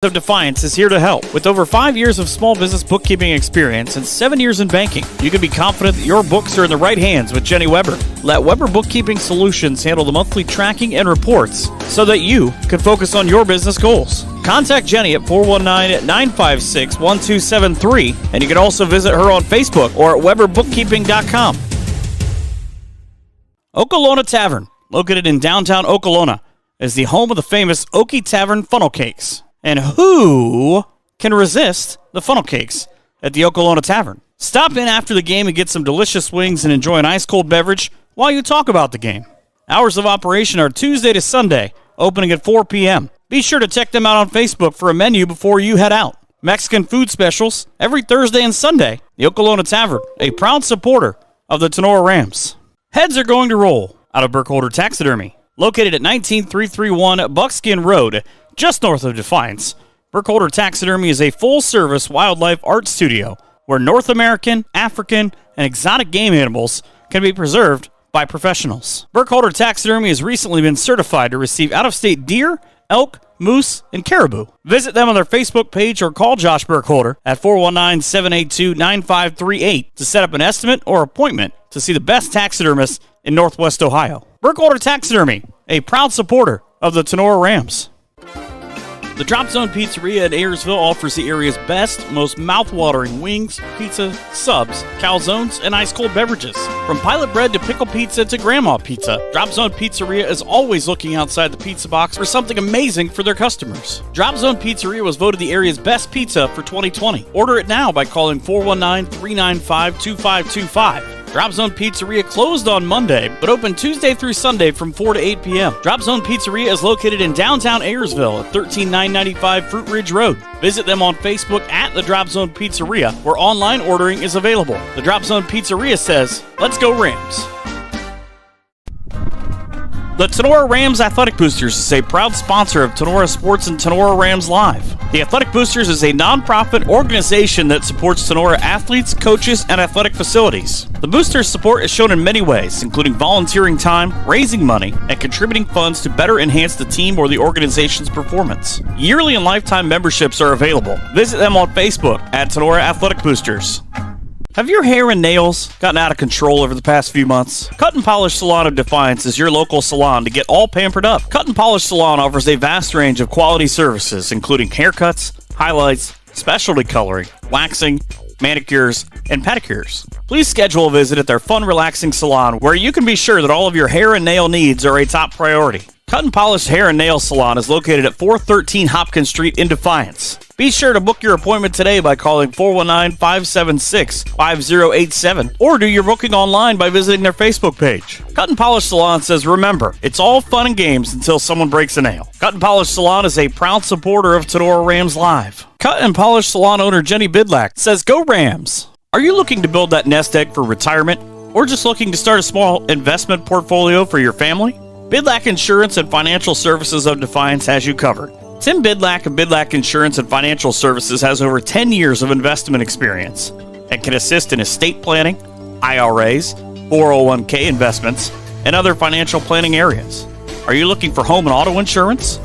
of Defiance is here to help. With over 5 years of small business bookkeeping experience and 7 years in banking, you can be confident that your books are in the right hands with Jenny Weber. Let Weber Bookkeeping Solutions handle the monthly tracking and reports so that you can focus on your business goals. Contact Jenny at 419-956-1273, and you can also visit her on Facebook or at weberbookkeeping.com. Okolona Tavern, located in downtown Okolona, is the home of the famous Okie Tavern funnel cakes. And who can resist the funnel cakes at the Okolona Tavern? Stop in after the game and get some delicious wings and enjoy an ice-cold beverage while you talk about the game. Hours of operation are Tuesday to Sunday, opening at 4 p.m. Be sure to check them out on Facebook for a menu before you head out. Mexican food specials every Thursday and Sunday. The Okolona Tavern, a proud supporter of the Tinora Rams. Heads are going to roll out of Burkholder Taxidermy. Located at 19331 Buckskin Road, just north of Defiance, Burkholder Taxidermy is a full-service wildlife art studio where North American, African, and exotic game animals can be preserved by professionals. Burkholder Taxidermy has recently been certified to receive out-of-state deer, elk, moose, and caribou. Visit them on their Facebook page or call Josh Burkholder at 419-782-9538 to set up an estimate or appointment to see the best taxidermist in Northwest Ohio. Burkholder Taxidermy, a proud supporter of the Tinora Rams. The Drop Zone Pizzeria in Ayersville offers the area's best, most mouth-watering wings, pizza, subs, calzones, and ice-cold beverages. From pilot bread to pickle pizza to grandma pizza, Drop Zone Pizzeria is always looking outside the pizza box for something amazing for their customers. Drop Zone Pizzeria was voted the area's best pizza for 2020. Order it now by calling 419-395-2525. Drop Zone Pizzeria closed on Monday, but open Tuesday through Sunday from 4 to 8 p.m. Drop Zone Pizzeria is located in downtown Ayersville at 13995 Fruit Ridge Road. Visit them on Facebook at the Drop Zone Pizzeria, where online ordering is available. The Drop Zone Pizzeria says, "Let's go Rams." The Tinora Rams Athletic Boosters is a proud sponsor of Tinora Sports and Tinora Rams Live. The Athletic Boosters is a non-profit organization that supports Tinora athletes, coaches, and athletic facilities. The Boosters' support is shown in many ways, including volunteering time, raising money, and contributing funds to better enhance the team or the organization's performance. Yearly and lifetime memberships are available. Visit them on Facebook at Tinora Athletic Boosters. Have your hair and nails gotten out of control over the past few months? Cut and Polish Salon of Defiance is your local salon to get all pampered up. Cut and Polish Salon offers a vast range of quality services, including haircuts, highlights, specialty coloring, waxing, manicures, and pedicures. Please schedule a visit at their fun, relaxing salon where you can be sure that all of your hair and nail needs are a top priority. Cut and Polish Hair and Nail Salon is located at 413 Hopkins Street in Defiance. Be sure to book your appointment today by calling 419-576-5087 or do your booking online by visiting their Facebook page. Cut and Polish Salon says, remember, it's all fun and games until someone breaks a nail. Cut and Polish Salon is a proud supporter of Tinora Rams Live. Cut and Polish Salon owner Jenny Bidlack says, go Rams! Are you looking to build that nest egg for retirement or just looking to start a small investment portfolio for your family? Bidlack Insurance and Financial Services of Defiance has you covered. Tim Bidlack of Bidlack Insurance and Financial Services has over 10 years of investment experience and can assist in estate planning, IRAs, 401k investments, and other financial planning areas. Are you looking for home and auto insurance?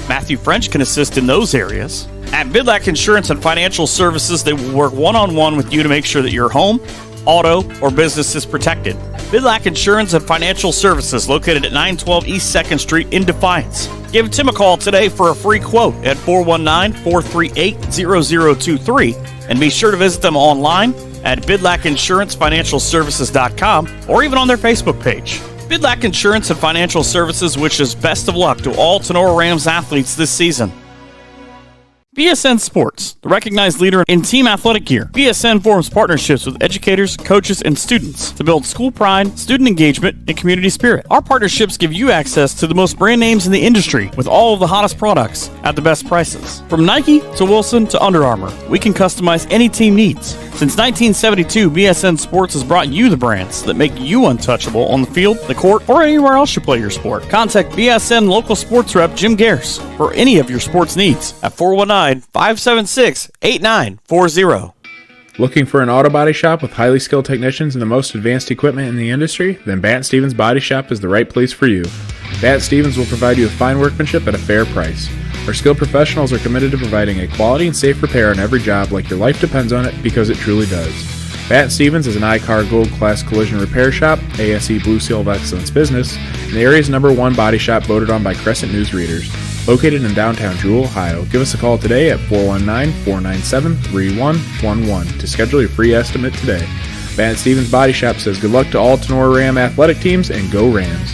Matthew French can assist in those areas. At Bidlack Insurance and Financial Services, they will work one-on-one with you to make sure that your home, auto, or business is protected. Bidlack Insurance and Financial Services, located at 912 East 2nd Street in Defiance. Give Tim a call today for a free quote at 419-438-0023, and be sure to visit them online at bidlackinsurancefinancialservices.com or even on their Facebook page. Bidlack Insurance and Financial Services wishes best of luck to all Tinora Rams athletes this season. BSN Sports, the recognized leader in team athletic gear. BSN forms partnerships with educators, coaches, and students to build school pride, student engagement, and community spirit. Our partnerships give you access to the most brand names in the industry with all of the hottest products at the best prices. From Nike to Wilson to Under Armour, we can customize any team needs. Since 1972, BSN Sports has brought you the brands that make you untouchable on the field, the court, or anywhere else you play your sport. Contact BSN local sports rep Jim Gares for any of your sports needs at 419-576-8940. Looking for an auto body shop with highly skilled technicians and the most advanced equipment in the industry? Then Bat Stevens Body Shop is the right place for you. Bat Stevens will provide you with fine workmanship at a fair price. Our skilled professionals are committed to providing a quality and safe repair on every job like your life depends on it, because it truly does. Bat Stevens is an iCar Gold Class collision repair shop, ASE Blue Seal of Excellence business, and the area's #1 body shop voted on by Crescent News readers. Located in downtown Jewell, Ohio. Give us a call today at 419-497-3111 to schedule your free estimate today. Bat Stevens Body Shop says good luck to all Tinora Ram athletic teams, and go Rams.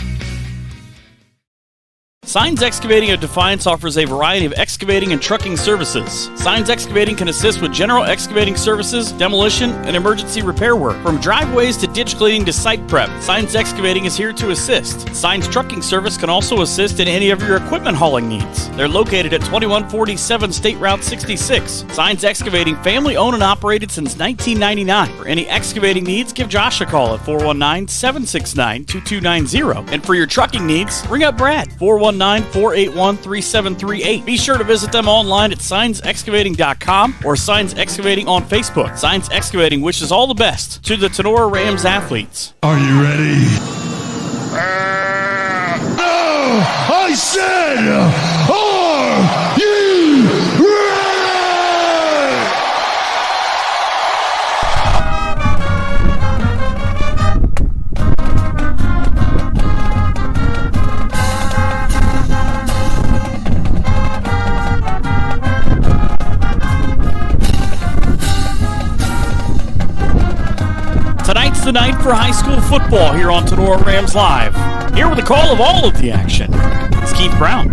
Signs Excavating of Defiance offers a variety of excavating and trucking services. Signs Excavating can assist with general excavating services, demolition, and emergency repair work. From driveways to ditch cleaning to site prep, Signs Excavating is here to assist. Signs Trucking Service can also assist in any of your equipment hauling needs. They're located at 2147 State Route 66. Signs Excavating, family owned and operated since 1999. For any excavating needs, give Josh a call at 419-769-2290. And for your trucking needs, ring up Brad, 419-481-3738. Be sure to visit them online at signsexcavating.com or Signs Excavating on Facebook. Signs Excavating wishes all the best to the Tinora Rams athletes. Are you ready? No! I said, are you ready? Tonight's the night for high school football here on Tinora Rams Live. Here with the call of all of the action is Keith Brown.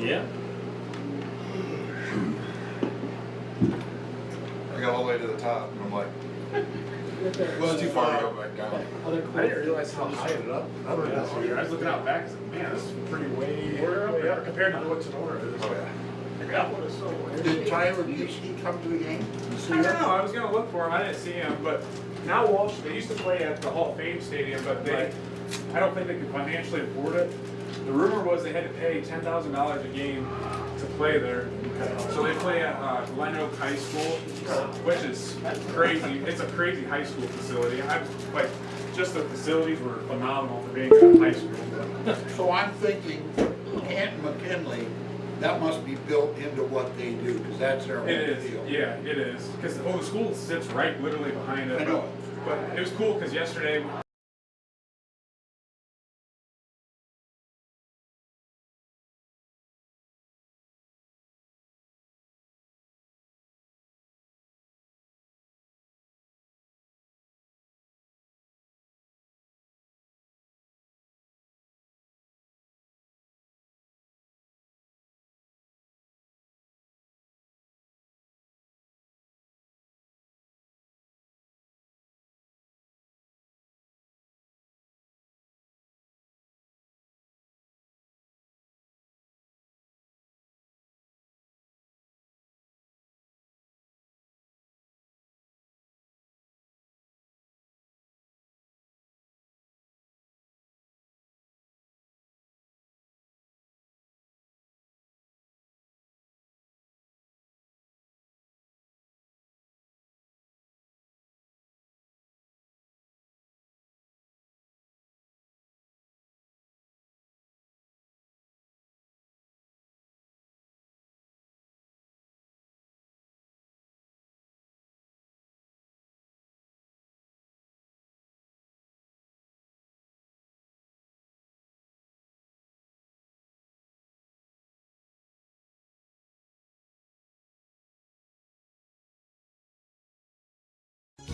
Yeah. I got all the way to the top, and I'm like, well, it's too far to go back down. I didn't realize how high it up. I was looking out back and said, man, this is pretty way up compared to what Tinora is. Oh, yeah. Did Tyler Busey come to the game? I don't know. I was going to look for him. I didn't see him. But now Walsh, they used to play at the Hall of Fame Stadium, but I don't think they could financially afford it. The rumor was they had to pay $10,000 a game to play there. So they play at Glen Oak High School, which is crazy. It's a crazy high school facility. Just the facilities were phenomenal for being a high school. So I'm thinking Canton McKinley, that must be built into what they do, because that's their whole deal. Yeah, it is. Because the school sits right literally behind it. I know. But it was cool because yesterday,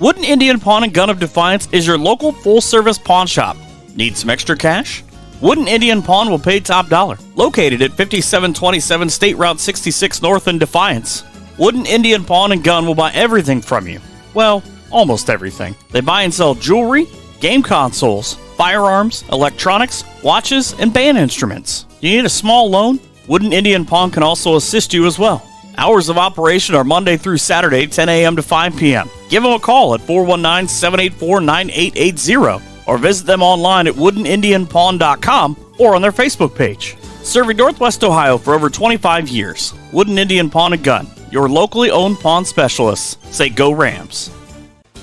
Wooden Indian Pawn and Gun of Defiance is your local full-service pawn shop. Need some extra cash? Wooden Indian Pawn will pay top dollar. Located at 5727 State Route 66 North in Defiance, Wooden Indian Pawn and Gun will buy everything from you. Well, almost everything. They buy and sell jewelry, game consoles, firearms, electronics, watches, and band instruments. You need a small loan? Wooden Indian Pawn can also assist you as well. Hours of operation are Monday through Saturday, 10 a.m. to 5 p.m. Give them a call at 419-784-9880 or visit them online at woodenindianpawn.com or on their Facebook page. Serving Northwest Ohio for over 25 years, Wooden Indian Pawn and Gun, your locally owned pawn specialists. Say go Rams.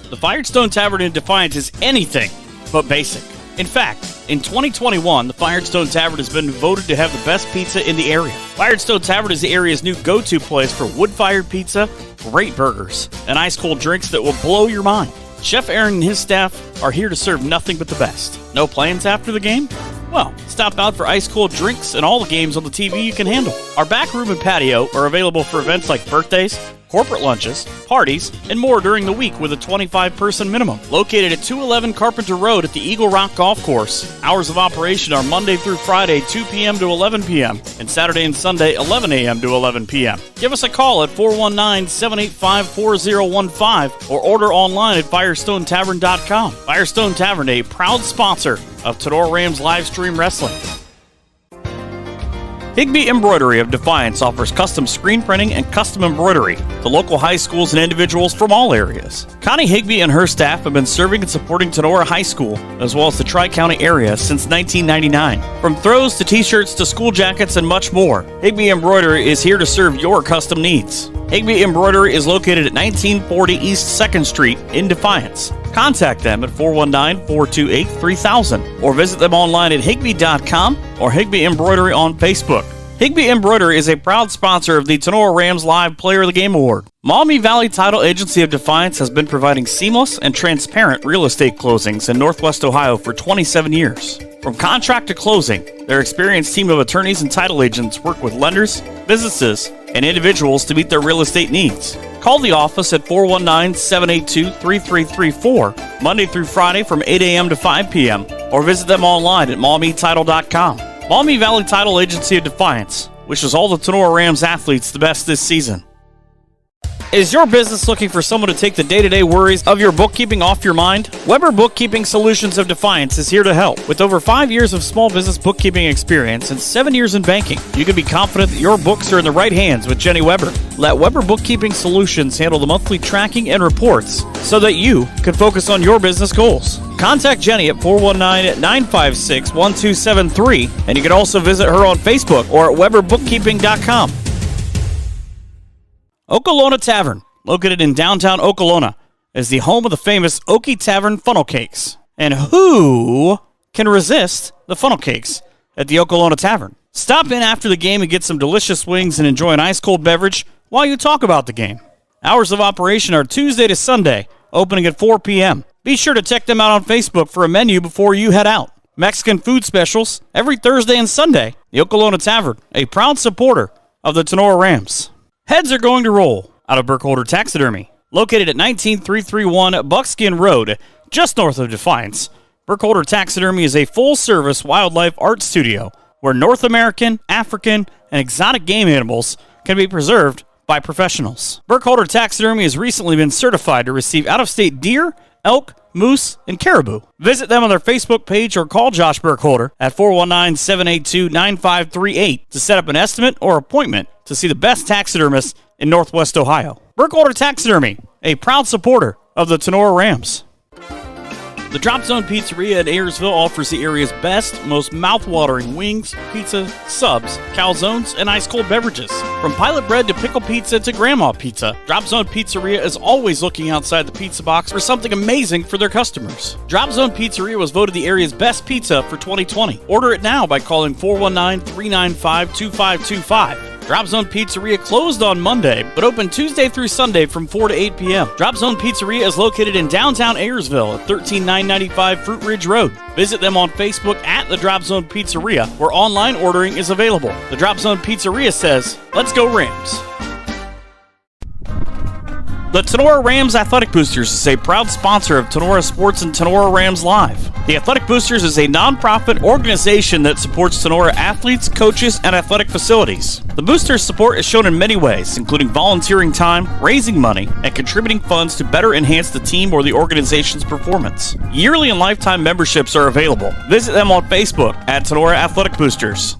The Firestone Tavern in Defiance is anything but basic. In fact, in 2021, the Firestone Tavern has been voted to have the best pizza in the area. Firestone Tavern is the area's new go-to place for wood-fired pizza, great burgers, and ice-cold drinks that will blow your mind. Chef Aaron and his staff are here to serve nothing but the best. No plans after the game? Well, stop out for ice-cold drinks and all the games on the TV you can handle. Our back room and patio are available for events like birthdays, corporate lunches, parties, and more during the week with a 25-person minimum. Located at 211 Carpenter Road at the Eagle Rock Golf Course. Hours of operation are Monday through Friday, 2 p.m. to 11 p.m., and Saturday and Sunday, 11 a.m. to 11 p.m. Give us a call at 419-785-4015 or order online at FirestoneTavern.com. Firestone Tavern, a proud sponsor of Tinora Rams live stream wrestling. Higby Embroidery of Defiance offers custom screen printing and custom embroidery to local high schools and individuals from all areas. Connie Higby and her staff have been serving and supporting Tinora High School, as well as the Tri-County area, since 1999. From throws to t-shirts to school jackets and much more, Higby Embroidery is here to serve your custom needs. Higby Embroidery is located at 1940 East 2nd Street in Defiance. Contact them at 419-428-3000 or visit them online at higby.com or Higby Embroidery on Facebook. Higby Embroidery is a proud sponsor of the Tinora Rams Live Player of the Game Award. Maumee Valley Title Agency of Defiance has been providing seamless and transparent real estate closings in Northwest Ohio for 27 years. From contract to closing, their experienced team of attorneys and title agents work with lenders, businesses, and individuals to meet their real estate needs. Call the office at 419-782-3334, Monday through Friday from 8 a.m. to 5 p.m., or visit them online at MaumeeTitle.com. Maumee Valley Title Agency of Defiance, wishes all the Tinora Rams athletes the best this season. Is your business looking for someone to take the day-to-day worries of your bookkeeping off your mind? Weber Bookkeeping Solutions of Defiance is here to help. With over 5 years of small business bookkeeping experience and 7 years in banking, you can be confident that your books are in the right hands with Jenny Weber. Let Weber Bookkeeping Solutions handle the monthly tracking and reports so that you can focus on your business goals. Contact Jenny at 419-956-1273, and you can also visit her on Facebook or at weberbookkeeping.com. Okolona Tavern, located in downtown Okolona, is the home of the famous Okie Tavern funnel cakes. And who can resist the funnel cakes at the Okolona Tavern? Stop in after the game and get some delicious wings and enjoy an ice-cold beverage while you talk about the game. Hours of operation are Tuesday to Sunday, opening at 4 p.m. Be sure to check them out on Facebook for a menu before you head out. Mexican food specials every Thursday and Sunday. The Okolona Tavern, a proud supporter of the Tinora Rams. Heads are going to roll out of Burkholder Taxidermy. Located at 19331 Buckskin Road, just north of Defiance, Burkholder Taxidermy is a full-service wildlife art studio where North American, African, and exotic game animals can be preserved by professionals. Burkholder Taxidermy has recently been certified to receive out-of-state deer, elk, moose, and caribou. Visit them on their Facebook page or call Josh Burkholder at 419-782-9538 to set up an estimate or appointment to see the best taxidermist in Northwest Ohio. Burkholder Taxidermy, a proud supporter of the Tinora Rams. The Drop Zone Pizzeria in Ayersville offers the area's best, most mouth-watering wings, pizza, subs, calzones, and ice-cold beverages. From pilot bread to pickle pizza to grandma pizza, Drop Zone Pizzeria is always looking outside the pizza box for something amazing for their customers. Drop Zone Pizzeria was voted the area's best pizza for 2020. Order it now by calling 419-395-2525. Drop Zone Pizzeria closed on Monday, but open Tuesday through Sunday from 4 to 8 p.m. Drop Zone Pizzeria is located in downtown Ayersville at 13995 Fruit Ridge Road. Visit them on Facebook at the Drop Zone Pizzeria, where online ordering is available. The Drop Zone Pizzeria says, "Let's go Rams." The Tinora Rams Athletic Boosters is a proud sponsor of Tinora Sports and Tinora Rams Live. The Athletic Boosters is a nonprofit organization that supports Tinora athletes, coaches, and athletic facilities. The Boosters' support is shown in many ways, including volunteering time, raising money, and contributing funds to better enhance the team or the organization's performance. Yearly and lifetime memberships are available. Visit them on Facebook at Tinora Athletic Boosters.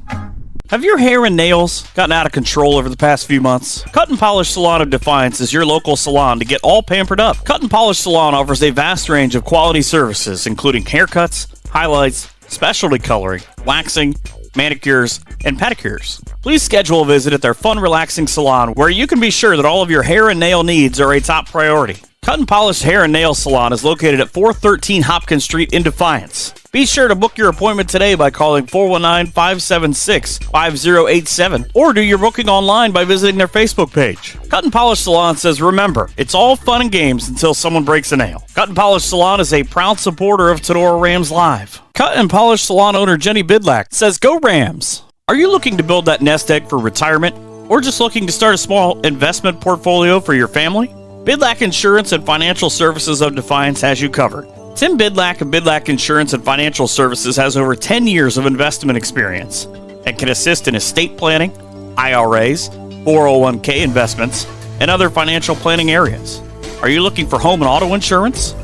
Have your hair and nails gotten out of control over the past few months? Cut and Polish Salon of Defiance is your local salon to get all pampered up. Cut and Polish Salon offers a vast range of quality services, including haircuts, highlights, specialty coloring, waxing, manicures, and pedicures. Please schedule a visit at their fun, relaxing salon where you can be sure that all of your hair and nail needs are a top priority. Cut and Polish Hair and Nail Salon is located at 413 Hopkins Street in Defiance. Be sure to book your appointment today by calling 419-576-5087 or do your booking online by visiting their Facebook page. Cut and Polish Salon says, remember, it's all fun and games until someone breaks a nail. Cut and Polish Salon is a proud supporter of Tinora Rams Live. Cut and Polish Salon owner Jenny Bidlack says, go Rams! Are you looking to build that nest egg for retirement or just looking to start a small investment portfolio for your family? Bidlack Insurance and Financial Services of Defiance has you covered. Tim Bidlack of Bidlack Insurance and Financial Services has over 10 years of investment experience and can assist in estate planning, IRAs, 401k investments, and other financial planning areas. Are you looking for home and auto insurance?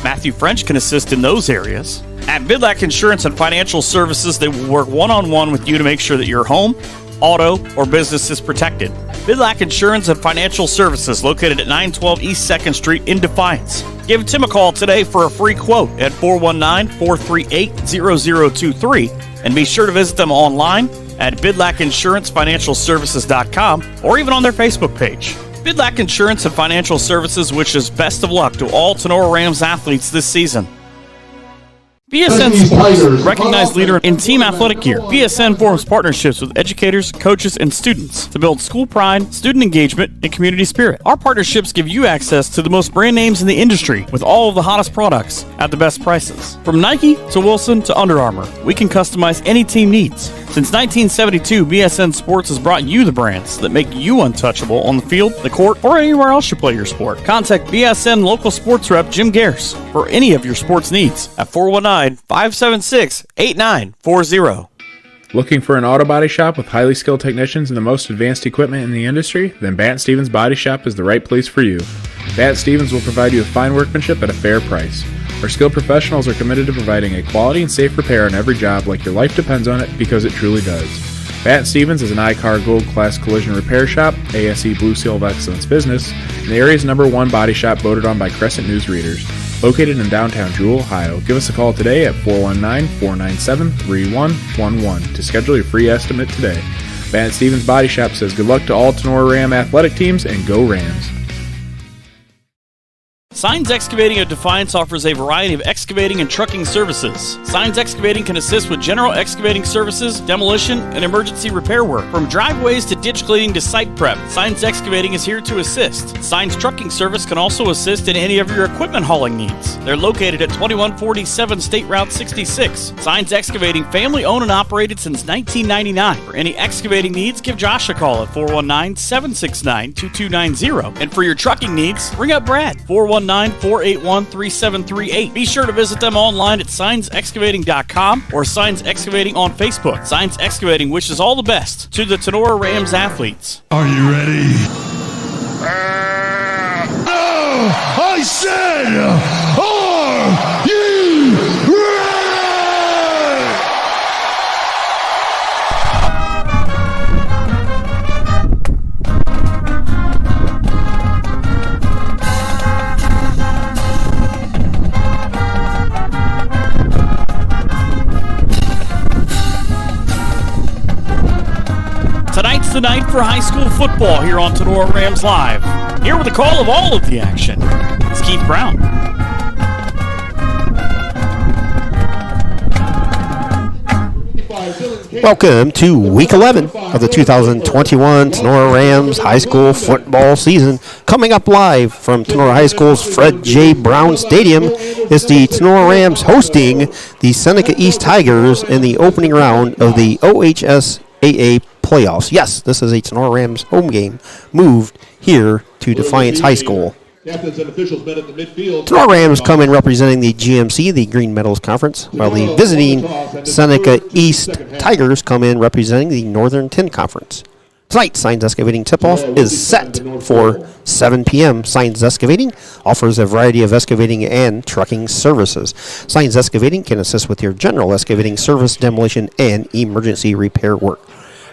Matthew French can assist in those areas. At Bidlack Insurance and Financial Services, they will work one-on-one with you to make sure that your home, auto, or business is protected. Bidlack Insurance and Financial Services, located at 912 East 2nd Street in Defiance. Give Tim a call today for a free quote at 419-438-0023, and be sure to visit them online at bidlackinsurancefinancialservices.com or even on their Facebook page. Bidlack Insurance and Financial Services wishes best of luck to all Tinora Rams athletes this season. BSN Sports, recognized leader in team athletic gear. BSN forms partnerships with educators, coaches, and students to build school pride, student engagement, and community spirit. Our partnerships give you access to the most brand names in the industry with all of the hottest products at the best prices. From Nike to Wilson to Under Armour, we can customize any team needs. Since 1972, BSN Sports has brought you the brands that make you untouchable on the field, the court, or anywhere else you play your sport. Contact BSN local sports rep Jim Garris for any of your sports needs at 419-576-8940. Looking for an auto body shop with highly skilled technicians and the most advanced equipment in the industry? Then Bat Stevens Body Shop is the right place for you. Bat Stevens will provide you with fine workmanship at a fair price. Our skilled professionals are committed to providing a quality and safe repair on every job like your life depends on it, because it truly does. Bat Stevens is an I-CAR Gold Class Collision Repair Shop, ASE Blue Seal of Excellence business, and the area's #1 body shop voted on by Crescent News readers. Located in downtown Jewell, Ohio. Give us a call today at 419-497-3111 to schedule your free estimate today. Bat Stevens Body Shop says good luck to all Tinora Ram athletic teams, and go Rams. Signs Excavating of Defiance offers a variety of excavating and trucking services. Signs Excavating can assist with general excavating services, demolition, and emergency repair work. From driveways to ditch cleaning to site prep, Signs Excavating is here to assist. Signs Trucking Service can also assist in any of your equipment hauling needs. They're located at 2147 State Route 66. Signs Excavating, family owned and operated since 1999. For any excavating needs, give Josh a call at 419-769-2290. And for your trucking needs, ring up Brad, 419-481-3738. Be sure to visit them online at signsexcavating.com or Signs Excavating on Facebook. Signs Excavating wishes all the best to the Tinora Rams athletes. Are you ready? No! I said, are you ready? Tonight's the night for high school football here on Tinora Rams Live. Here with a call of all of the action is Keith Brown. Welcome to Week 11 of the 2021 Tinora Rams high school football season. Coming up live from Tinora High School's Fred J. Brown Stadium is the Tinora Rams hosting the Seneca East Tigers in the opening round of the OHSAA playoffs. Yes, this is a Tinora Rams home game moved here to Defiance High School. Tinora Rams come in representing the GMC, the Green Meadows Conference, while the visiting Seneca East Tigers come in representing the Northern 10 Conference. Tonight, Signs Excavating tip-off is set for 7 p.m. Signs Excavating offers a variety of excavating and trucking services. Signs Excavating can assist with your general excavating service, demolition, and emergency repair work.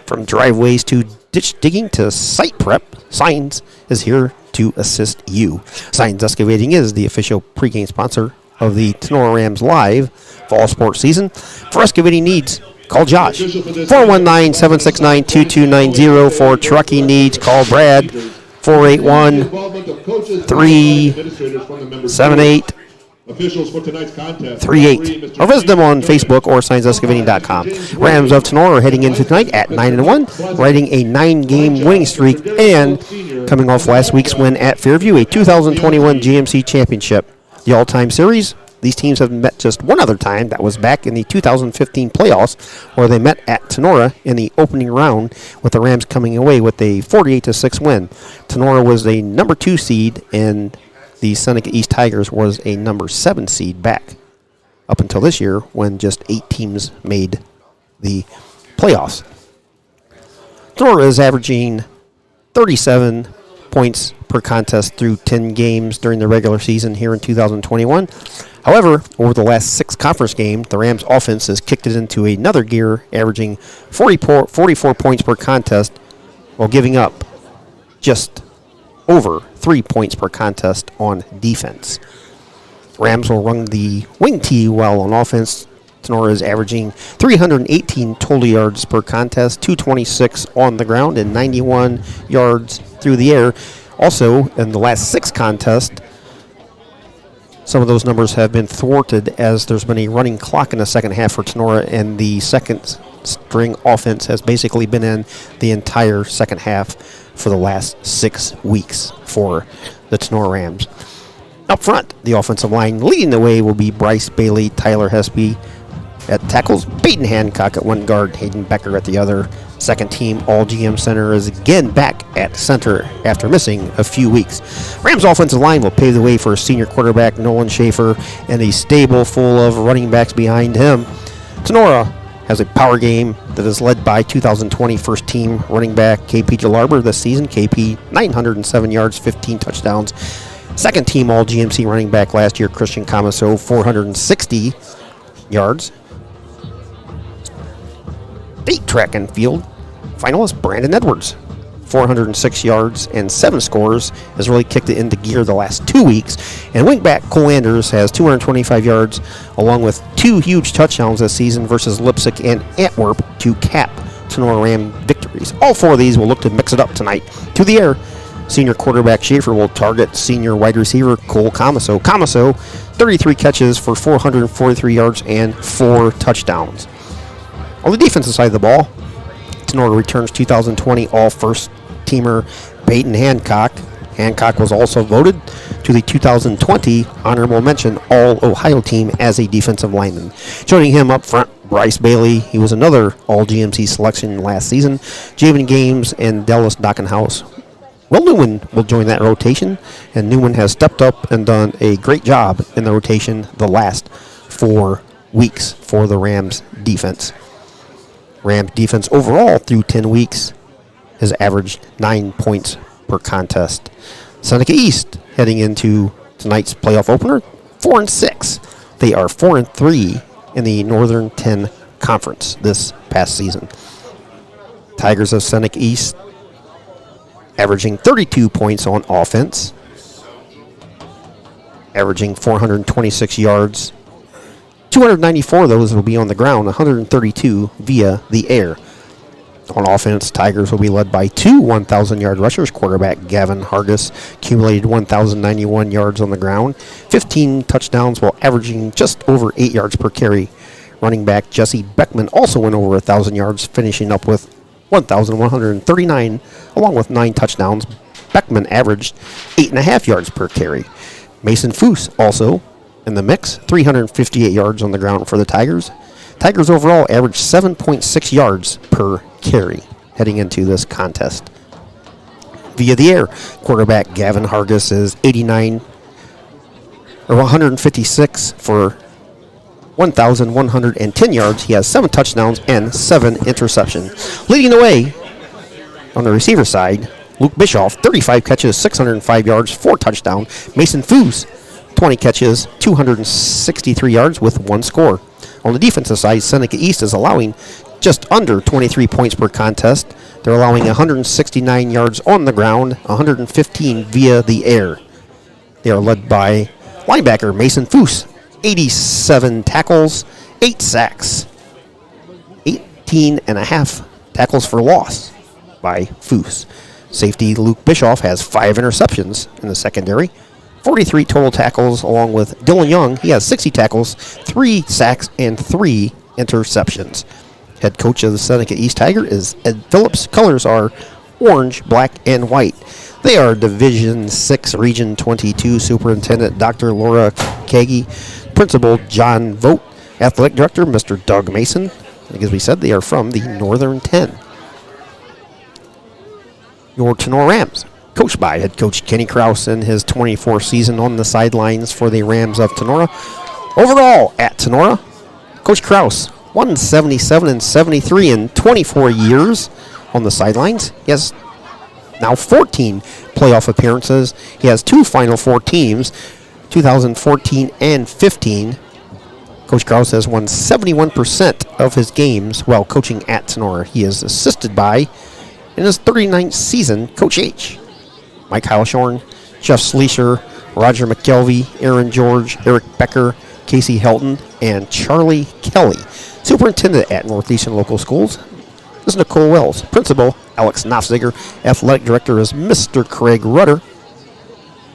From driveways to ditch digging to site prep, Signs is here to assist you. Signs Excavating is the official pregame sponsor of the Tinora Rams Live fall sports season. For excavating needs, call Josh. 419-769-2290. For trucking needs, call Brad. 481-378. Officials for tonight's contest. 38. Or visit them on Facebook or signsexcavating.com. Rams of Tinora are heading into tonight at 9-1, riding a 9-game winning streak and coming off last week's win at Fairview, a 2021 GMC championship. The all-time series, these teams have met just one other time. That was back in the 2015 playoffs, where they met at Tinora in the opening round, with the Rams coming away with a 48-6 win. Tinora was a number 2 seed, and the Seneca East Tigers was a number 7 seed back up until this year, when just 8 teams made the playoffs. Tinora is averaging 37 points per contest through 10 games during the regular season here in 2021. However, over the last 6 conference games, the Rams offense has kicked it into another gear, averaging 44 points per contest, while giving up just over 3 points per contest on defense. Rams will run the wing tee while on offense. Tinora is averaging 318 total yards per contest, 226 on the ground, and 91 yards through the air. Also, in the last 6 contests, some of those numbers have been thwarted as there's been a running clock in the second half for Tinora, and the second string offense has basically been in the entire second half for the last 6 weeks for the Tinora Rams. Up front, the offensive line leading the way will be Bryce Bailey, Tyler Hespy at tackles, Peyton Hancock at one guard, Hayden Becker at the other. Second team All-GM center is again back at center after missing a few weeks. Rams offensive line will pave the way for senior quarterback Nolan Schaefer and a stable full of running backs behind him. Tinora has a power game that is led by 2020 first team running back KP Jalarber this season. KP 907 yards, 15 touchdowns. Second team all GMC running back last year, Christian Camaso, 460 yards. State track and field finalist Brandon Edwards, 406 yards and 7 scores, has really kicked it into gear the last 2 weeks. And wingback Cole Anders has 225 yards along with 2 huge touchdowns this season versus Leipzig and Antwerp to cap Tinora Ram victories. All 4 of these will look to mix it up tonight. To the air, senior quarterback Schaefer will target senior wide receiver Cole Camaso. Camaso, 33 catches for 443 yards and 4 touchdowns. On the defensive side of the ball, Tinora returns 2020 all-first teamer Peyton Hancock. Hancock was also voted to the 2020 honorable mention All-Ohio team as a defensive lineman. Joining him up front, Bryce Bailey. He was another All-GMC selection last season. Javen Games and Dallas Dockenhouse. Will Newman will join that rotation, and Newman has stepped up and done a great job in the rotation the last 4 weeks for the Rams defense. Rams defense overall through 10 weeks has averaged 9 points per contest. Seneca East heading into tonight's playoff opener, 4-6. They are 4-3 in the Northern 10 Conference this past season. Tigers of Seneca East averaging 32 points on offense, averaging 426 yards. 294 of those will be on the ground, 132 via the air. On offense, Tigers will be led by 2 1,000-yard rushers. Quarterback Gavin Hargis accumulated 1,091 yards on the ground, 15 touchdowns while averaging just over 8 yards per carry. Running back Jesse Beckman also went over 1,000 yards, finishing up with 1,139 along with 9 touchdowns. Beckman averaged 8.5 yards per carry. Mason Foose also in the mix, 358 yards on the ground for the Tigers. Tigers overall averaged 7.6 yards per carry heading into this contest. Via the air, quarterback Gavin Hargis is 156 for 1,110 yards. He has 7 touchdowns and 7 interceptions. Leading the way on the receiver side, Luke Bischoff, 35 catches, 605 yards, 4 touchdowns. Mason Foose, 20 catches, 263 yards with 1 score. On the defensive side, Seneca East is allowing just under 23 points per contest. They're allowing 169 yards on the ground, 115 via the air. They are led by linebacker Mason Foose, 87 tackles, 8 sacks, 18.5 tackles for loss by Foose. Safety Luke Bischoff has 5 interceptions in the secondary. 43 total tackles, along with Dylan Young. He has 60 tackles, 3 sacks, and 3 interceptions. Head coach of the Seneca East Tiger is Ed Phillips. Colors are orange, black, and white. They are Division 6, Region 22 Superintendent Dr. Laura Kagi, Principal John Vogt, Athletic Director Mr. Doug Mason. As we said, they are from the Northern 10. Your Tinora Rams, coached by head coach Kenny Krause in his 24th season on the sidelines for the Rams of Tinora. Overall at Tinora, Coach Krause, 177-73 in 24 years on the sidelines. He has now 14 playoff appearances. He has 2 Final Four teams, 2014 and 15. Coach Krause has won 71% of his games while coaching at Tinora. He is assisted by, in his 39th season, Coach H. Mike Heilshorn, Jeff Sleesher, Roger McKelvey, Aaron George, Eric Becker, Casey Helton, and Charlie Kelly. Superintendent at Northeastern Local Schools is Nicole Wells. Principal, Alex Knopfziger. Athletic Director is Mr. Craig Rudder.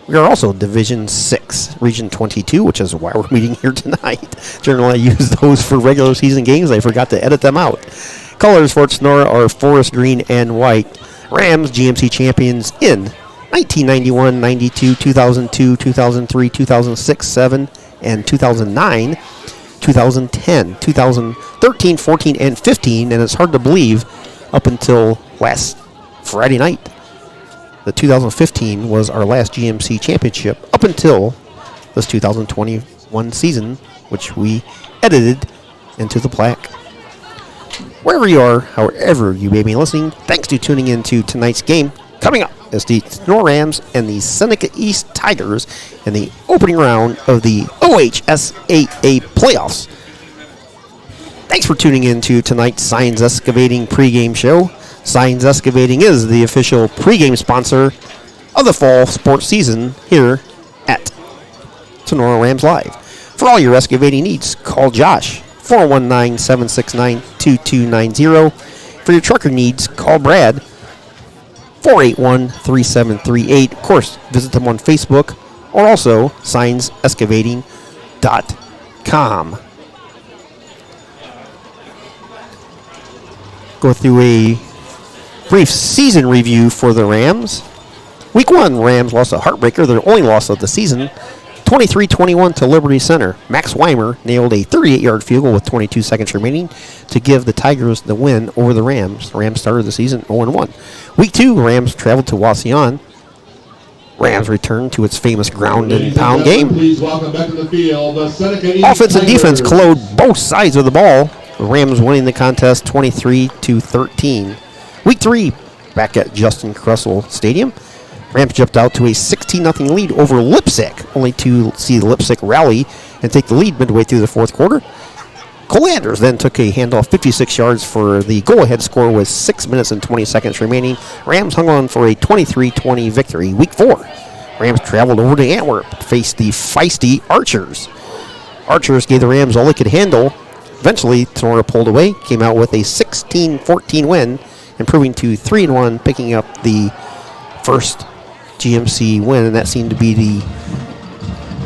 We are also Division 6, Region 22, which is why we're meeting here tonight. Generally, I use those for regular season games. I forgot to edit them out. Colors for Tinora are forest green and white. Rams, GMC champions in 1991, 92, 2002, 2003, 2006, 7, and 2009, 2010, 2013, 14, and 15. And it's hard to believe up until last Friday night, the 2015 was our last GMC championship up until this 2021 season, which we edited into the plaque. Wherever you are, however you may be listening, thanks to tuning in to tonight's game. Coming up is the Tinora Rams and the Seneca East Tigers in the opening round of the OHSAA playoffs. Thanks for tuning in to tonight's Signs Excavating pregame show. Signs Excavating is the official pregame sponsor of the fall sports season here at Tinora Rams Live. For all your excavating needs, call Josh, 419-769-2290. For your trucker needs, call Brad, 481-3738. Of course, visit them on Facebook or also signsexcavating.com. Go through a brief season review for the Rams. Week 1, Rams lost a heartbreaker, their only loss of the season, 23-21 to Liberty Center. Max Weimer nailed a 38-yard field goal with 22 seconds remaining to give the Tigers the win over the Rams. The Rams started the season 0-1. Week 2, Rams traveled to Wauseon. Rams returned to its famous ground and pound game. Please welcome back to the field, the Seneca East Offense and defense Tigers. collode both sides of the ball. The Rams winning the contest 23-13. Week 3, back at Justin Kressel Stadium. Rams jumped out to a 16-0 lead over Lipsick, only to see Lipsick rally and take the lead midway through the fourth quarter. Colanders then took a handoff 56 yards for the go-ahead score with 6 minutes and 20 seconds remaining. Rams hung on for a 23-20 victory. Week 4, Rams traveled over to Antwerp to face the feisty Archers. Archers gave the Rams all they could handle. Eventually, Tinora pulled away, came out with a 16-14 win, improving to 3-1, picking up the first GMC win, and that seemed to be the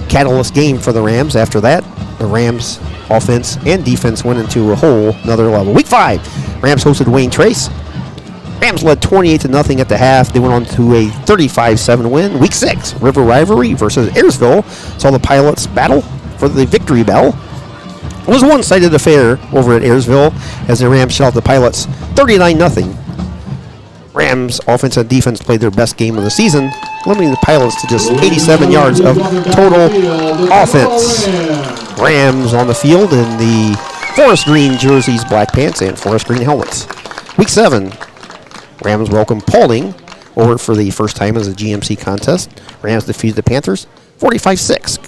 catalyst game for the Rams. After that, the Rams offense and defense went into a whole another level. Week 5, Rams hosted Wayne Trace. Rams led 28-0 at the half. They went on to a 35-7 win. Week 6, River Rivalry versus Ayersville saw the Pilots battle for the victory bell. It was a one-sided affair over at Ayersville as the Rams shut out the Pilots 39-0. Rams offense and defense played their best game of the season, limiting the Pilots to just 87 yards of total offense. Rams on the field in the forest green jerseys, black pants, and forest green helmets. Week 7, Rams welcome Paulding over for the first time as a GMC contest. Rams defeated the Panthers 45-6.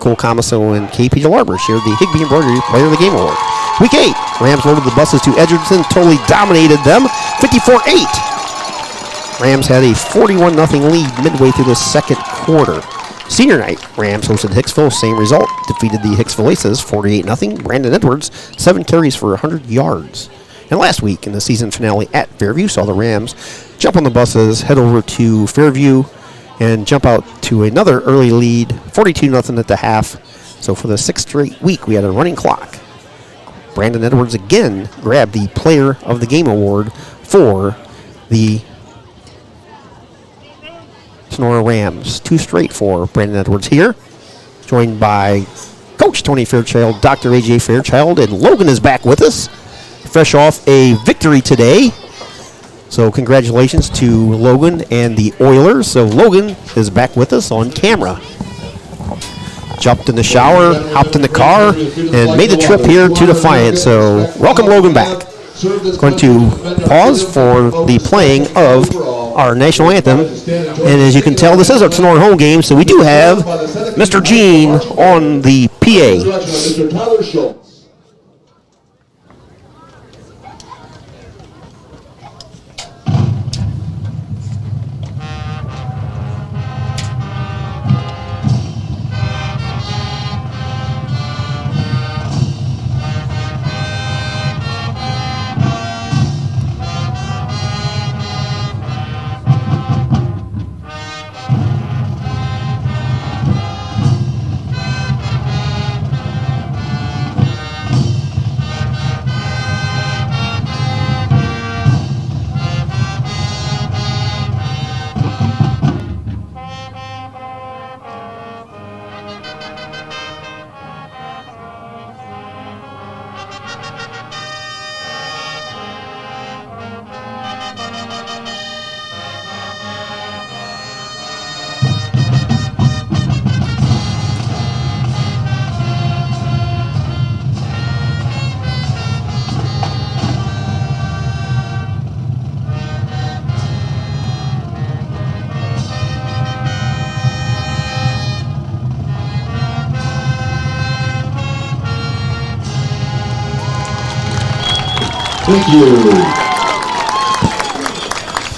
Cole Comiso and KP DeLarber shared the Higbee Embroidery Player of the Game Award. Week 8, Rams loaded the buses to Edgerton, totally dominated them 54-8. Rams had a 41-0 lead midway through the second quarter. Senior night, Rams hosted Hicksville, same result. Defeated the Hicksville Aces 48-0. Brandon Edwards, 7 carries for 100 yards. And last week, in the season finale at Fairview, saw the Rams jump on the buses, head over to Fairview, and jump out to another early lead, 42-0 at the half. So for the 6th straight week, we had a running clock. Brandon Edwards again grabbed the Player of the Game Award for the Tinora Rams. 2 straight for Brandon Edwards here. Joined by Coach Tony Fairchild, Dr. A.J. Fairchild, and Logan is back with us. Fresh off a victory today. So congratulations to Logan and the Oilers. So Logan is back with us on camera. Jumped in the shower, hopped in the car, and made the trip here to Defiant. So welcome Logan back. Going to pause for the playing of our national anthem. And as you can tell, this is our Tinora home game, so we do have Mr. Gene on the PA. Mr. Tyler Schultz. Thank you.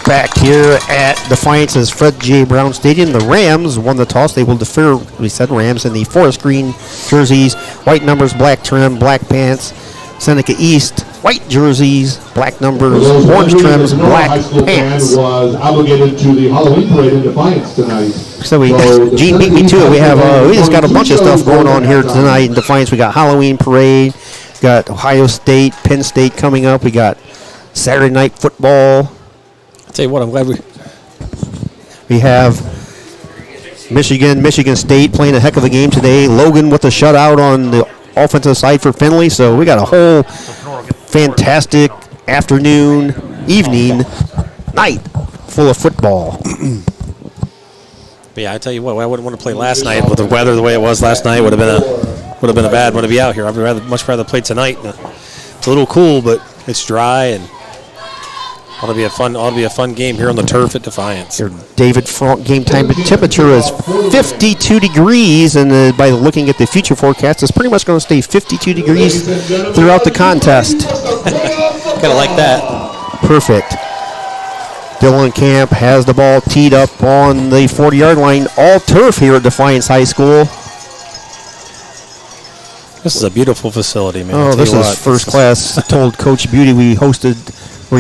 Back here at Defiance's Fred J. Brown Stadium, the Rams won the toss. They will defer, we said Rams in the forest green jerseys, white numbers, black trim, black pants. Seneca East, white jerseys, black numbers, orange trims, black pants. Was obligated to the Halloween parade in Defiance tonight. So Gene beat me to it. We just got a bunch of stuff going on here tonight in Defiance. We got Halloween parade, got Ohio State, Penn State coming up. We got Saturday night football. I'll tell you what, I'm glad we have Michigan State playing a heck of a game today. Logan with a shutout on the offensive side for Findlay. So we got a whole fantastic afternoon, evening, night full of football. But yeah, I tell you what, I wouldn't want to play last night with the weather the way it was last night. Would have been a bad one to be out here. I'd much rather play tonight. It's a little cool, but it's dry and ought to be a fun game here on the turf at Defiance. Your David Frank game time temperature is 52 degrees, and by looking at the future forecast, it's pretty much going to stay 52 degrees throughout the contest. Kind of like that. Perfect. Dylan Camp has the ball teed up on the 40-yard line, all turf here at Defiance High School. This is a beautiful facility, man. Oh, this is first class. I told Coach Beauty we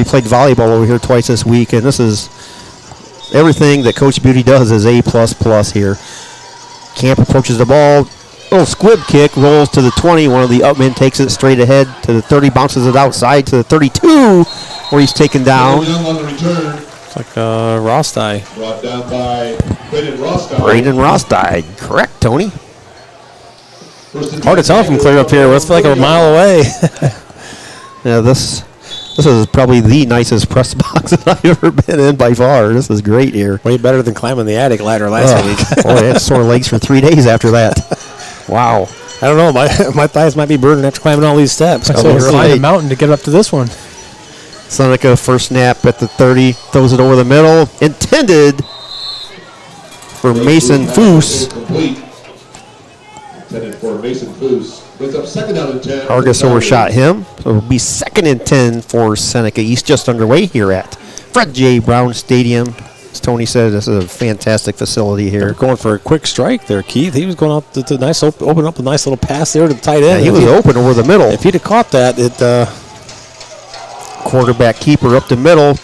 played volleyball over here twice this week, and this is everything that Coach Beauty does is A++ here. Camp approaches the ball. Little squib kick, rolls to the 20. One of the upmen takes it straight ahead to the 30, bounces it outside to the 32, where he's taken down. It's like Rostai. Brought down by Braden Rostai. Correct, Tony. Hard to tell from clear up here. It's like a mile away. Yeah, this is probably the nicest press box that I've ever been in by far. This is great here. Way better than climbing the attic ladder last week. Boy, I had sore legs for 3 days after that. Wow. I don't know. My thighs might be burning after climbing all these steps. So we're climbing a mountain to get up to this one. Seneca first snap at the 30, throws it over the middle. Intended for Mason Foose. Intended for Mason Foose. Brings up second down and 10. Argus overshot him. So it'll be 2nd and 10 for Seneca East, just underway here at Fred J. Brown Stadium. As Tony said, this is a fantastic facility here. They're going for a quick strike there, Keith. He was going out to nice open up a nice little pass there to the tight end. Yeah, he was open over the middle. If he'd have caught that, quarterback keeper up the middle.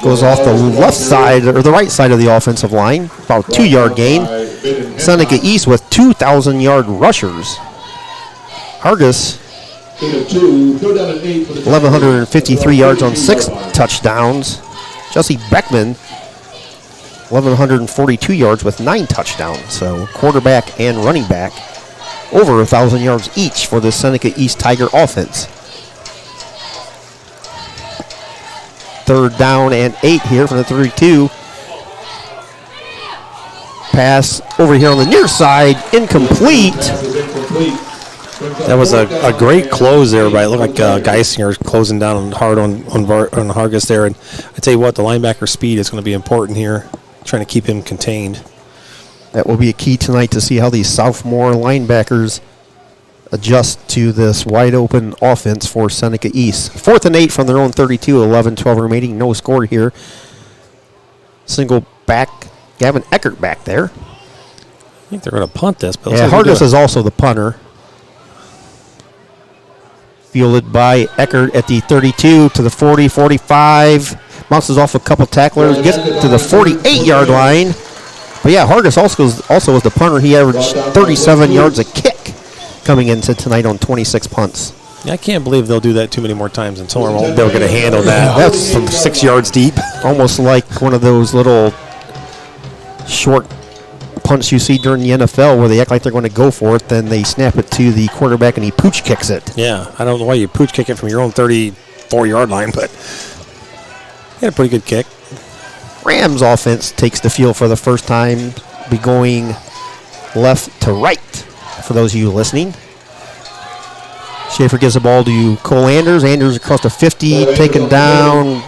Goes off the left side, or the right side of the offensive line. About 2-yard gain. Seneca East with 2,000-yard rushers. Hargis, 1,153 yards on 6 touchdowns. Jesse Beckman, 1,142 yards with 9 touchdowns. So quarterback and running back over 1,000 yards each for the Seneca East Tiger offense. 3rd down and 8 here from the 32. Pass over here on the near side, incomplete. That was a great close there, but it looked like Geisinger closing down hard on Hargis there. And I tell you what, the linebacker speed is going to be important here, trying to keep him contained. That will be a key tonight to see how these sophomore linebackers adjust to this wide open offense for Seneca East. 4th and 8 from their own 32, 11-12 remaining, no score here. Single back, Gavin Eckert back there. I think they're going to punt this. But yeah, Hargis is also the punter. Fielded by Eckert at the 32 to the 40, 45. Bounces off a couple tacklers, gets to the 48-yard line. But yeah, Hargis also was the punter. He averaged 37 yards a kick coming into tonight on 26 punts. Yeah, I can't believe they'll do that too many more times until they're going to handle that. That's from 6 yards deep. Almost like one of those little short punts you see during the NFL where they act like they're going to go for it, then they snap it to the quarterback and he pooch kicks it. Yeah, I don't know why you pooch kick it from your own 34-yard line, but he had a pretty good kick. Rams offense takes the field for the first time, be going left to right for those of you listening. Schaefer gives the ball to Cole Anders. Anders across the 50, taken down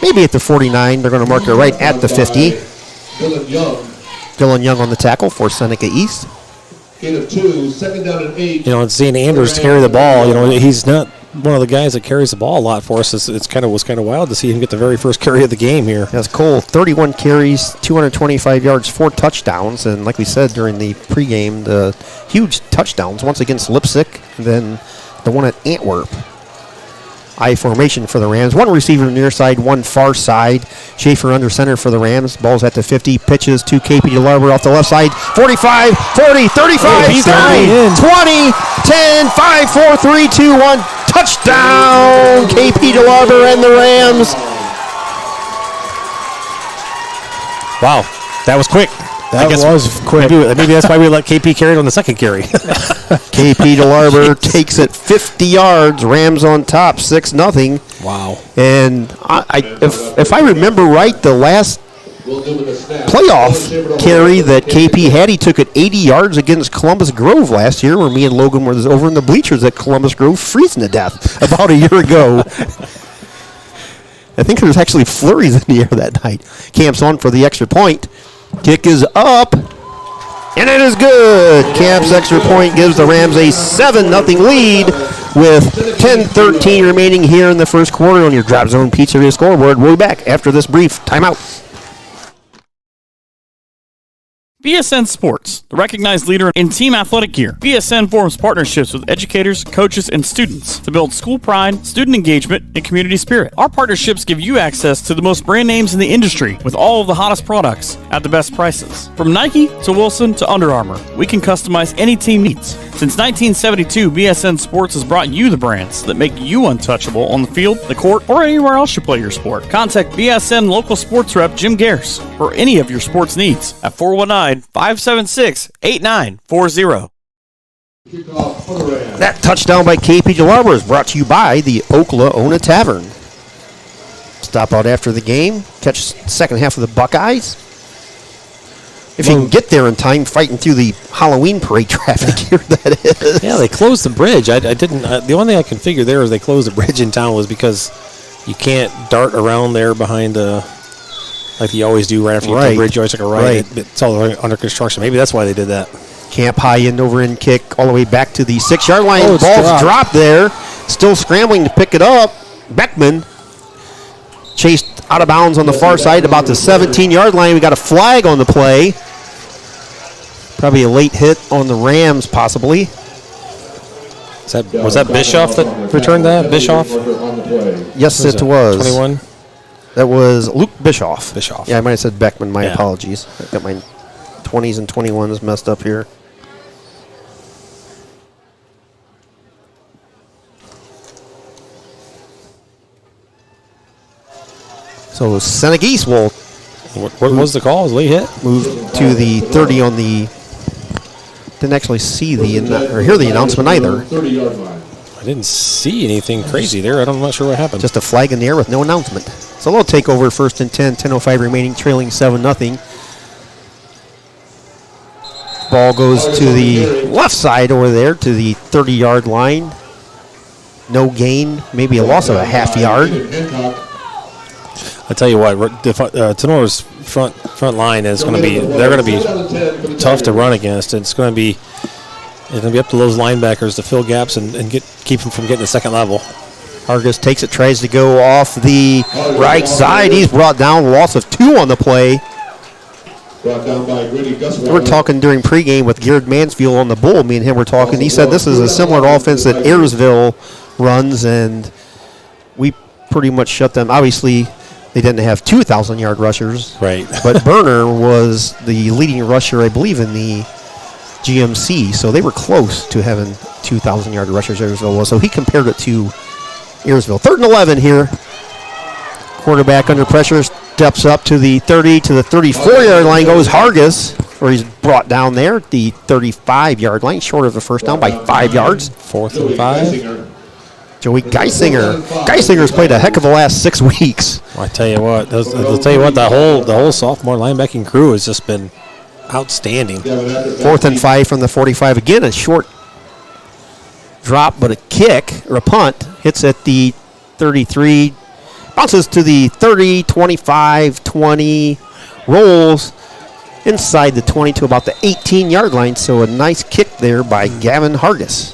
maybe at the 49. They're going to mark it right at the 50. Dylan Young on the tackle for Seneca East. Gain of 2, 2nd down and 8. You know, seeing Anders carry the ball, you know, he's not one of the guys that carries the ball a lot for us. Was kind of wild to see him get the very first carry of the game here. That's Cole, 31 carries, 225 yards, 4 touchdowns, and like we said during the pregame, the huge touchdowns, once against Leipzig, and then the one at Antwerp. I formation for the Rams. One receiver near side, one far side. Schaefer under center for the Rams. Ball's at the 50. Pitches to KP DeLarber off the left side. 45, 40, 35, 9, 20, 10, 5, 4, 3, 2, 1. Touchdown! KP DeLarber and the Rams. Wow, that was quick. That was quick. Maybe that's why we let KP carry it on the second carry. KP DeLarber takes it 50 yards. Rams on top, 6-0. Wow. And if I remember right, the last playoff carry that KP had, he took it 80 yards against Columbus Grove last year, where me and Logan were over in the bleachers at Columbus Grove freezing to death about a year ago. I think there was actually flurries in the air that night. Camp's on for the extra point. Kick is up, and it is good. Camp's extra point gives the Rams a 7-0 lead with 10:13 remaining here in the first quarter on your Drop Zone Pizzeria scoreboard. We'll be back after this brief timeout. BSN Sports, the recognized leader in team athletic gear. BSN forms partnerships with educators, coaches, and students to build school pride, student engagement, and community spirit. Our partnerships give you access to the most brand names in the industry with all of the hottest products at the best prices. From Nike to Wilson to Under Armour, we can customize any team needs. Since 1972, BSN Sports has brought you the brands that make you untouchable on the field, the court, or anywhere else you play your sport. Contact BSN local sports rep Jim Gares for any of your sports needs at 419-576-8940. That touchdown by KP DeLarber is brought to you by the Oklahoma Tavern. Stop out after the game, catch the second half of the Buckeyes. If you can get there in time, fighting through the Halloween parade traffic here, that is. Yeah, they closed the bridge. I didn't. The only thing I can figure there is they closed the bridge in town was because you can't dart around there behind like you always do right after you hit the bridge. You always take a right. It's all under construction. Maybe that's why they did that. Camp high end over end kick all the way back to the 6-yard line. Oh, Ball's dropped there. Still scrambling to pick it up. Beckman chased out of bounds on the far side about the 17-yard line. We got a flag on the play. Probably a late hit on the Rams, possibly. Was that Bischoff that returned that? Bischoff? Yes, it was. 21? That was Luke Bischoff. Bischoff. Yeah, I might have said Beckman. My apologies. I got my 20s and 21s messed up here. So Seneca will. What was the call? Was late hit? Move to the 30 on the. Didn't actually see or hear the announcement either. I didn't see anything crazy there. I'm not sure what happened. Just a flag in the air with no announcement. So a little takeover, 1st and 10, 10:05 remaining, trailing 7-0. Ball goes to the left side over there to the 30-yard line. No gain, maybe a loss of a half yard. I tell you what, Tenora's front line is going to be. They're going to be tough to run against. It's going to be up to those linebackers to fill gaps and keep them from getting to second level. Hargis takes it, tries to go off the right side. He's brought down, loss of 2 on the play. We're talking during pregame with Garrett Mansfield on the bull. Me and him were talking. He said this is a similar offense that Ayersville runs, and we pretty much shut them. Obviously, they didn't have 2,000-yard rushers. Right. But Berner was the leading rusher, I believe, in the GMC. So they were close to having 2,000-yard rushers, Ayersville was. So he compared it to Ayersville. 3rd and 11 here. Quarterback under pressure, steps up to the 30, to the 34-yard line goes Hargis, where he's brought down there at the 35-yard line, short of the first down by 5 yards. 4th and 5. Joey Geisinger. Geisinger's played a heck of the last 6 weeks. Well, I tell you what, the whole sophomore linebacking crew has just been outstanding. 4th and 5 from the 45. Again, a short drop, but a kick or a punt hits at the 33, bounces to the 30, 25, 20, rolls inside the 20 to about the 18-yard line. So a nice kick there by Gavin Hargis.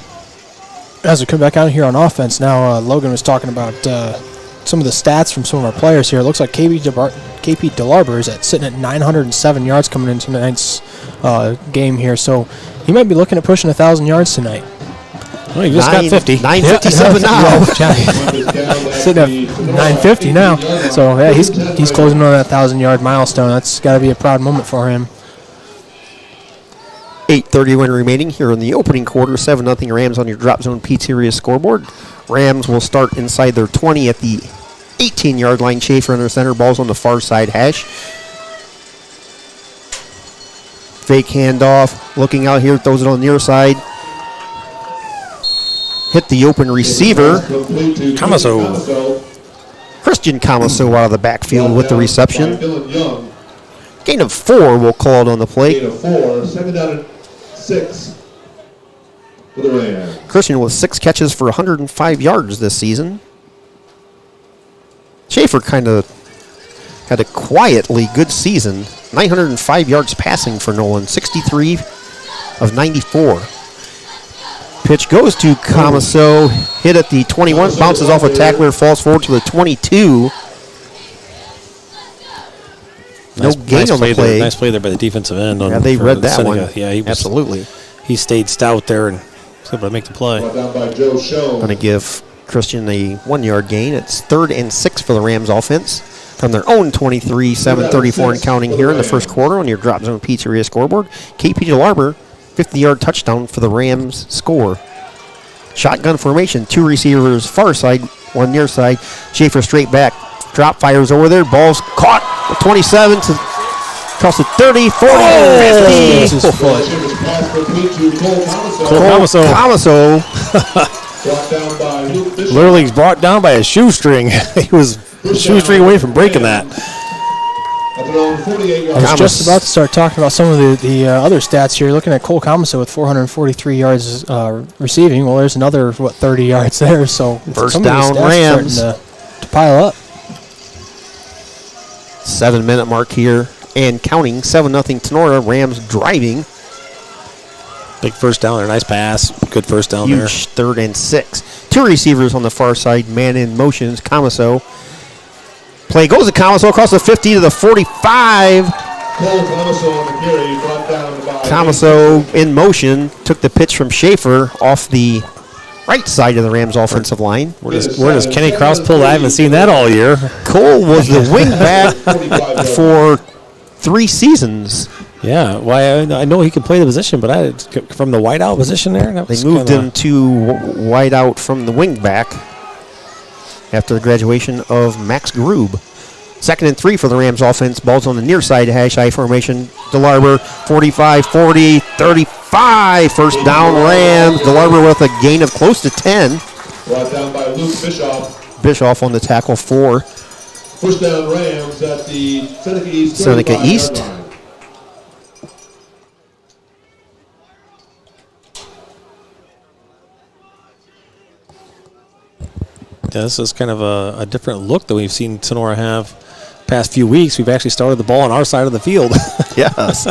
As we come back out here on offense now, Logan was talking about some of the stats from some of our players here. It looks like KP DeLarber is sitting at 907 yards coming into tonight's game here. So he might be looking at pushing 1,000 yards tonight. Well, he just got 50. 957 now. Sitting at 950 now. So, yeah, he's closing on that 1,000-yard milestone. That's got to be a proud moment for him. 8:31 remaining here in the opening quarter. 7-0 Rams on your Drop Zone Pizzeria scoreboard. Rams will start inside their 20 at the 18-yard line. Schaefer under center. Ball's on the far side hash. Fake handoff. Looking out here. Throws it on the near side. Hit the open receiver. Camaso. Christian Camaso out of the backfield with the reception. Gain of 4 will call it on the play. Gain of 4, 2nd down and 6 for the Rams. Christian with 6 catches for 105 yards this season. Schaefer kind of had a quietly good season. 905 yards passing for Nolan. 63 of 94. Pitch goes to Camaso. Hit at the 21. Bounces off a tackler. Falls forward to the 22. No gain on the play. Nice play there by the defensive end. Yeah, they read that Seneca. one. Yeah, Absolutely. He stayed stout there and was able to make the play. Down by Joe Schoen. Going to give Christian a 1-yard gain. It's 3rd and 6 for the Rams offense from their own 23, 7:34 and counting here in the first quarter on your Drop Zone Pizzeria scoreboard. KP DeLarber, 50-yard touchdown for the Rams score. Shotgun formation, 2 receivers far side, 1 near side. Schaefer straight back. Drop fires over there. Ball's caught. 27 to across the 30, 40, 50. Camaso. Camaso. Literally brought down by a shoestring. He was a shoestring away from breaking that. I was just about to start talking about some of the other stats here. Looking at Cole Camaso with 443 yards receiving. Well, there's another, 30 yards there. So first down Rams. To pile up. 7-minute mark here and counting. 7-0 Tinora. Rams driving. Big first down there. Nice pass. Good first down there. Huge 3rd and 6. 2 receivers on the far side. Man in motions. Camaso. Play goes to Camaso across the 50 to the 45. Camaso in motion. Took the pitch from Schaefer off the right side of the Rams offensive line. Where does Kenny Krause pull that? I haven't seen that all year. Cole was the wing back for 3 seasons. Yeah, why I know he can play the position, but from the wide out position there. They moved him to wide out from the wing back after the graduation of Max Grube. 2nd and 3 for the Rams offense. Ball's on the near side hash I formation. DeLarber 45, 40, 35. First down Rams. DeLarber with a gain of close to 10. Brought down by Luke Bischoff. Bischoff on the tackle for First down Rams at the Seneca East. Seneca East. Yeah, this is kind of a different look that we've seen Tinora have past few weeks. We've actually started the ball on our side of the field. Yes.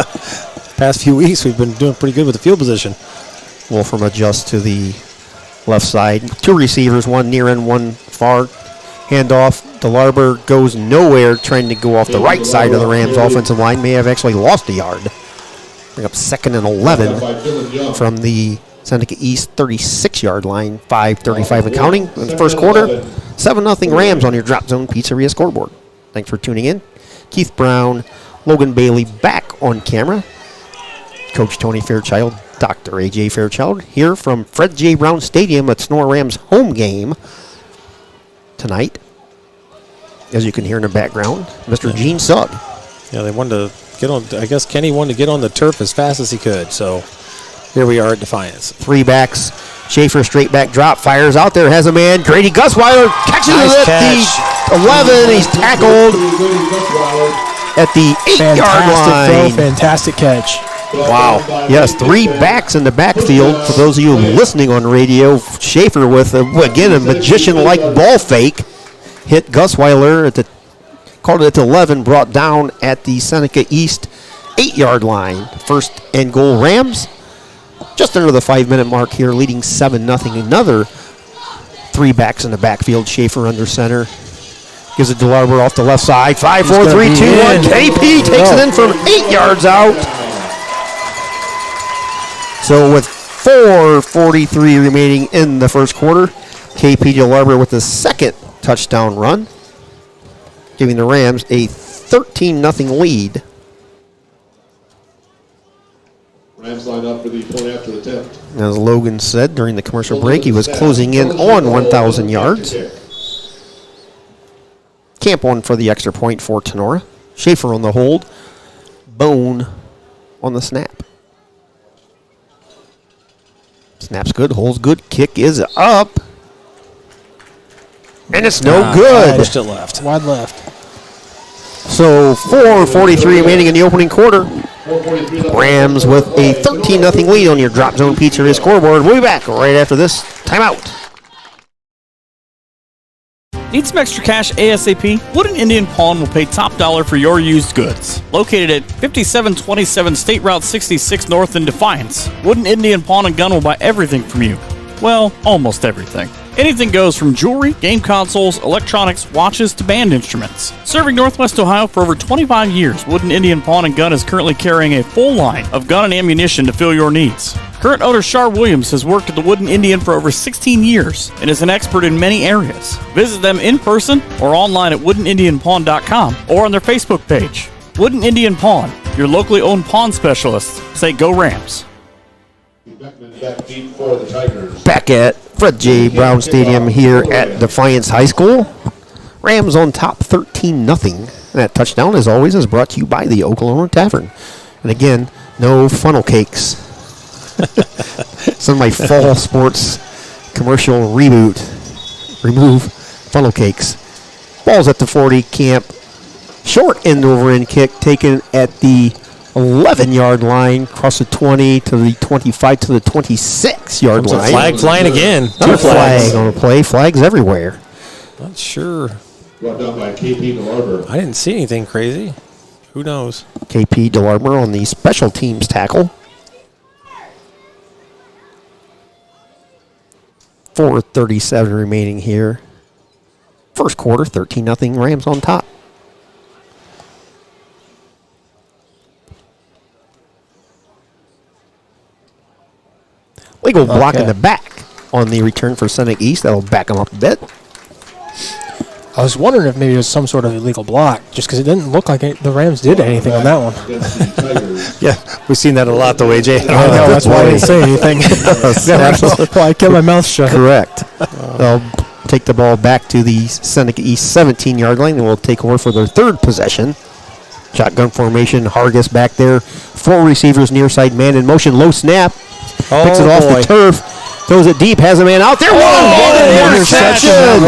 Past few weeks, we've been doing pretty good with the field position. Wolfram adjusts to the left side. 2 receivers, 1 near and 1 far. Handoff. DeLarber goes nowhere, trying to go off the right side of the Rams offensive line. May have actually lost a yard. Bring up 2nd and 11 from the Seneca East 36-yard line. 5:35 and counting in the first quarter. 7-0 Rams on your Drop Zone Pizzeria scoreboard. Thanks for tuning in. Keith Brown, Logan Bailey back on camera. Coach Tony Fairchild, Dr. A.J. Fairchild here from Fred J. Brown Stadium at Sonora Rams home game tonight. As you can hear in the background, Mr. Gene Sugg. Yeah, they wanted to get on. I guess Kenny wanted to get on the turf as fast as he could. So here we are at Defiance. 3 backs. Schaefer straight back drop, fires out there, has a man. Grady Gusweiler catches it at the 11. He's tackled at the 8-yard line. Fantastic catch. Wow. Yes, 3 backs in the backfield. For those of you listening on radio, Schaefer with, again, a magician-like ball fake. Hit Gusweiler called it at the 11, brought down at the Seneca East 8-yard line. 1st and goal Rams. just under the 5-minute mark here, leading 7-0. Another 3 backs in the backfield. Schaefer under center. Gives it to Larber off the left side. 5, 4, 3, 2, 1. KP takes it in from 8 yards out. So with 4:43 remaining in the first quarter, KP DeLarber with the second touchdown run, giving the Rams a 13-0 lead. Rams line up for the point after the attempt. As Logan said during the commercial break, he was closing in on 1,000 yards. Camp one for the extra point for Tinora. Schaefer on the hold. Bone on the snap. Snap's good, hold's good, kick is up. And it's no good. Pushed it left. Wide left. So 4:43 remaining in the opening quarter. Rams with a 13-0 lead on your Drop Zone Pizzeria scoreboard. We'll be back right after this timeout. Need some extra cash ASAP? Wooden Indian Pawn will pay top dollar for your used goods. Located at 5727 State Route 66 North in Defiance, Wooden Indian Pawn and Gun will buy everything from you. Well, almost everything. Anything goes from jewelry, game consoles, electronics, watches to band instruments. Serving Northwest Ohio for over 25 years, Wooden Indian Pawn and Gun is currently carrying a full line of gun and ammunition to fill your needs. Current owner Shar Williams has worked at the Wooden Indian for over 16 years and is an expert in many areas. Visit them in person or online at woodenindianpawn.com or on their Facebook page. Wooden Indian Pawn, your locally owned pawn specialists. Say go Rams. Back deep for the Tigers. Back at Fred J. Brown Stadium here at Defiance High School. Rams on top 13-0. That touchdown, as always, is brought to you by the Oklahoma Tavern. And again, no funnel cakes. Some of my fall sports commercial remove funnel cakes. Ball's at the 40, Camp. Short end over end kick taken at the 11-yard line, across the 20 to the 25 to the 26-yard line. Flag flying again. Another flag on the play. Flags everywhere. Not sure. Brought down by KP DeLarber. I didn't see anything crazy. Who knows? KP DeLarber on the special teams tackle. 4:37 remaining here. First quarter, 13-0 Rams on top. Legal block in the back on the return for Seneca East. That'll back them up a bit. I was wondering if maybe it was some sort of illegal block, just because it didn't look like the Rams did anything on that one. Yeah, we've seen that a lot, though, AJ. I know, that's why I didn't say anything. That's why I kept my mouth shut. Correct. They'll take the ball back to the Seneca East 17-yard line, and we'll take over for their third possession. Shotgun formation, Hargis back there. 4 receivers near side, man in motion, low snap. Picks it off the turf, throws it deep, has a man out there. Interception!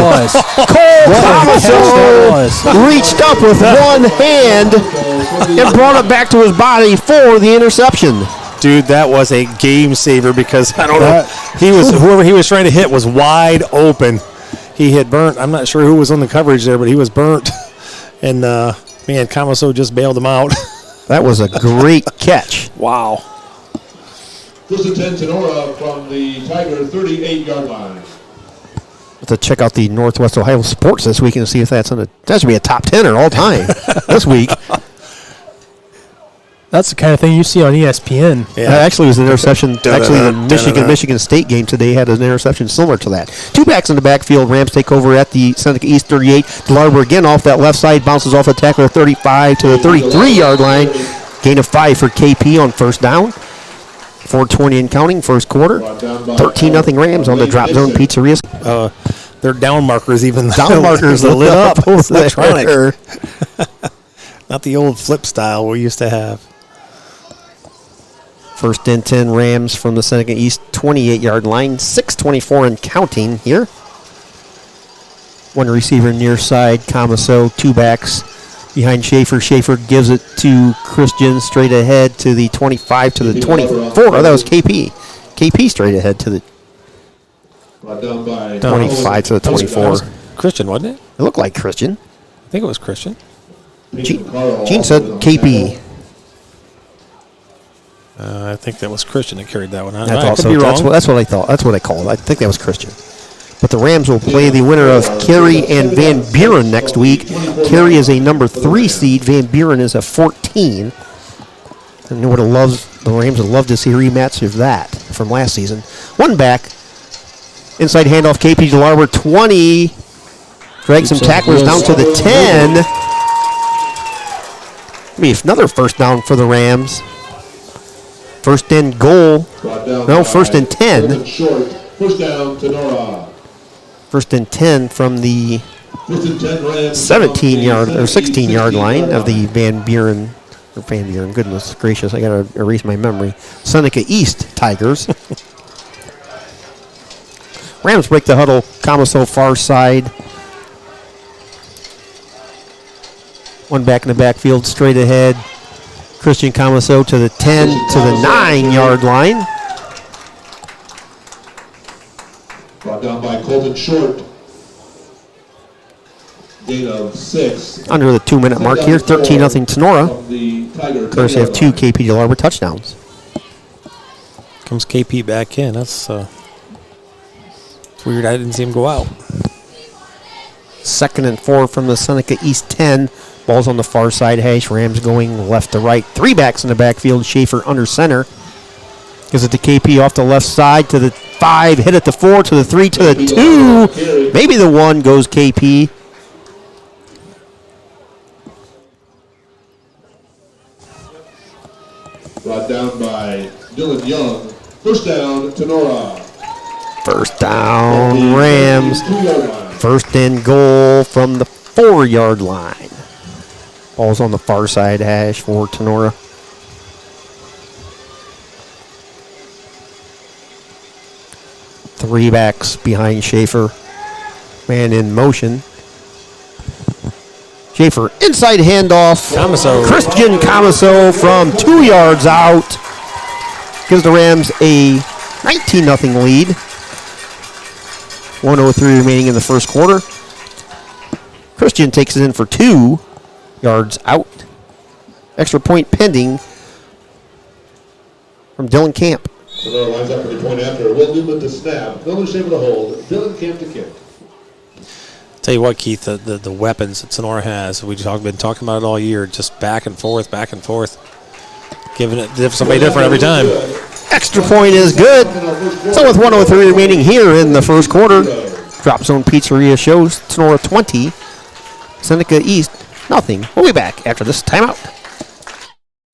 Cole Thomason reached up with one hand and brought it back to his body for the interception. Dude, that was a game saver because I don't know. Whoever he was trying to hit was wide open. He hit burnt. I'm not sure who was on the coverage there, but he was burnt. And man, Camaso just bailed him out. That was a great catch. Wow. First and 10, Tinora from the Tiger 38-yard line. To check out the Northwest Ohio Sports this week and see if that should be a top 10er all time this week. That's the kind of thing you see on ESPN. Yeah. Actually, it was an interception. Actually, the Michigan State game today had an interception similar to that. 2 backs in the backfield. Rams take over at the Seneca East 38. DeLarber again off that left side, bounces off the tackler 35 to the 33-yard line. Gain of 5 for KP on first down. 4:20 and counting, first quarter. 13-0 Rams on the Drop Zone Pizzeria. Their down markers even. Down markers lit up over there. Not the old flip style we used to have. First and 10 Rams from the Seneca East 28-yard line. 6:24 and counting here. 1 receiver near side, Camaso, 2 backs behind Schaefer. Schaefer gives it to Christian straight ahead to the 25 to the 24. Oh, that was KP. KP straight ahead to the 25 to the 24. Christian, wasn't it? It looked like Christian. I think it was Christian. Gene said KP. I think that was Christian that carried that one. I thought so. That's what I thought. That's what I called. I think that was Christian. But the Rams will play the winner of Cary and Van Buren next week. Cary is a number 3 seed. Van Buren is a 14. And the Rams would love to see a rematch of that from last season. One back. Inside handoff, KP DeLarber, 20. Drags some tacklers down to the 10. Maybe another first down for the Rams. First and goal. No, first and 10. First down, Tinora. First and 10 from the 17-yard or 16-yard line of the Van Buren, goodness gracious, I got to erase my memory. Seneca East Tigers. Rams break the huddle. Camaso far side. One back in the backfield, straight ahead. Christian Camaso to the 10 to the 9-yard line. Brought down by Colton Short. Gain of 6. Under the 2-minute mark here, 13-0 Tinora. Of course, they have 2 KP DeLarber touchdowns. Comes KP back in. That's weird. I didn't see him go out. 2nd and 4 from the Seneca East 10. Ball's on the far side hash. Rams going left to right. 3 backs in the backfield. Schaefer under center. Gives it to KP off the left side to the 5. Hit it to 4 to the 3 to the 2. Maybe the 1 goes KP. Brought down by Dylan Young. First down, Tinora. First down, Rams. First and goal from the 4-yard line. Ball's on the far side hash for Tinora. Three backs behind Schaefer. Man in motion. Schaefer inside handoff. Camaso. Christian Camaso from 2 yards out. Gives the Rams a 19-0 lead. 1:03 remaining in the first quarter. Christian takes it in for 2 yards out. Extra point pending from Dylan Camp. Tinora lines up for the point after. Will Newman to snap. Miller Schaefer to hold. Dylan Camp to kick. Tell you what, Keith, the weapons that Tinora has, we've been talking about it all year, just back and forth, giving it somebody different every time. Extra point is good. So with 1:03 remaining here in the first quarter, Drop Zone Pizzeria shows Tinora 20, Seneca East nothing. We'll be back after this timeout.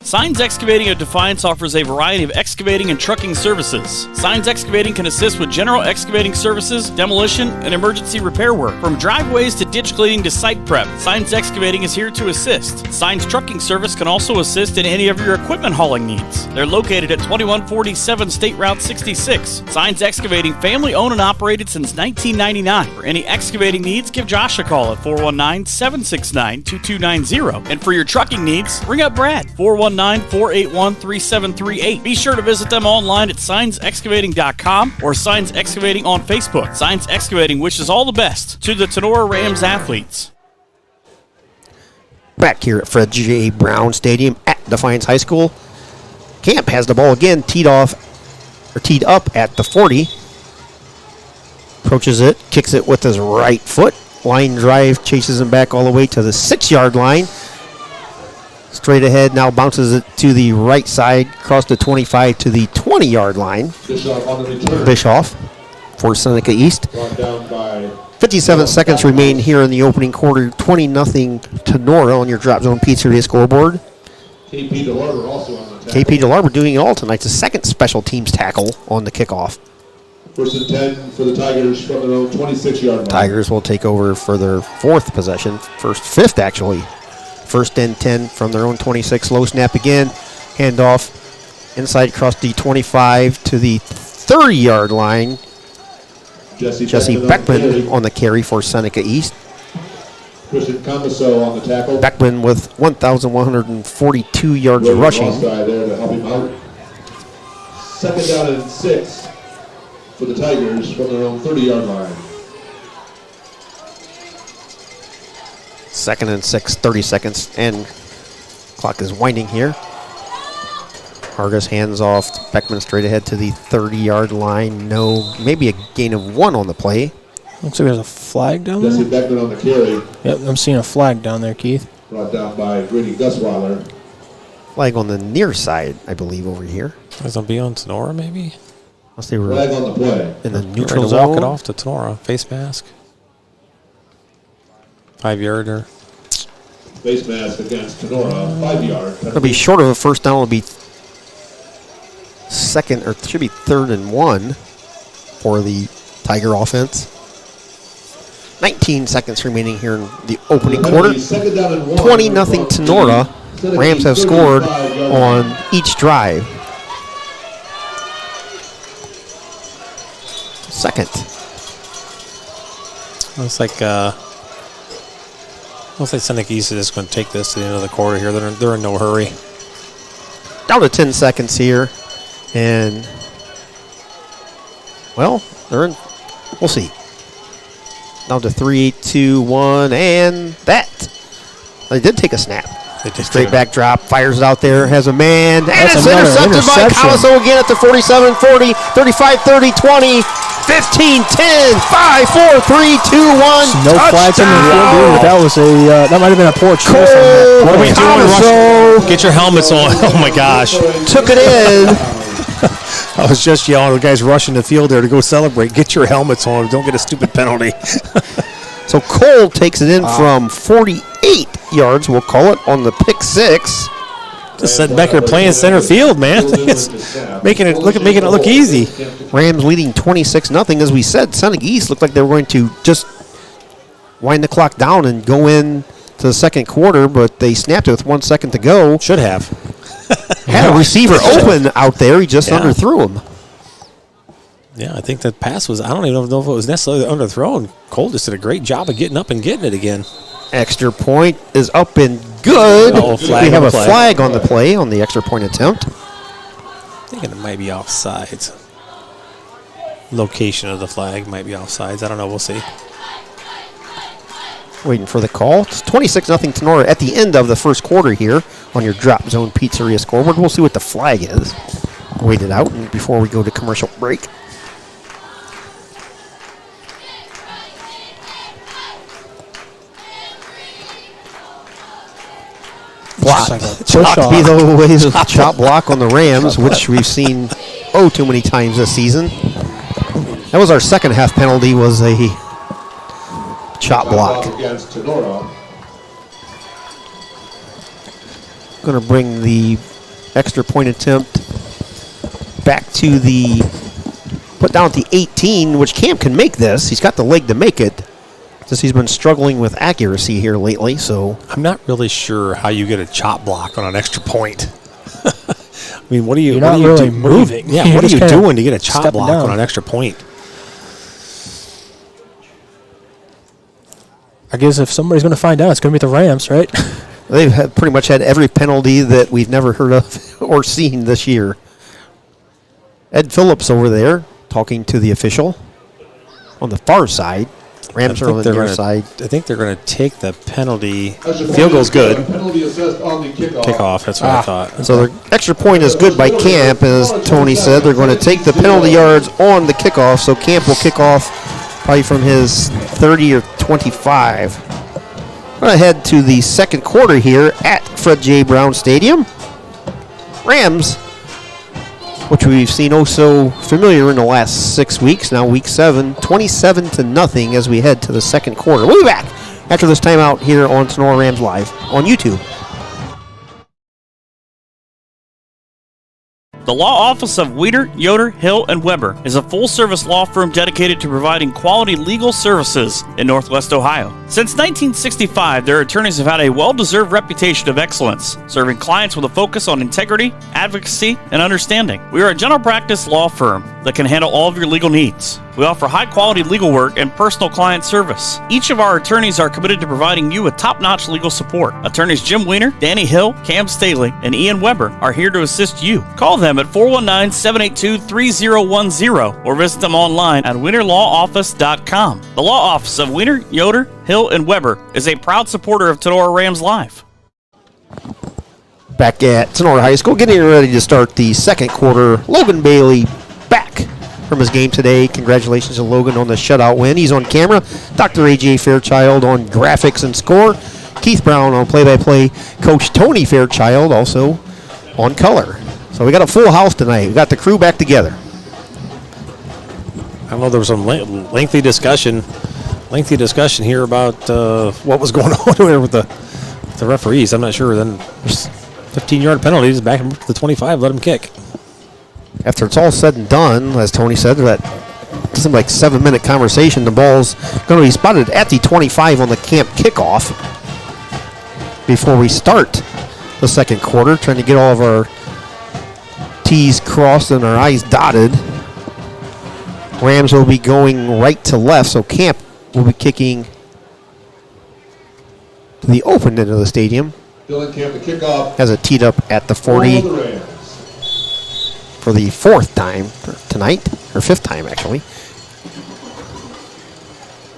Signs Excavating of Defiance offers a variety of excavating and trucking services. Signs Excavating can assist with general excavating services, demolition, and emergency repair work. From driveways to ditch cleaning to site prep, Signs Excavating is here to assist. Signs Trucking Service can also assist in any of your equipment hauling needs. They're located at 2147 State Route 66. Signs Excavating, family owned and operated since 1999. For any excavating needs, give Josh a call at 419-769-2290. And for your trucking needs, ring up Brad, 419-481-3738. Be sure to visit them online at signsexcavating.com or Signs Excavating on Facebook. Signs Excavating wishes all the best to the Tinora Rams athletes. Back here at Fred J. Brown Stadium at Defiance High School. Camp has the ball again, teed up at the 40. Approaches it, kicks it with his right foot. Line drive, chases him back all the way to the 6-yard line. Straight ahead, now bounces it to the right side, across the 25 to the 20-yard line. Bischoff on the return. Bischoff for Seneca East. Brought down by 57 seconds remain here in the opening quarter. 20-0 Tinora on your Drop Zone Pizzeria scoreboard. KP DeLarber also on the tackle. KP DeLarber doing it all tonight. It's a second special teams tackle on the kickoff. First and 10 for the Tigers from their own 26-yard line. Tigers will take over for their fourth possession. Fifth actually. First and 10 from their own 26. Low snap again. Handoff inside across the 25 to the 30-yard line. Jesse Beckman on the carry for Seneca East. Christian Camaso on the tackle. Beckman with 1,142 yards rushing. There to help him out. Second down and 6 for the Tigers from their own 30-yard line. Second and 6, 30 seconds, and clock is winding here. Hargis hands off. Beckman straight ahead to the 30-yard line. No, maybe a gain of 1 on the play. Looks like there's a flag down Jesse there. Beckman on the carry, Yep, I'm seeing a flag down there, Keith. brought down by Grady Gusweiler. Flag on the near side, I believe, over here. Is it be on Tinora, maybe? Unless they were Flag on the play. in the Get neutral ready to zone. walk it off to Tinora. Face mask. 5-yarder. Face mask against Tinora, 5-yard. It'll be short of a first down. It'll be second, or should be 3rd and 1 for the Tiger offense. 19 seconds remaining here in the opening quarter. 20-0 Tinora. Rams have scored on each drive. Second. Looks like Seneca East is just going to take this to the end of the quarter here. They're in no hurry. Down to 10 seconds here. And, well, they're in. We'll see. Down to 3, 2, 1, and that. They did take a snap. They just Straight back drop, fires it out there, has a man, and That's it's another intercepted by interception. Colaso again at the 47, 40, 35, 30, 20, 15, 10, 5, 4, 3, 2, 1. No flags on the field, dude, but that was that might have been a poor choice. What are we doing? Colaso Get your helmets on. Oh, my gosh. took it in. I was just yelling at the guys rushing the field there to go celebrate. Get your helmets on. Don't get a stupid penalty. So Cole takes it in from 48 yards, we'll call it, on the pick 6. Just sitting back here playing center field, man. It's making it look easy. Rams leading 26-0. As we said, Seneca East looked like they were going to just wind the clock down and go in to the second quarter, but they snapped it with 1 second to go. Should have. Had a receiver open out there. He just underthrew him. Yeah, I think that pass was, I don't even know if it was necessarily underthrown. Cole just did a great job of getting up and getting it again. Extra point is up and good. Oh, flag we have on a the play. flag on the play on the extra point attempt. Thinking it might be offsides. Location of the flag might be offsides. I don't know. We'll see. Waiting for the call. It's 26-0 Tinora at the end of the first quarter here on your Drop Zone Pizzeria scoreboard. We'll see what the flag is. Wait it out and before we go to commercial break. Block. Like Chop be the way to chop block on the Rams, which we've seen too many times this season. That was our second half penalty, was a chop block. Against Tinora. Going to bring the extra point attempt back to the put down at the 18, which Cam can make this. He's got the leg to make it. Just he's been struggling with accuracy here lately, so I'm not really sure how you get a chop block on an extra point. I mean, what are you? You're what not are you really do- moving. Yeah, You're what are just you kinda doing to get a chop stepping block down. on an extra point? I guess if somebody's going to find out, it's going to be the Rams, right? they've pretty much had every penalty that we've never heard of or seen this year. Ed Phillips over there talking to the official on the far side. Rams are on the near side. I think they're going to take the penalty. Extra Field point goal's is good. Penalty assessed on the kickoff. Kickoff. That's what I thought. So the extra point is good by Camp, and as Tony said, they're going to take the penalty yards on the kickoff, so Camp will kick off probably from his 30 or 25. We're going to head to the second quarter here at Fred J. Brown Stadium. Rams, which we've seen so familiar in the last 6 weeks, now week 7, 27-0 as we head to the second quarter. We'll be back after this timeout here on Tinora Rams Live on YouTube. The law office of Weeder, Yoder, Hill, and Weber is a full-service law firm dedicated to providing quality legal services in Northwest Ohio. Since 1965, their attorneys have had a well-deserved reputation of excellence, serving clients with a focus on integrity, advocacy, and understanding. We are a general practice law firm that can handle all of your legal needs. We offer high-quality legal work and personal client service. Each of our attorneys are committed to providing you with top-notch legal support. Attorneys Jim Weiner, Danny Hill, Cam Staley, and Ian Weber are here to assist you. Call them at 419-782-3010 or visit them online at WeinerLawOffice.com. The law office of Weiner, Yoder, Hill, and Weber is a proud supporter of Tinora Rams Live. Back at Tinora High School, getting ready to start the second quarter. Logan Bailey back from his game today. Congratulations to Logan on the shutout win. He's on camera. Dr. A.J. Fairchild on graphics and score. Keith Brown on play-by-play. Coach Tony Fairchild also on color. So we got a full house tonight. We got the crew back together. I know there was some lengthy discussion here about what was going on here with the referees. I'm not sure. Then there's 15-yard penalties back to the 25. Let him kick. After it's all said and done, as Tony said, that seemed like 7-minute conversation. The ball's going to be spotted at the 25 on the camp kickoff before we start the second quarter. Trying to get all of our T's crossed and our I's dotted. Rams will be going right to left, so camp will be kicking to the open end of the stadium. Dylan Camp, the kickoff. Has it teed up at the 40 for the fourth time tonight, or fifth time actually.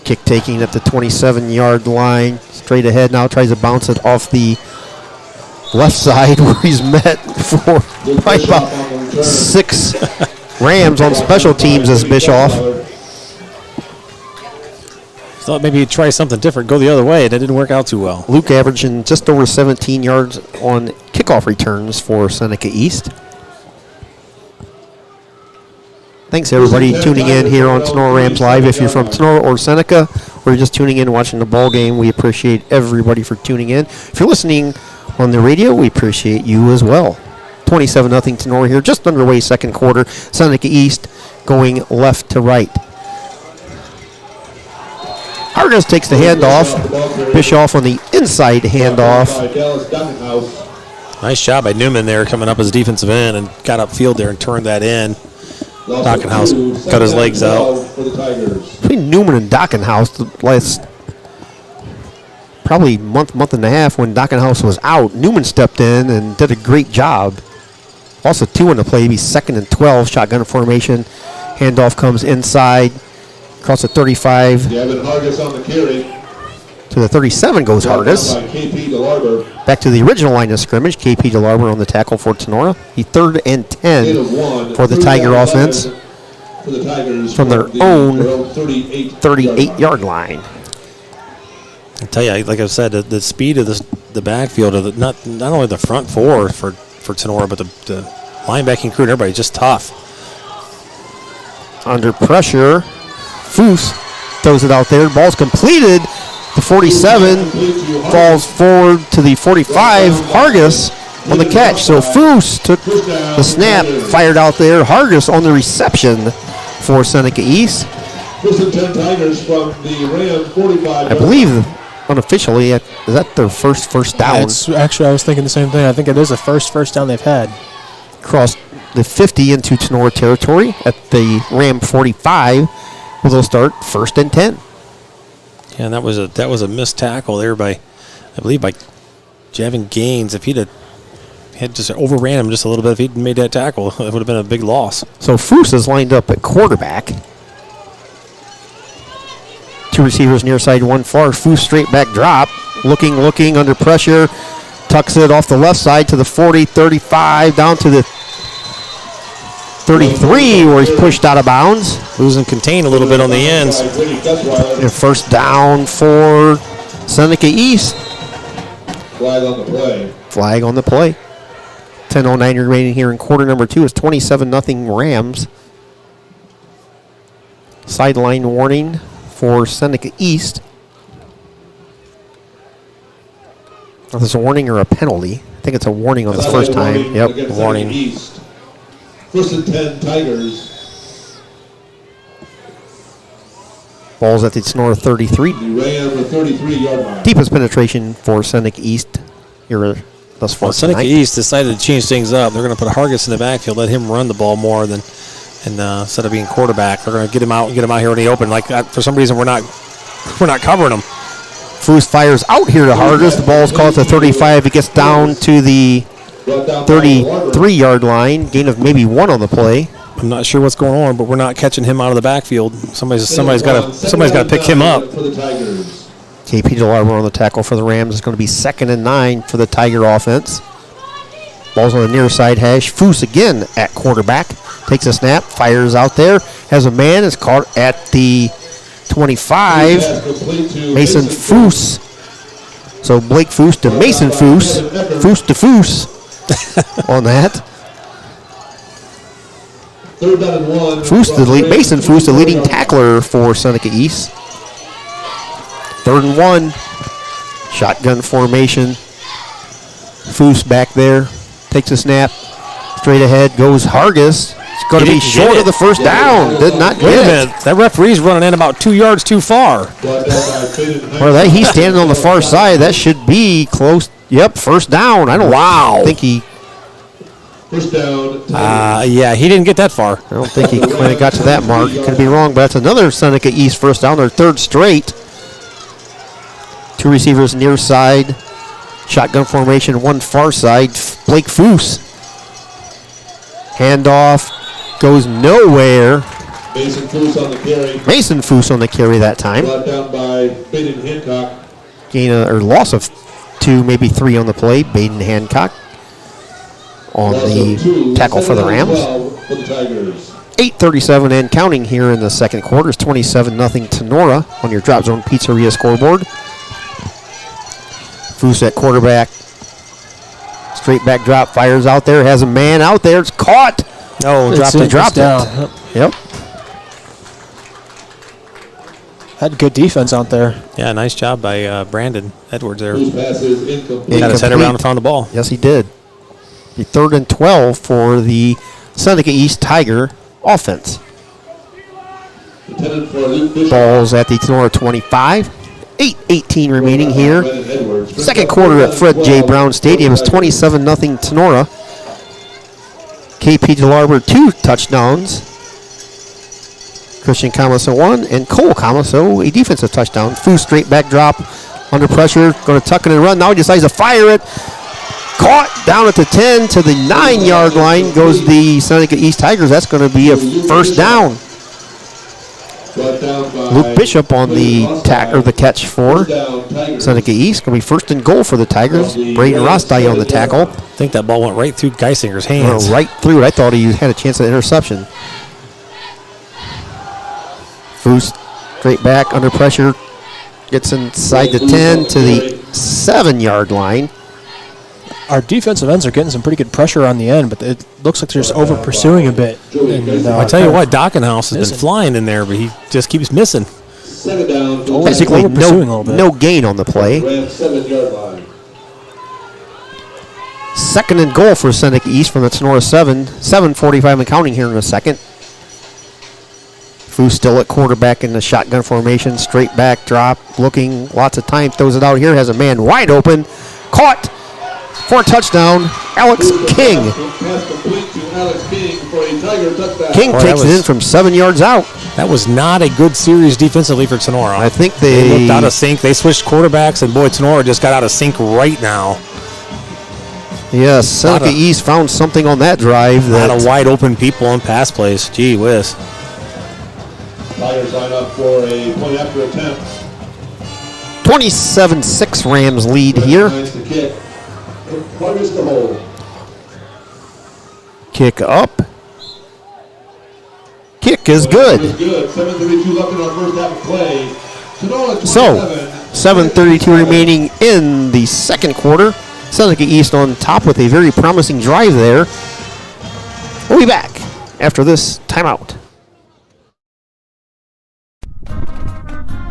Kick taking at the 27-yard line, straight ahead now, tries to bounce it off the left side where he's met for probably about 6 Rams on special teams as Bischoff. Thought maybe he'd try something different, go the other way. That didn't work out too well. Luke averaging just over 17 yards on kickoff returns for Seneca East. Thanks everybody tuning in here on Tinora Rams Live. If you're from Tinora or Seneca, or you're just tuning in watching the ball game, we appreciate everybody for tuning in. If you're listening on the radio, we appreciate you as well. 27-0 Tinora here, just underway second quarter. Seneca East going left to right. Hargis takes the handoff. Bischoff on the inside handoff. Nice job by Newman there coming up as defensive end and got upfield there and turned that in. Dockenhouse cut his legs out. Between Newman and Dockenhouse, the last probably month and a half when Dockenhouse was out, Newman stepped in and did a great job. Also 2 on the play, he's 2nd and 12, shotgun formation. Handoff comes inside, across the 35. Hargis on the carry. To the 37 goes Hargis. Back to the original line of scrimmage. KP DeLarber on the tackle for Tinora. He 3rd and 10 for the Tiger offense from their own 38-yard line. I tell you, like I said, the speed of the backfield of not only the front four for Tinora, but the linebacking crew and everybody just tough. Under pressure, Foose throws it out there. Ball's completed. The 47 falls forward to the 45. Hargis on the catch. So Foose took the snap, fired out there. Hargis on the reception for Seneca East. I believe unofficially, is that their first down? Actually, I was thinking the same thing. I think it is the first down they've had. Crossed the 50 into Tinora territory at the Ram 45. Well, they'll start 1st and 10. Yeah, and that was a missed tackle there by Javin Gaines. If had just overran him just a little bit, if he'd made that tackle, it would have been a big loss. So Foose is lined up at quarterback. 2 receivers near side, 1 far. Foose straight back drop. Looking under pressure. Tucks it off the left side to the 40, 35, down to the 33 where he's pushed out of bounds. Losing contain a little bit on the ends. And first down for Seneca East. Flag on the play. Flag on the play. 10:09 remaining here in quarter number 2. It's 27-0 Rams. Sideline warning for Seneca East. If it's a warning or a penalty. I think it's a warning on the first time. Yep, warning. 1st and 10 Tigers. Ball's at the Tinora 33. The Ram, the 33-yard line. Deepest penetration for Seneca East here thus far. Well, Seneca East decided to change things up. They're going to put Hargis in the backfield, let him run the ball more than, and instead of being quarterback, they're going to get him out here in the open. Like for some reason, we're not covering him. Foose fires out here to Hargis. The ball's caught at the 35. It gets down to the 33-yard line. Gain of maybe 1 on the play. I'm not sure what's going on, but we're not catching him out of the backfield. Somebody's got to pick him up. KP DeLarber on the tackle for the Rams. It's going to be 2nd and 9 for the Tiger offense. Ball's on the near side hash. Foose again at quarterback. Takes a snap, fires out there. Has a man, is caught at the 25. Mason Foose. So Blake Foose to Mason Foose. Foose to Foose on that. Mason Foose, the leading tackler for Seneca East. 3rd and 1. Shotgun formation. Foose back there. Takes a snap. Straight ahead goes Hargis. It's going to be short of the first down. Did not get it. That referee's running in about 2 yards too far. Well, he's standing on the far side. That should be close. Yep, first down. I don't think he... First down. Yeah, he didn't get that far. I don't think he quite got to that mark. Could be wrong, but that's another Seneca East first down. Their 3rd straight. 2 receivers near side. Shotgun formation, 1 far side. Blake Foose. Handoff. Goes nowhere. Mason Foose on the carry. Mason Foose on the carry that time. Brought down by Baden Hancock. Gain or loss of 2, maybe 3 on the play. Baden Hancock on the tackle for the Rams. 8:37 and counting here in the second quarter. It's 27-0 Tinora on your Drop Zone Pizzeria scoreboard. Foose at quarterback. Straight back drop, fires out there, has a man out there. It's caught. Oh, dropped down. it. Yep. Had good defense out there. Yeah, nice job by Brandon Edwards there. Whose pass is incomplete. Got his head around and found the ball. Yes, he did. The 3rd and 12 for the Seneca East Tiger offense. Intended for Luke Bishop. Ball's at the Tinora 25. 8:18 remaining here. Second quarter at Fred J. Brown Stadium is 27-0 Tinora. KP DeLarber 2 touchdowns. Christian Camaso 1 and Cole Camaso a defensive touchdown. Foose straight back drop under pressure. Going to tuck it and run. Now he decides to fire it. Caught down at the 10 to the 9-yard line goes the Seneca East Tigers. That's going to be a first down. Luke Bishop on the the catch for Seneca East. Going to be 1st and goal for the Tigers. Braden Rostai on the tackle. I think that ball went right through Geisinger's hands. Right through it. I thought he had a chance at interception. Foose straight back under pressure. Gets inside the 10 to the 7-yard line. Our defensive ends are getting some pretty good pressure on the end, but it looks like they're just over pursuing a bit. And, I tell you what, Dockenhouse has been flying in there, but he just keeps missing. Basically, no gain on the play. 7-yard line. 2nd and goal for Seneca East from the Tinora 7. 7:45 and counting here in a second. Foose still at quarterback in the shotgun formation. Straight back drop, looking lots of time. Throws it out here. Has a man wide open. Caught for a touchdown. Alex King. King takes it in from 7 yards out. That was not a good series defensively for Tinora. I think they looked out of sync. They switched quarterbacks, and boy, Tinora just got out of sync right now. Yes, Seneca East found something on that drive. A lot of wide open people on pass plays. Gee whiz. Tigers line up for a point after attempt. 27-6 Rams lead here. Kick up. Kick is good. 7:32 left in our first half of play. So, 7:32 remaining in the second quarter. Seneca East on top with a very promising drive there. We'll be back after this timeout.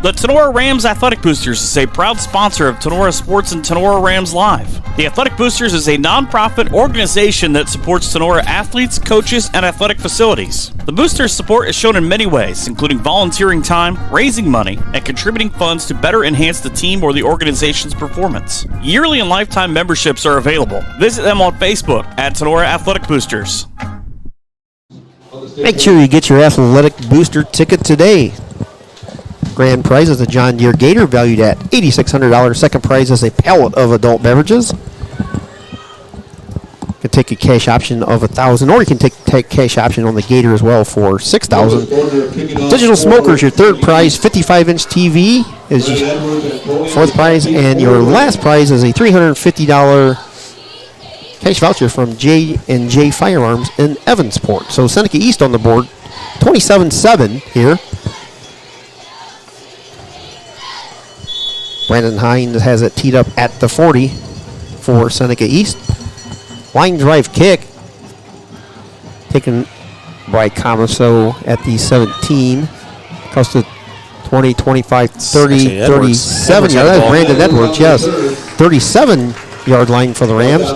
The Tinora Rams Athletic Boosters is a proud sponsor of Tinora Sports and Tinora Rams Live. The Athletic Boosters is a non-profit organization that supports Tinora athletes, coaches, and athletic facilities. The Boosters' support is shown in many ways, including volunteering time, raising money, and contributing funds to better enhance the team or the organization's performance. Yearly and lifetime memberships are available. Visit them on Facebook at Tinora Athletic Boosters. Make sure you get your Athletic Booster ticket today. Grand prize is a John Deere Gator valued at $8,600. Second prize is a pallet of adult beverages. You can take a cash option of $1,000, or you can take cash option on the Gator as well for $6,000. Digital smokers, your third prize, 55-inch TV is your fourth prize, and your last prize is a $350 cash voucher from J&J Firearms in Evansport. So Seneca East on the board, 27-7 here. Brandon Hines has it teed up at the 40 for Seneca East. Line drive kick taken by Camaso at the 17. Across the 20, 25, 30, 37 yard. That's Brandon Edwards, yes. 37-yard line for the Rams.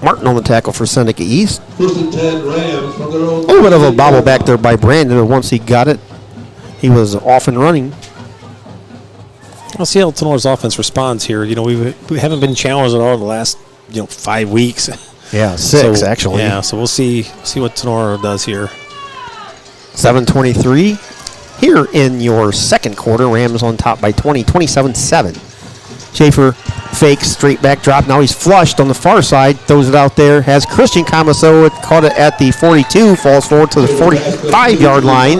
Martin on the tackle for Seneca East. First and 10 Rams from their own. A little bit of a bobble back there by Brandon, but once he got it, he was off and running. I'll see how Tenora's offense responds here. You know, we haven't been challenged at all in the last 5 weeks. Yeah, 6 actually. Yeah, so we'll see what Tinora does here. 7:23 here in your second quarter. Rams on top by 20, 27-7. Schaefer fakes straight back drop. Now he's flushed on the far side. Throws it out there. Has Christian Camaso caught it at the 42. Falls forward to the 45-yard line.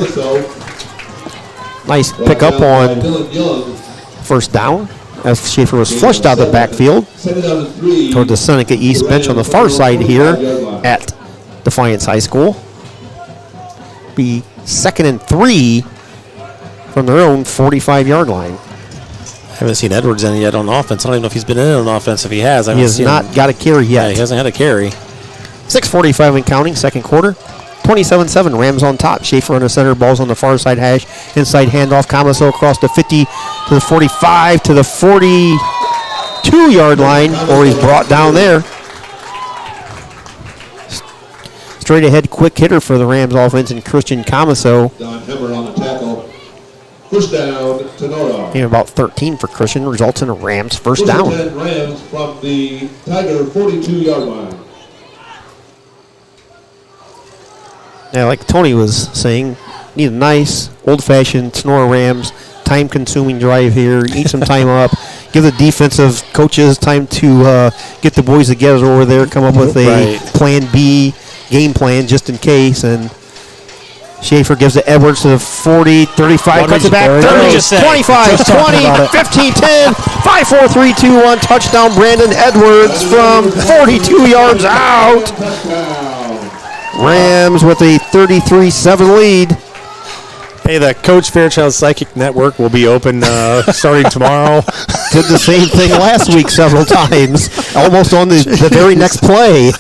Nice pickup on first down as Schaefer was flushed out of the backfield toward the Seneca East bench on the far side here at Defiance High School. Be 2nd and 3 from their own 45-yard line. I haven't seen Edwards in yet on offense. I don't even know if he's been in on offense. If he has, He has not got a carry yet. Yeah, he hasn't had a carry. 6:45 and counting, second quarter. 27-7, Rams on top. Schaefer under center, balls on the far side hash. Inside handoff, Camaso across the 50 to the 45 to the 42-yard line, or he's brought down there. Straight ahead quick hitter for the Rams offense and Christian Camaso. Don Hemmer on the tackle. First down, Tinora. Came about 13 for Christian, results in a Rams first down. 10 Rams from the Tiger 42-yard line. Yeah, like Tony was saying, need a nice, old-fashioned Tinora Rams, time-consuming drive here. Eat some time up. Give the defensive coaches time to get the boys together over there, come up with a plan B game plan just in case. And Schaefer gives it Edwards to the 40, 35, cuts it back, 30, 25, 20, 15, 10, 5, 4, 3, 2, 1, touchdown Brandon Edwards from 42 yards out. Rams with a 33-7 lead. Hey, the Coach Fairchild Psychic Network will be open starting tomorrow. Did the same thing last week several times, almost on the very next play.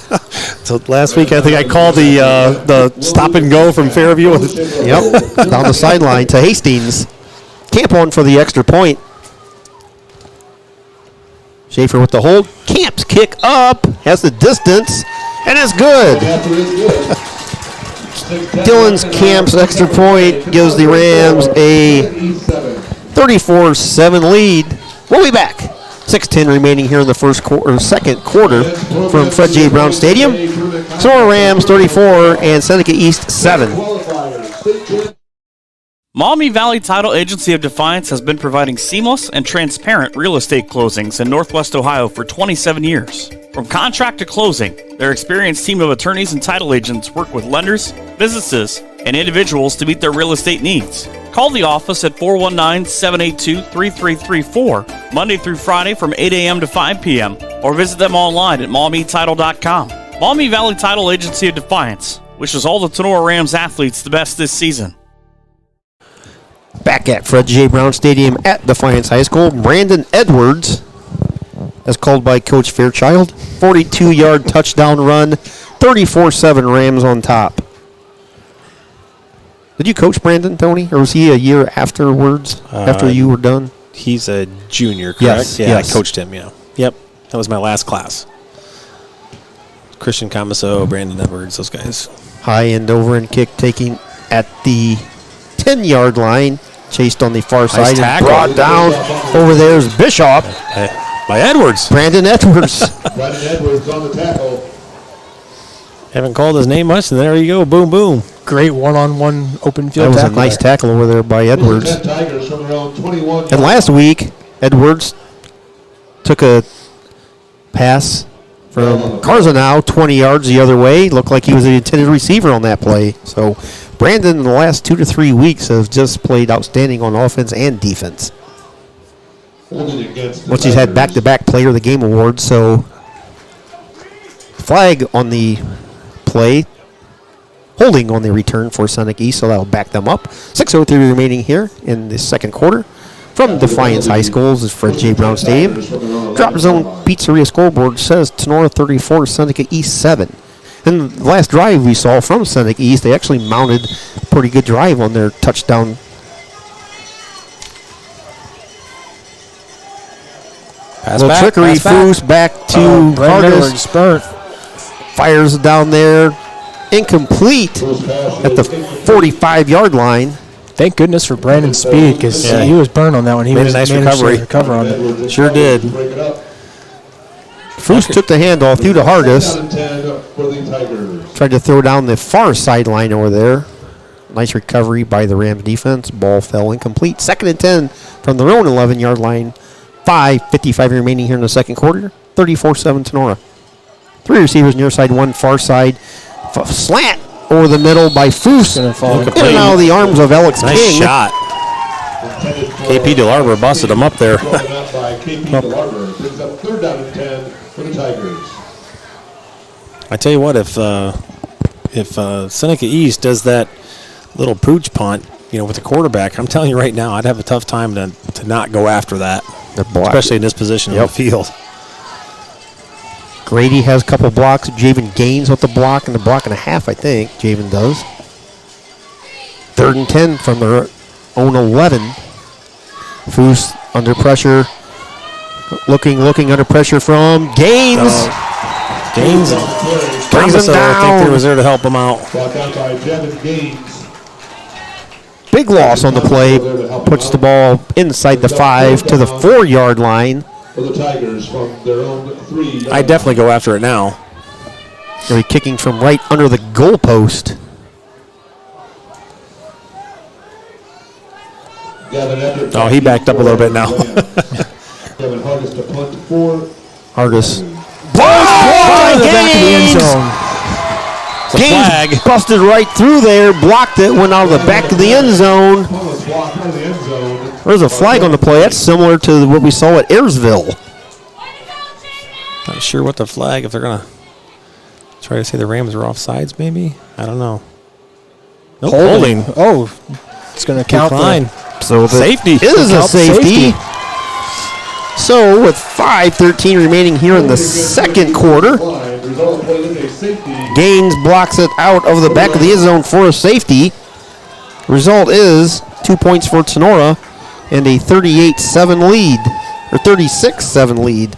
So last week, I think I called the stop and go from Fairview. Yep, down the sideline to Hastings. Camp on for the extra point. Schaefer with the hold. Camp's kick up, has the distance, and it's good. Dylan's Camp's extra point gives the Rams a 34-7 lead. We'll be back. 6:10 remaining here in the second quarter from Fred J. Brown Stadium. Tinora Rams 34 and Seneca East 7. Maumee Valley Title Agency of Defiance has been providing seamless and transparent real estate closings in Northwest Ohio for 27 years. From contract to closing, their experienced team of attorneys and title agents work with lenders, businesses, and individuals to meet their real estate needs. Call the office at 419-782-3334, Monday through Friday from 8 a.m. to 5 p.m., or visit them online at MaumeeTitle.com. Maumee Valley Title Agency of Defiance wishes all the Tinora Rams athletes the best this season. Back at Fred J. Brown Stadium at Defiance High School, Brandon Edwards, as called by Coach Fairchild, 42-yard touchdown run, 34-7 Rams on top. Did you coach Brandon, Tony, or was he a year afterwards, after you were done? He's a junior, correct? Yes, yeah, yes. I coached him, yeah. Yep, that was my last class. Christian Camaso, Brandon Edwards, those guys. High end over and kick taking at the 10-yard line, chased on the far side and brought down. Over there is Bishop. By Edwards. Brandon Edwards. Brandon Edwards on the tackle. Haven't called his name much, and there you go. Boom, boom. Great one-on-one open That field was a tackle nice there. tackle over there by Edwards. 10 Tigers from their own 21. And last week, Edwards took a pass from Carzanow 20 yards the other way. Looked like he was the intended receiver on that play. So Brandon in the last 2 to 3 weeks has just played outstanding on offense and defense. Holding against the Once he's had Tigers. back-to-back Player of the Game awards, so flag on the play, holding on the return for Seneca East, so that'll back them up. 6:03 remaining here in the second quarter. From Defiance High School, this is Fred J. Brown Stadium. Drop Zone Pizzeria scoreboard says Tinora 34, Seneca East 7. And the last drive we saw from Seneca East, they actually mounted a pretty good drive on their touchdown. Pass Little back, trickery, pass back. Foos back to Vargas. Burnt. Fires down there. Incomplete at the 45-yard line. Thank goodness for Brandon's speed, because he was burned on that one. He Made was a nice managed to recovery. recover on it. Sure did. Foos took the handoff through to Hargis. Second down and 10 for the Tigers. Tried to throw down the far sideline over there. Nice recovery by the Rams defense. Ball fell incomplete. 2nd and 10 from their own 11-yard line. 5:55 remaining here in the second quarter. 34-7 Tinora. 3 receivers near side, 1 far side. Slant over the middle by Foos. In and out of the arms of Alex Nice King. shot. KP DeLarber busted him up there. Thrown out by KP DeLarber. Brings up 3rd down and 10 for the Tigers. I tell you what, if Seneca East does that little pooch punt, with the quarterback, I'm telling you right now, I'd have a tough time to not go after that, especially in this position of the field. Grady has a couple blocks. Javen Gaines with the block and a block and a half, I think. Javen does. 3rd and 10 from their own 11. Foos under pressure. Looking under pressure from Gaines. Gaines brings him down. I think he was there to help him out. Brought out by Javen Gaines. Big loss on the play. Puts the ball inside the 5 to the 4-yard line. For the Tigers from their own 3. I'd definitely go after it now. They're kicking from right under the goalpost. Oh, he backed up a little bit now. Kevin Hargis to punt to 4. Hargis. Back of the end zone. Gaines busted right through there, blocked it, went out of the back of the end zone. There's a flag on the play. That's similar to what we saw at Ayersville. Not sure what the flag, if they're going to try to say the Rams are offsides, maybe? I don't know. Nope, holding. Oh, it's going to count. Fine. So the safety. Is a safety. So with 5:13 remaining here in the second quarter, Gaines blocks it out of the back of the end zone for a safety. Result is 2 points for Tinora and a 38-7 lead, or 36-7 lead.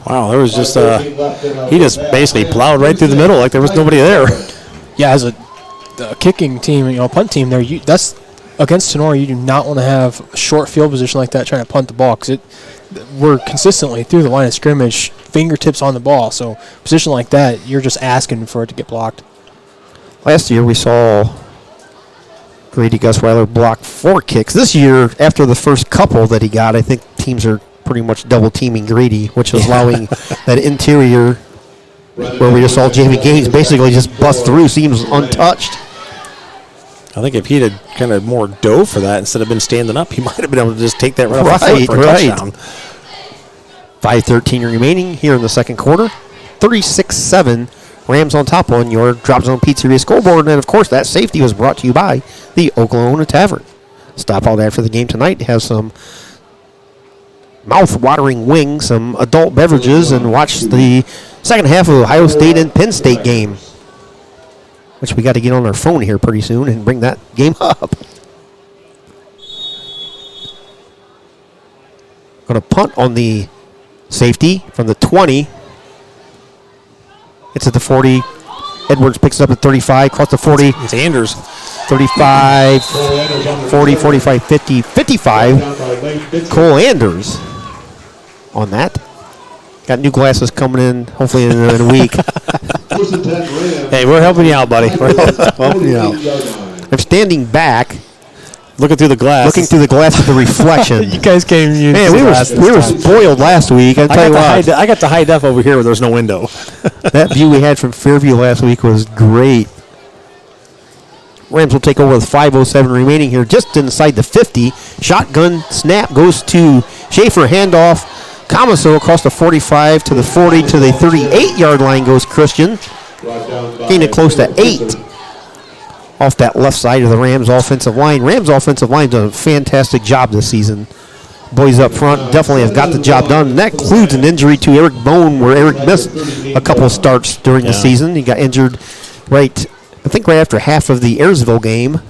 Wow, there was just he just basically plowed right through the middle like there was nobody there. Yeah, as a kicking team, punt team there, that's against Tinora. You do not want to have a short field position like that trying to punt the ball, because we're consistently through the line of scrimmage, fingertips on the ball. So position like that, you're just asking for it to get blocked. Last year we saw Grady Gusweiler block 4 kicks. This year, after the first couple that he got, I think teams are pretty much double teaming Grady, which is allowing that interior where we just saw Jamie Gaines basically just bust through, seems untouched. I think if he'd had kind of more dove for that instead of been standing up, he might have been able to just take that right off the foot for a touchdown. 5:13 remaining here in the second quarter. 36-7. Rams on top on your Drop Zone Pizzeria scoreboard. And, of course, that safety was brought to you by the Oklahoma Tavern. Stop out after the game tonight to have some mouth-watering wings, some adult beverages, and watch the second half of the Ohio State and Penn State game, which we got to get on our phone here pretty soon and bring that game up. Going to punt on the safety from the 20. It's at the 40. Edwards picks it up at 35, across the 40. It's Anders. 35, 40, 45, 50, 55. Cole Anders on that. Got new glasses coming in, hopefully in a week. Hey, we're helping you out, buddy. We're helping you out. I'm standing back, looking through the glass. Looking through the glass with the reflection. You guys came. Man, we were spoiled last week. I got the high def over here where there's no window. That view we had from Fairview last week was great. Rams will take over with 5:07 remaining here, just inside the 50. Shotgun snap goes to Schaefer, handoff. Camaso across the 45 to the 40 to the 38-yard line goes Christian. Gain it close to 8 off that left side of the Rams offensive line. Rams offensive line done a fantastic job this season. Boys up front definitely have got the job done. And that includes an injury to Eric Bone, where Eric missed a couple of starts during the season. He got injured right after half of the Ayersville game.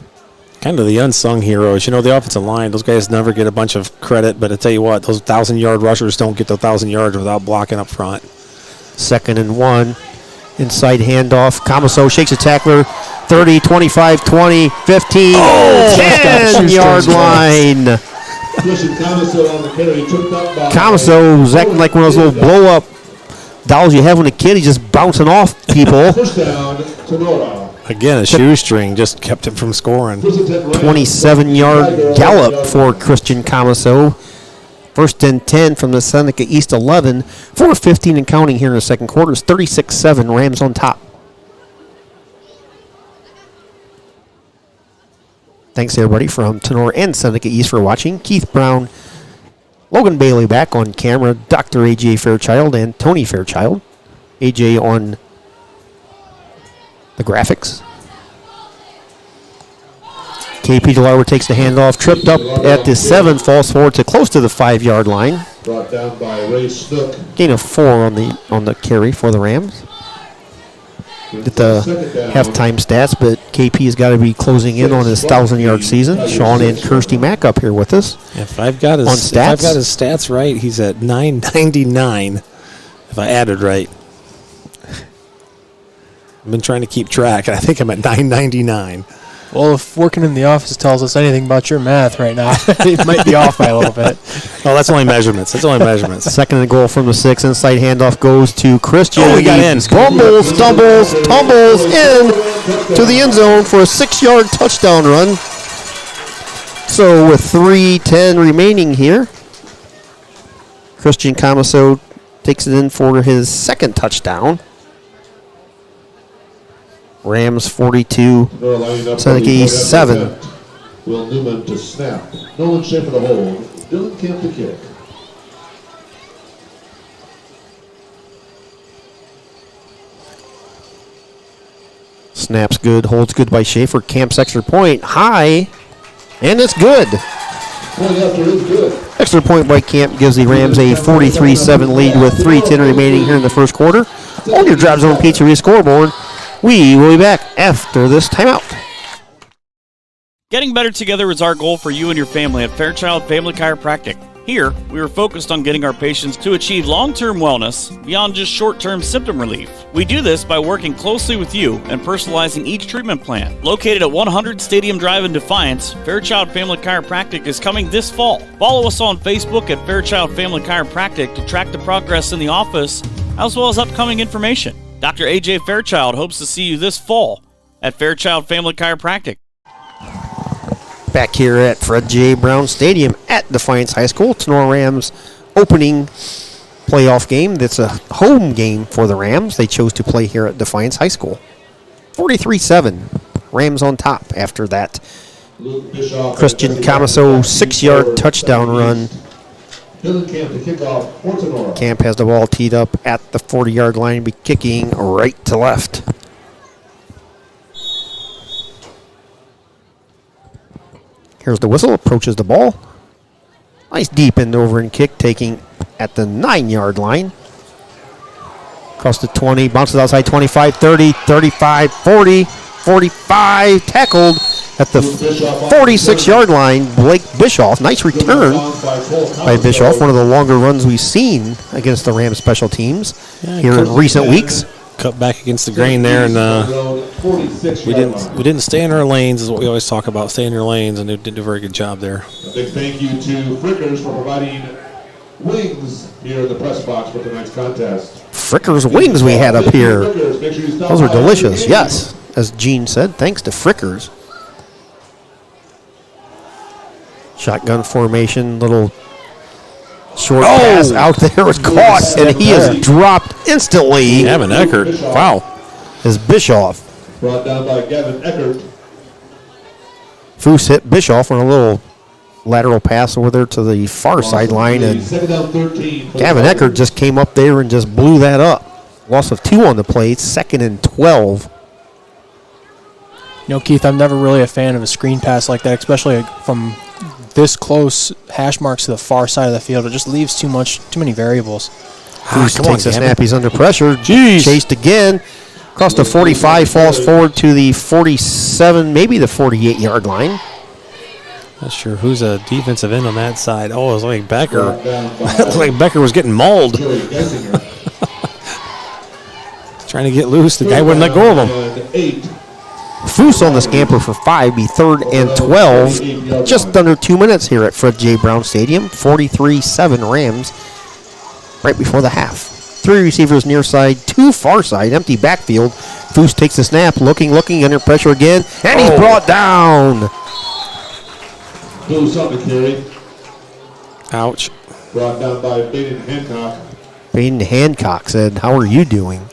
Kind of the unsung heroes. You know, the offensive line, those guys never get a bunch of credit, but I tell you what, those 1,000-yard rushers don't get the 1,000 yards without blocking up front. 2nd and 1. Inside handoff. Camaso shakes a tackler. 30, 25, 20, 15, 10-yard line. Camaso was acting like one of those little blow-up dolls you have when a kid. He's just bouncing off people. First down, Tinora. Again, a shoestring just kept him from scoring. 27-yard gallop for Christian Camaso. 1st and 10 from the Seneca East 11. 4:15 and counting here in the second quarter. It's 36-7, Rams on top. Thanks everybody from Tinora and Seneca East for watching. Keith Brown, Logan Bailey back on camera, Dr. A.J. Fairchild and Tony Fairchild. A.J. on the graphics. KP DeLarber takes the handoff, tripped up at the 7, falls forward to close to the 5-yard line. Brought down by Ray Snook. Gain of 4 on the carry for the Rams. Get the halftime stats, but KP has got to be closing in on his 1,000-yard season. Sean and Kirsty Mack up here with us. If I've got his stats right, he's at 999. If I added right, I've been trying to keep track, and I think I'm at 999. Well, if working in the office tells us anything about your math right now, it might be off by a little bit. Oh, that's only measurements. 2nd and goal from the 6. Inside handoff goes to Christian. Oh, he got in. Fumbles, stumbles, tumbles in to the end zone for a 6-yard touchdown run. So with 3:10 remaining here, Christian Camaso takes it in for his 2nd touchdown. Rams 42, Seneca East 7. Will Newman to snap. Nolan Schaefer to hold. Dylan Kemp to kick. Snaps good, holds good by Schaefer. Camp's extra point high, and it's good. Point after is good. Extra point by Camp gives the Rams a 43-7 lead with 3:10 remaining here in the first quarter. On your Drop Zone Pizzeria scoreboard. We will be back after this timeout. Getting better together is our goal for you and your family at Fairchild Family Chiropractic. Here, we are focused on getting our patients to achieve long-term wellness beyond just short-term symptom relief. We do this by working closely with you and personalizing each treatment plan. Located at 100 Stadium Drive in Defiance, Fairchild Family Chiropractic is coming this fall. Follow us on Facebook at Fairchild Family Chiropractic to track the progress in the office as well as upcoming information. Dr. A.J. Fairchild hopes to see you this fall at Fairchild Family Chiropractic. Back here at Fred J. Brown Stadium at Defiance High School, Tinora Rams opening playoff game. That's a home game for the Rams. They chose to play here at Defiance High School. 43-7, Rams on top after that. Christian Camaso 6-yard touchdown run. Dylan Camp to kick off for Tinora. Camp has the ball teed up at the 40-yard line, be kicking right to left. Here's the whistle, approaches the ball. Nice deep end over and kick, taking at the 9-yard line. Across the 20, bounces outside 25, 30, 35, 40, 45, tackled at the 46-yard line. Blake Bischoff, nice return by Bischoff, one of the longer runs we've seen against the Rams special teams here in recent weeks. Cut back against the grain there, and we didn't stay in our lanes, is what we always talk about, stay in your lanes, and they did a very good job there. A big thank you to Frickers for providing wings here in the press box for tonight's contest. Frickers wings we had up here. Those are delicious, yes. As Gene said, thanks to Frickers. Shotgun formation, little short pass out there was caught, and he is dropped instantly. Gavin Eckert, wow. Is Bischoff. Brought down by Gavin Eckert. Foose hit Bischoff on a little lateral pass over there to the far sideline, and Gavin Eckert just came up there and just blew that up. Loss of 2 on the play, 2nd and 12. You know, Keith, I'm never really a fan of a screen pass like that, especially from this close hash marks to the far side of the field. It just leaves too many variables. Foose takes a snap. He's under pressure. Chased again. Across the 45, falls forward to the 47, maybe the 48-yard line. Not sure who's a defensive end on that side. Oh, it was like Becker. It looked like Becker was getting mauled. Trying to get loose. The guy wouldn't let go of him. Foose on the scamper for 5, be 3rd and 12. Just under 2 minutes here at Fred J. Brown Stadium. 43-7 Rams right before the half. 3 receivers near side, 2 far side, empty backfield. Foose takes the snap, looking, under pressure again, and he's brought down. Foose on the carry. Ouch. Brought down by Baden Hancock. Baden Hancock said, "How are you doing?"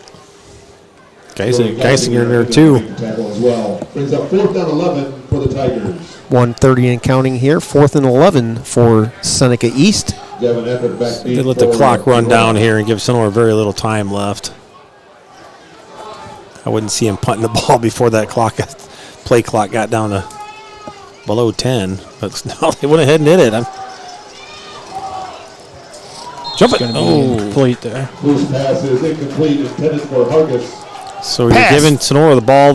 Geisinger in there too. Tackle as well. Brings up 4th down 11 for the Tigers. 1:30 and counting here. 4th and 11 for Seneca East. Gavin Eckert back They let the clock run down here and give Tinora very little time left. I wouldn't see him punting the ball before that play clock got down to below 10. But no, they went ahead and hit it. Jump it. Incomplete there. Whose pass is incomplete, intended for Hargis. So you're giving Tinora the ball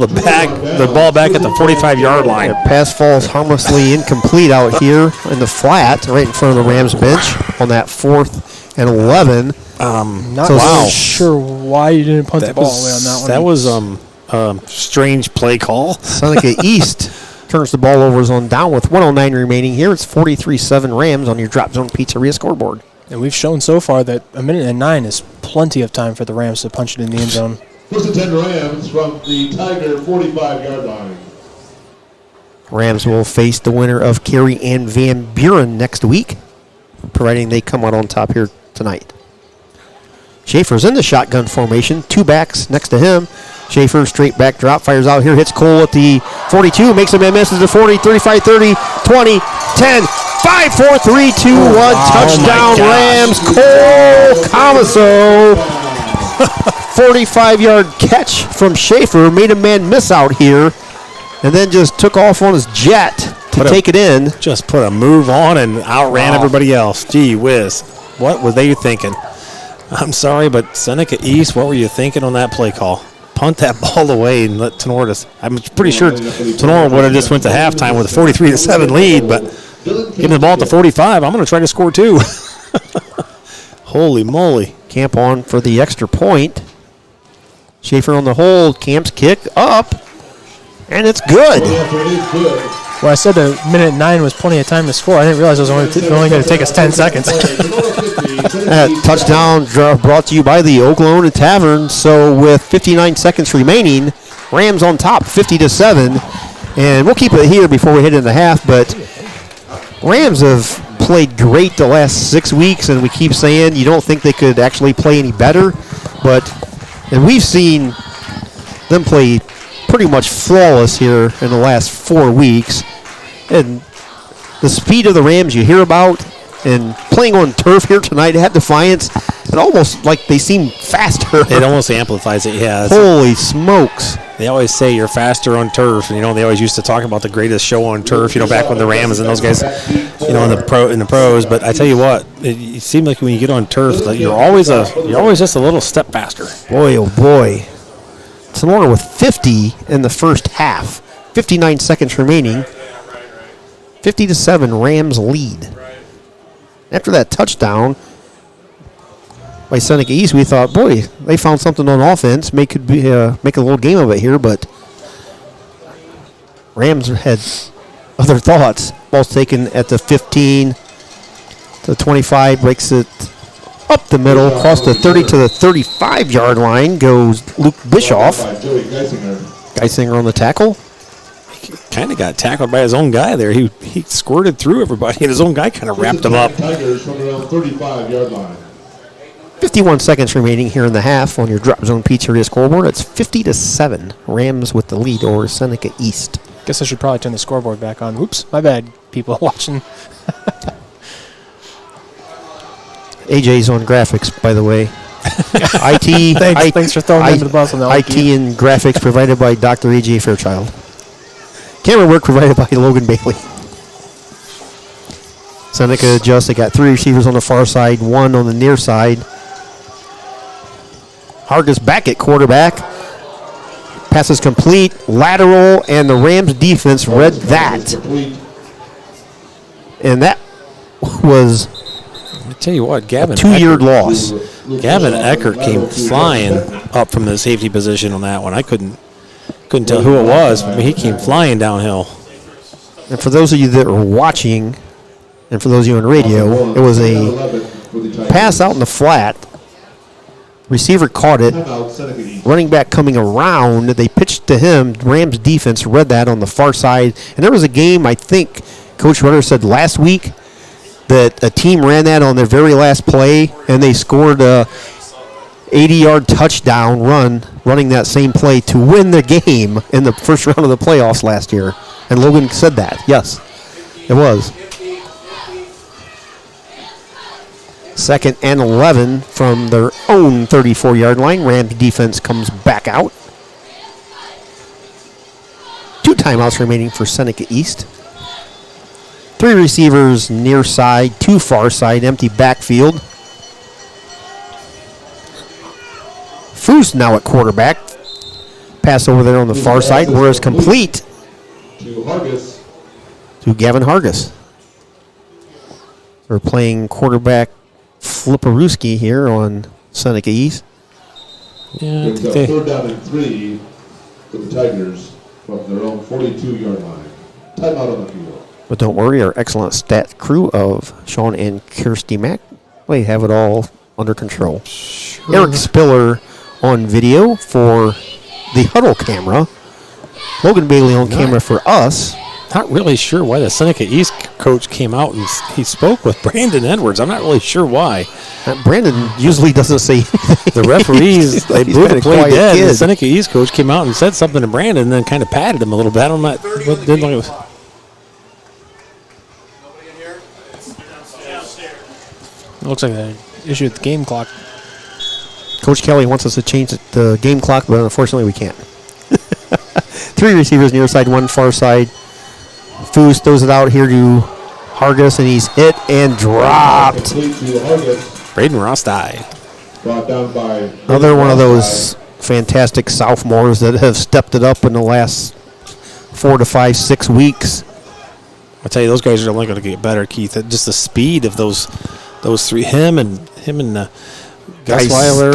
back at the 45-yard line. Pass falls harmlessly incomplete out here in the flat, right in front of the Rams bench on that 4th and 11. Not sure why you didn't punt the ball away on that one. That was strange play call. Seneca East turns the ball over zone down with 1:09 remaining here. It's 43-7 Rams on your Drop Zone Pizzeria scoreboard. And we've shown so far that 1:09 is plenty of time for the Rams to punch it in the end zone. 1st and 10 Rams from the Tiger 45-yard line. Rams will face the winner of Cary and Van Buren next week, providing they come out on top here tonight. Schaefer's in the shotgun formation, 2 backs next to him. Schaefer straight back drop, fires out here, hits Cole at the 42, makes a man, misses the 40, 35, 30, 20, 10, 5, 4, 3, 2, 1, touchdown Rams, Cole Comiso. 45-yard catch from Schaefer, made a man miss out here, and then just took off on his jet to take it in. Just put a move on and outran everybody else. Gee whiz. What were they thinking? I'm sorry, but Seneca East, what were you thinking on that play call? Punt that ball away and let Tinora just, I'm pretty sure Tinora would have just went to halftime with a 43-7 lead, but getting the ball at the 45, I'm going to try to score too. Holy moly. Camp on for the extra point. Schaefer on the hold. Camp's kick up. And it's good. Well, I said 1:09 was plenty of time to score. I didn't realize it was only going to take us 10 seconds. That touchdown brought to you by the Oklahoma Tavern. So with 59 seconds remaining, Rams on top, 50-7. And we'll keep it here before we hit in the half. But Rams have played great the last 6 weeks, and we keep saying you don't think they could actually play any better. And we've seen them play pretty much flawless here in the last 4 weeks. And the speed of the Rams you hear about, and playing on turf here tonight at Defiance, it almost like they seem faster. It almost amplifies it, yeah. Holy smokes. They always say you're faster on turf, and they always used to talk about the greatest show on turf, back when the Rams and those guys, in the pros. But I tell you what, it seems like when you get on turf, that you're always just a little step faster. Boy, oh boy. Tinora with 50 in the first half. 59 seconds remaining. 50-7 Rams lead. After that touchdown by Seneca East, we thought, boy, they found something on offense. Make a little game of it here, but Rams had other thoughts. Ball's taken at the 15, the 25, breaks it up the middle, across the 30 to the 35-yard line goes Luke Bischoff. Geisinger on the tackle. He kind of got tackled by his own guy there. He squirted through everybody, and his own guy kind of wrapped him up. Tigers from around 35-yard line. 51 seconds remaining here in the half on your Drop Zone Pizzeria scoreboard. It's 50-7. Rams with the lead over Seneca East. Guess I should probably turn the scoreboard back on. Oops, my bad, people watching. AJ's on graphics, by the way. IT. Thanks for throwing me under the bus on that. IT and graphics provided by Dr. AJ Fairchild. Camera work provided by Logan Bailey. Seneca adjusts. They got 3 receivers on the far side, 1 on the near side. Hargis back at quarterback. Pass is complete, lateral, and the Rams defense read that. And that was I tell you what, Gavin. a 2-yard loss. Gavin Eckert came flying up from the safety position on that one. I couldn't tell who it was, but he came flying downhill. And for those of you that are watching, and for those of you on radio, it was a pass out in the flat. Receiver caught it. Running back coming around. They pitched to him. Rams defense read that on the far side. And there was a game, I think, Coach Rudder said last week, that a team ran that on their very last play, and they scored a 80-yard touchdown run running that same play to win the game in the first round of the playoffs last year. And Logan said that. Yes, it was. 2nd and 11 from their own 34-yard line. Rams defense comes back out. 2 timeouts remaining for Seneca East. 3 receivers near side, 2 far side, empty backfield. Foose now at quarterback. Pass over there on the far side, whereas complete to Gavin Hargis. We're playing quarterback Flipperooski here on Seneca East. Yeah, It's a 3rd down and 3 for the Tigers from their own 42-yard line. Timeout on the field. But don't worry, our excellent stat crew of Sean and Kirsty Mack, they have it all under control. Sure. Eric Spiller on video for the huddle camera. Logan Bailey on camera for us. Not really sure why the Seneca East coach came out and he spoke with Brandon Edwards. I'm not really sure why. Brandon usually doesn't say anything. The referees, they blew the play dead. Kid. The Seneca East coach came out and said something to Brandon and then kind of patted him a little bit. I don't know. Didn't like it was. It looks like an issue with the game clock. Coach Kelly wants us to change the game clock, but unfortunately we can't. 3 receivers near side, 1 far side. Foose throws it out here to Hargis, and he's hit and dropped. Braden Rosti. Brought down by Another one of those fantastic sophomores that have stepped it up in the last 4 to 5, 6 weeks. I tell you, those guys are only going to get better, Keith. Just the speed of those 3, him and Gusweiler,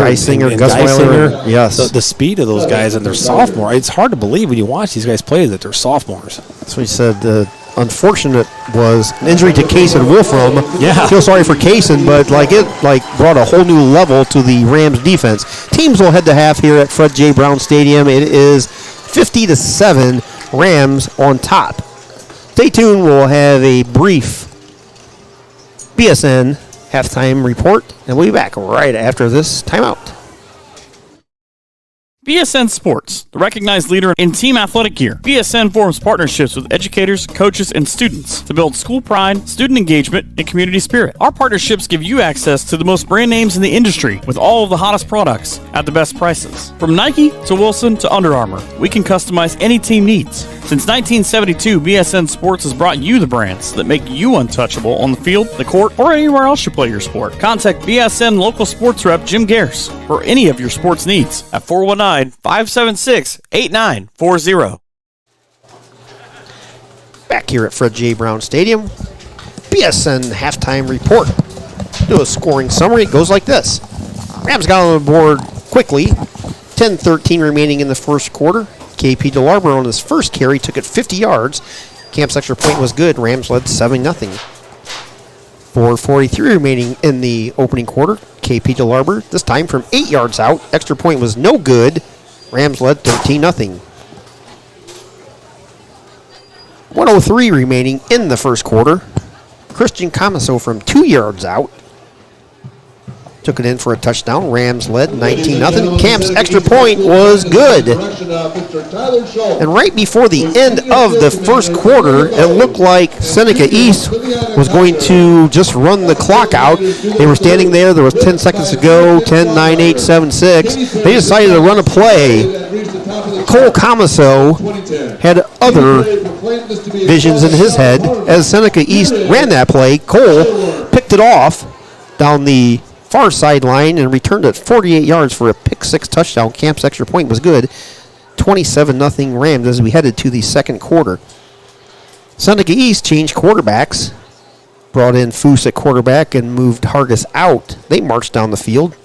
Gusweiler, yes. The speed of those guys, and they're sophomore. It's hard to believe when you watch these guys play that they're sophomores. That's what he said. Unfortunate was an injury to Kaysen Wolfram. Yeah. Feel sorry for Kaysen, but it brought a whole new level to the Rams defense. Teams will head to half here at Fred J. Brown Stadium. It is 50-7, Rams on top. Stay tuned. We'll have a brief BSN halftime report, and we'll be back right after this timeout. BSN Sports, the recognized leader in team athletic gear. BSN forms partnerships with educators, coaches, and students to build school pride, student engagement, and community spirit. Our partnerships give you access to the most brand names in the industry with all of the hottest products at the best prices. From Nike to Wilson to Under Armour, we can customize any team needs. Since 1972, BSN Sports has brought you the brands that make you untouchable on the field, the court, or anywhere else you play your sport. Contact BSN local sports rep Jim Garris for any of your sports needs at 419-576-8940. Back here at Fred J. Brown Stadium, BSN halftime report. Do a scoring summary. It goes like this. Rams got on the board quickly. 10-13 remaining in the first quarter. KP DeLarber on his first carry took it 50 yards. Camp's extra point was good. Rams led 7-0. 4:43 remaining in the opening quarter. KP DeLarber, this time from 8 yards out. Extra point was no good. Rams led 13-0. 1:03 remaining in the first quarter. Christian Comiso from 2 yards out. took it in for a touchdown. Rams led 19-0. Camp's extra point was good. And right before the end of the first quarter, it looked like Seneca East was going to just run the clock out. They were standing there. There was 10 seconds to go, 10, 9, 8, 7, 6. They decided to run a play. Cole Camaso had other visions in his head. As Seneca East ran that play, Cole picked it off down the far sideline and returned it 48 yards for a pick-6 touchdown. Camp's extra point was good. 27-0 Rams as we headed to the second quarter. Seneca East changed quarterbacks, brought in Foose at quarterback and moved Hargis out. They marched down the field.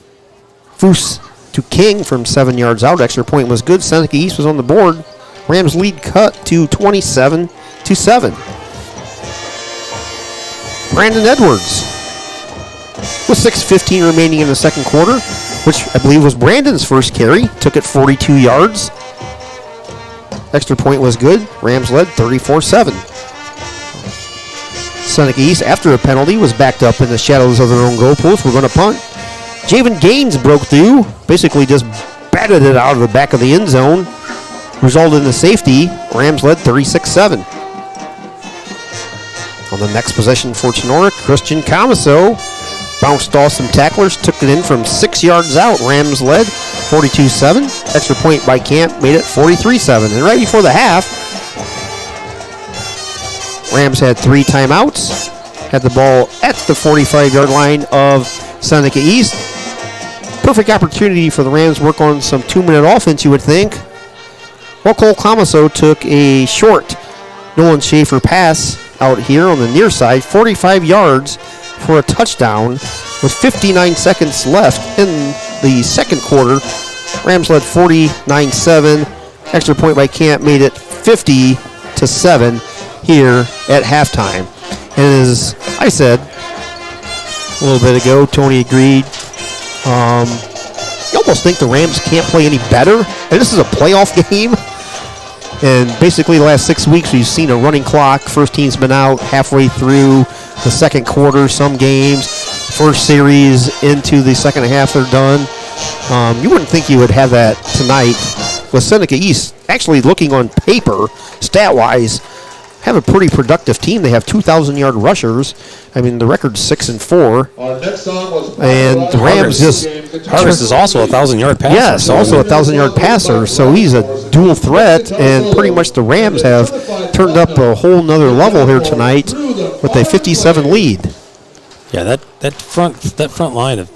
Foose to King from 7 yards out. Extra point was good. Seneca East was on the board. Rams lead cut to 27-7. Brandon Edwards with 6:15 remaining in the second quarter, which I believe was Brandon's first carry, took it 42 yards. Extra point was good. Rams led 34-7. Seneca East, after a penalty, was backed up in the shadows of their own goal post. We're going to punt. Javen Gaines broke through, basically just batted it out of the back of the end zone. Resulted in a safety. Rams led 36-7. On the next possession for Tinora, Christian Camaso bounced off some tacklers, took it in from 6 yards out. Rams led 42-7. Extra point by Camp made it 43-7. And right before the half, Rams had 3 timeouts, had the ball at the 45-yard line of Seneca East. Perfect opportunity for the Rams to work on some 2-minute offense, you would think. Well, Cole Camaso took a short Nolan Schaefer pass out here on the near side, 45 yards for a touchdown with 59 seconds left in the second quarter. Rams led 49-7. Extra point by Camp made it 50-7 here at halftime. And as I said a little bit ago, Tony agreed. You almost think the Rams can't play any better. And this is a playoff game. And basically the last 6 weeks we've seen a running clock. First team's been out halfway through the second quarter, some games. First series into the second half, they're done. You wouldn't think you would have that tonight with Seneca East actually looking on paper, stat-wise, have a pretty productive team. They have 2,000-yard rushers. I mean, the record's 6-4. Our next song was And the Rams just... Hargis is also a 1,000-yard passer. Yes, also a 1,000-yard passer, so he's a dual threat, and pretty much the Rams have turned up a whole nother level here tonight with a 57 lead. Yeah, that front line of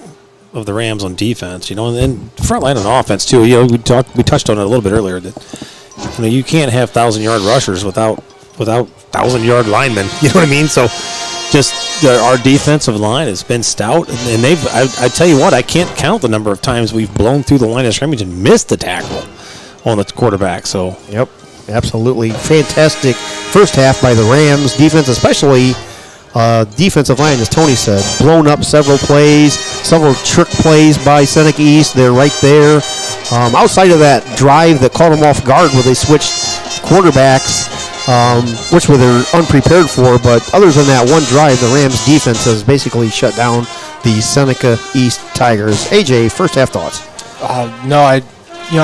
the Rams on defense, and front line on offense too. We touched on it a little bit earlier that you can't have 1,000-yard rushers without 1,000-yard linemen. You know what I mean? So just our defensive line has been stout, and I tell you what, I can't count the number of times we've blown through the line of scrimmage and missed the tackle on the quarterback. So yep, absolutely fantastic first half by the Rams defense, especially defensive line, as Tony said, blown up several plays, several trick plays by Seneca East. They're right there. Outside of that drive that caught them off guard where they switched quarterbacks, which they're unprepared for, but other than that one drive, the Rams defense has basically shut down the Seneca East Tigers. AJ, first half thoughts? I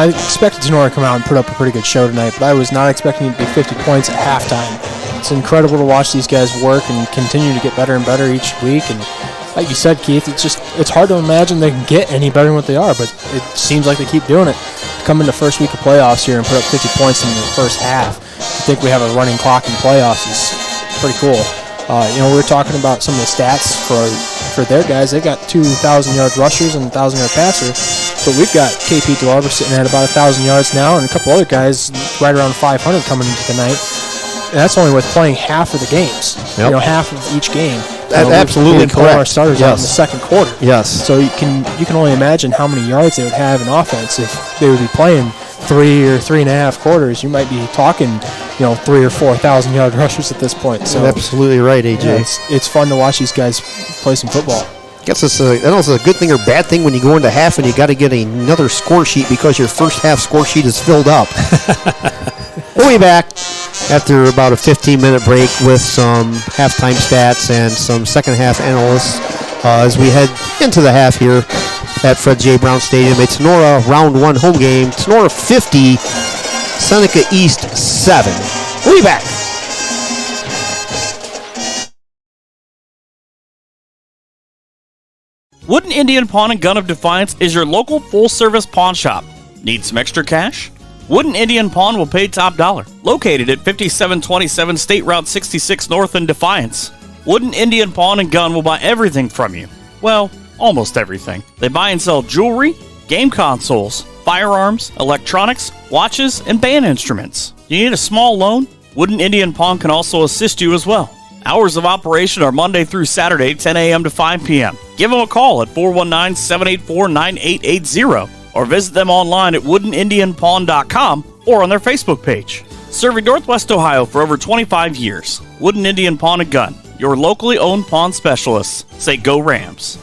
expected Tinora to come out and put up a pretty good show tonight, but I was not expecting it to be 50 points at halftime. It's incredible to watch these guys work and continue to get better and better each week. And like you said, Keith, it's hard to imagine they can get any better than what they are, but it seems like they keep doing it. Come in the first week of playoffs here and put up 50 points in the first half. I think we have a running clock in playoffs is pretty cool. We were talking about some of the stats for their guys. They got 2,000-yard rushers and 1,000-yard passer, but we've got KP Delarber sitting at about 1,000 yards now, and a couple other guys right around 500 coming into the night. And that's only with playing half of the games. Yep. Half of each game. Absolutely correct. Our starters out in the second quarter. Yes. So you can only imagine how many yards they would have in offense if they would be playing 3 or 3.5 quarters. You might be talking, 3,000 or 4,000-yard rushers at this point. So absolutely right, AJ. Yeah, it's fun to watch these guys play some football. I don't know if it's a good thing or bad thing when you go into half and you got to get another score sheet because your first half score sheet is filled up. We'll be back after about a 15-minute break with some halftime stats and some second half analysts as we head into the half here at Fred J. Brown Stadium. A Tinora round 1 home game. Tinora 50, Seneca East 7. We'll be back. Wooden Indian Pawn and Gun of Defiance is your local full-service pawn shop. Need some extra cash? Wooden Indian Pawn will pay top dollar. Located at 5727 State Route 66 North in Defiance, Wooden Indian Pawn and Gun will buy everything from you. Well, almost everything. They buy and sell jewelry, game consoles, firearms, electronics, watches, and band instruments. You need a small loan? Wooden Indian Pawn can also assist you as well. Hours of operation are Monday through Saturday, 10 a.m. to 5 p.m. Give them a call at 419-784-9880 or visit them online at woodenindianpawn.com or on their Facebook page. Serving Northwest Ohio for over 25 years, Wooden Indian Pawn and Gun, your locally owned pawn specialists. Say go Rams.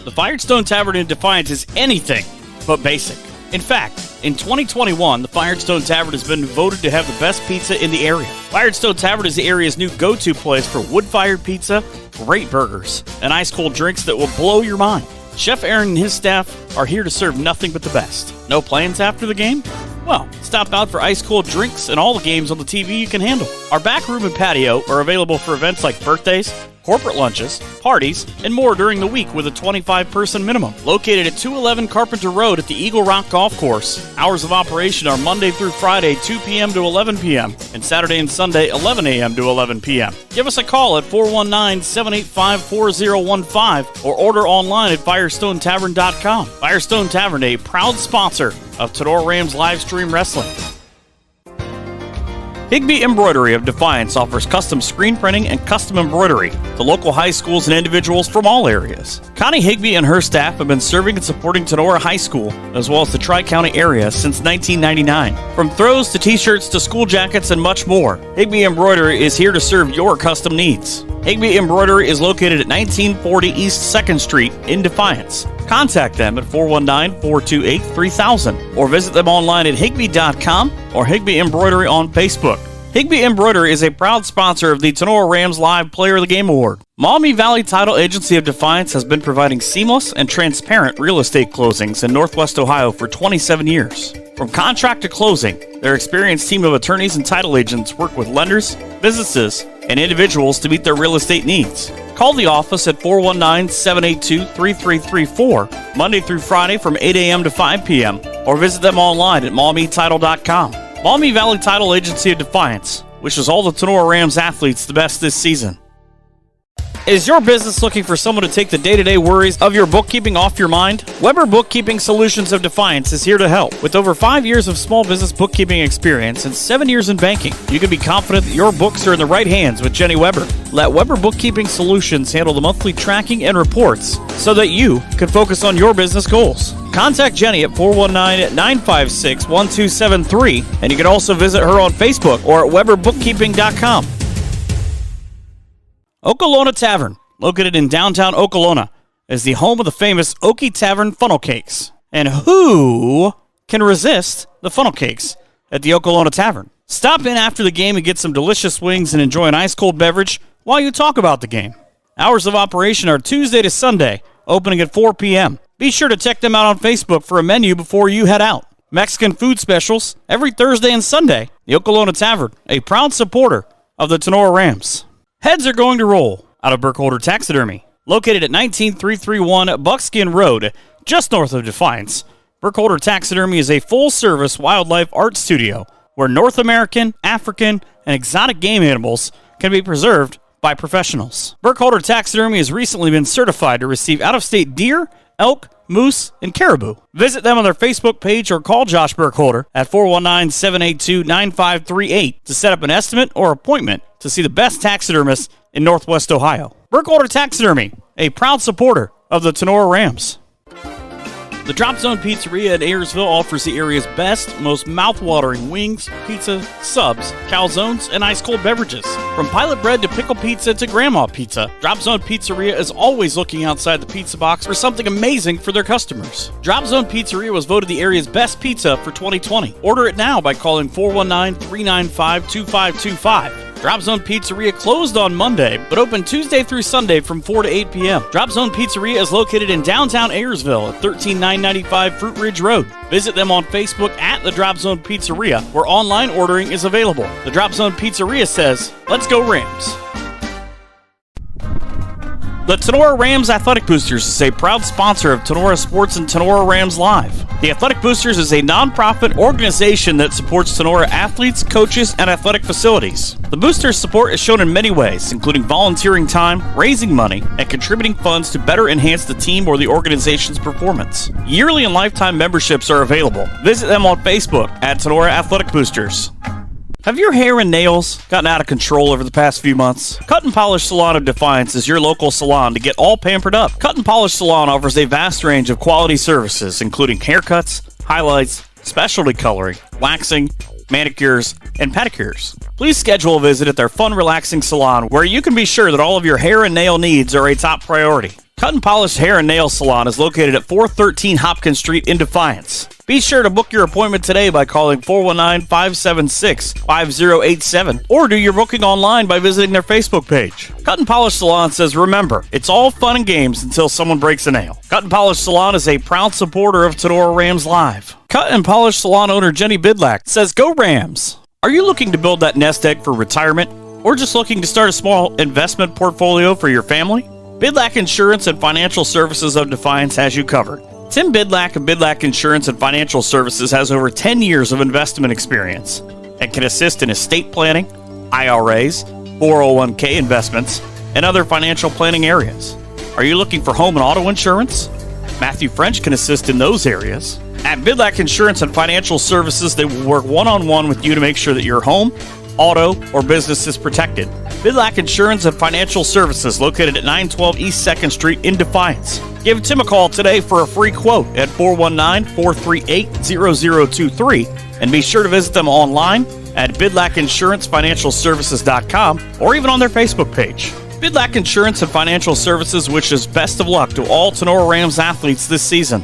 The Firestone Tavern in Defiance is anything but basic. In fact, in 2021, the Firestone Tavern has been voted to have the best pizza in the area. Firestone Tavern is the area's new go-to place for wood-fired pizza, great burgers, and ice-cold drinks that will blow your mind. Chef Aaron and his staff are here to serve nothing but the best. No plans after the game? Well, stop out for ice-cold drinks and all the games on the TV you can handle. Our back room and patio are available for events like birthdays, corporate lunches, parties, and more during the week with a 25-person minimum. Located at 211 Carpenter Road at the Eagle Rock Golf Course. Hours of operation are Monday through Friday, 2 p.m. to 11 p.m., and Saturday and Sunday, 11 a.m. to 11 p.m. Give us a call at 419-785-4015 or order online at FirestoneTavern.com. Firestone Tavern, a proud sponsor of Tinora Rams live stream wrestling. Higbee Embroidery of Defiance offers custom screen printing and custom embroidery to local high schools and individuals from all areas. Connie Higbee and her staff have been serving and supporting Tinora High School, as well as the Tri-County area, since 1999. From throws to t-shirts to school jackets and much more, Higbee Embroidery is here to serve your custom needs. Higbee Embroidery is located at 1940 East 2nd Street in Defiance. Contact them at 419-428-3000 or visit them online at higbee.com or Higbee Embroidery on Facebook. Higbee Embroidery is a proud sponsor of the Tinora Rams Live Player of the Game Award. Maumee Valley Title Agency of Defiance has been providing seamless and transparent real estate closings in Northwest Ohio for 27 years. From contract to closing, their experienced team of attorneys and title agents work with lenders, businesses, and individuals to meet their real estate needs. Call the office at 419-782-3334, Monday through Friday from 8 a.m. to 5 p.m., or visit them online at MaumeeTitle.com. Maumee Valley Title Agency of Defiance wishes all the Tinora Rams athletes the best this season. Is your business looking for someone to take the day-to-day worries of your bookkeeping off your mind? Weber Bookkeeping Solutions of Defiance is here to help. With over 5 years of small business bookkeeping experience and 7 years in banking, you can be confident that your books are in the right hands with Jenny Weber. Let Weber Bookkeeping Solutions handle the monthly tracking and reports so that you can focus on your business goals. Contact Jenny at 419-956-1273, and you can also visit her on Facebook or at weberbookkeeping.com. Okolona Tavern, located in downtown Okolona, is the home of the famous Okie Tavern funnel cakes. And who can resist the funnel cakes at the Okolona Tavern? Stop in after the game and get some delicious wings and enjoy an ice-cold beverage while you talk about the game. Hours of operation are Tuesday to Sunday, opening at 4 p.m. Be sure to check them out on Facebook for a menu before you head out. Mexican food specials every Thursday and Sunday. The Okolona Tavern, a proud supporter of the Tinora Rams. Heads are going to roll out of Burkholder Taxidermy. Located at 19331 Buckskin Road, just north of Defiance, Burkholder Taxidermy is a full-service wildlife art studio where North American, African, and exotic game animals can be preserved by professionals. Burkholder Taxidermy has recently been certified to receive out-of-state deer, elk, moose, and caribou. Visit them on their Facebook page or call Josh Burkholder at 419-782-9538 to set up an estimate or appointment to see the best taxidermist in Northwest Ohio. Burkholder Taxidermy, a proud supporter of the Tinora Rams. The Drop Zone Pizzeria in Ayersville offers the area's best, most mouth-watering wings, pizza, subs, calzones, and ice-cold beverages. From pilot bread to pickle pizza to grandma pizza, Drop Zone Pizzeria is always looking outside the pizza box for something amazing for their customers. Drop Zone Pizzeria was voted the area's best pizza for 2020. Order it now by calling 419-395-2525. Drop Zone Pizzeria closed on Monday, but open Tuesday through Sunday from 4 to 8 p.m. Drop Zone Pizzeria is located in downtown Ayersville at 13995 Fruit Ridge Road. Visit them on Facebook at the Drop Zone Pizzeria, where online ordering is available. The Drop Zone Pizzeria says, "Let's go Rams." The Tinora Rams Athletic Boosters is a proud sponsor of Tinora Sports and Tinora Rams Live. The Athletic Boosters is a nonprofit organization that supports Tinora athletes, coaches, and athletic facilities. The Boosters' support is shown in many ways, including volunteering time, raising money, and contributing funds to better enhance the team or the organization's performance. Yearly and lifetime memberships are available. Visit them on Facebook at Tinora Athletic Boosters. Have your hair and nails gotten out of control over the past few months? Cut and Polish Salon of Defiance is your local salon to get all pampered up. Cut and Polish Salon offers a vast range of quality services, including haircuts, highlights, specialty coloring, waxing, manicures, and pedicures. Please schedule a visit at their fun, relaxing salon where you can be sure that all of your hair and nail needs are a top priority. Cut and Polish Hair and Nail Salon is located at 413 Hopkins Street in Defiance. Be sure to book your appointment today by calling 419-576-5087 or do your booking online by visiting their Facebook page. Cut and Polish Salon says, remember, it's all fun and games until someone breaks a nail. Cut and Polish Salon is a proud supporter of Tinora Rams Live. Cut and Polish Salon owner Jenny Bidlack says, go Rams! Are you looking to build that nest egg for retirement or just looking to start a small investment portfolio for your family? Bidlack Insurance and Financial Services of Defiance has you covered. Tim Bidlack of Bidlack Insurance and Financial Services has over 10 years of investment experience and can assist in estate planning, IRAs, 401k investments, and other financial planning areas. Are you looking for home and auto insurance? Matthew French can assist in those areas. At Bidlack Insurance and Financial Services, they will work one-on-one with you to make sure that your home, auto, or business is protected. Bidlack Insurance and Financial Services, located at 912 East 2nd Street in Defiance. Give Tim a call today for a free quote at 419-438-0023, and be sure to visit them online at bidlackinsurancefinancialservices.com or even on their Facebook page. Bidlack Insurance and Financial Services wishes best of luck to all Tinora Rams athletes this season.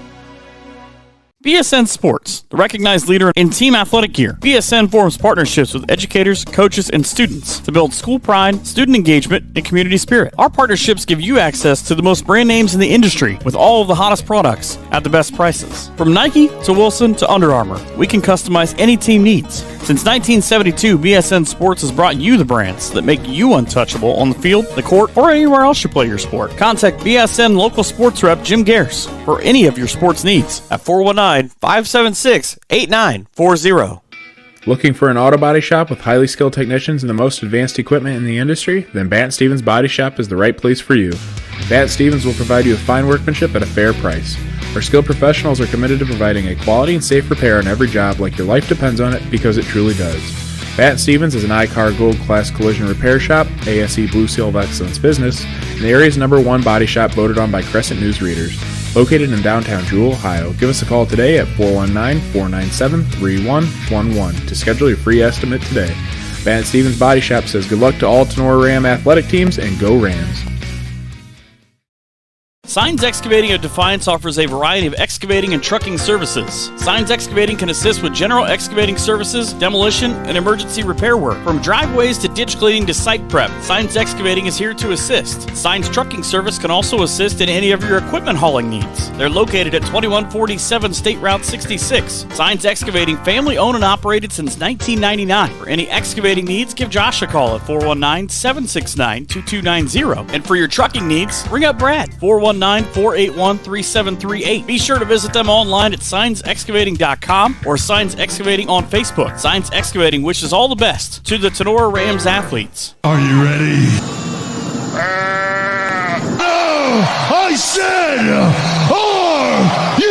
BSN Sports, the recognized leader in team athletic gear. BSN forms partnerships with educators, coaches, and students to build school pride, student engagement, and community spirit. Our partnerships give you access to the most brand names in the industry with all of the hottest products at the best prices. From Nike to Wilson to Under Armour, we can customize any team needs. Since 1972, BSN Sports has brought you the brands that make you untouchable on the field, the court, or anywhere else you play your sport. Contact BSN local sports rep Jim Gares for any of your sports needs at 419-576-8940. Looking for an auto body shop with highly skilled technicians and the most advanced equipment in the industry? Then Bat Stevens Body Shop is the right place for you. Bat Stevens will provide you with fine workmanship at a fair price. Our skilled professionals are committed to providing a quality and safe repair on every job like your life depends on it, because it truly does. Bat Stevens is an I-CAR Gold Class Collision Repair Shop, ASE Blue Seal of Excellence business, and the area's #1 body shop voted on by Crescent News readers. Located in downtown Jewell, Ohio. Give us a call today at 419-497-3111 to schedule your free estimate today. Bat Stevens Body Shop says good luck to all Tinora Ram athletic teams, and go Rams. Signs Excavating of Defiance offers a variety of excavating and trucking services. Signs Excavating can assist with general excavating services, demolition, and emergency repair work. From driveways to ditch cleaning to site prep, Signs Excavating is here to assist. Signs Trucking Service can also assist in any of your equipment hauling needs. They're located at 2147 State Route 66. Signs Excavating, family owned and operated since 1999. For any excavating needs, give Josh a call at 419-769-2290. And for your trucking needs, ring up Brad, 419-481-3738. Be sure to visit them online at signsexcavating.com or Signs Excavating on Facebook. Signs Excavating wishes all the best to the Tinora Rams athletes. Are you ready? No! I said, are you ready?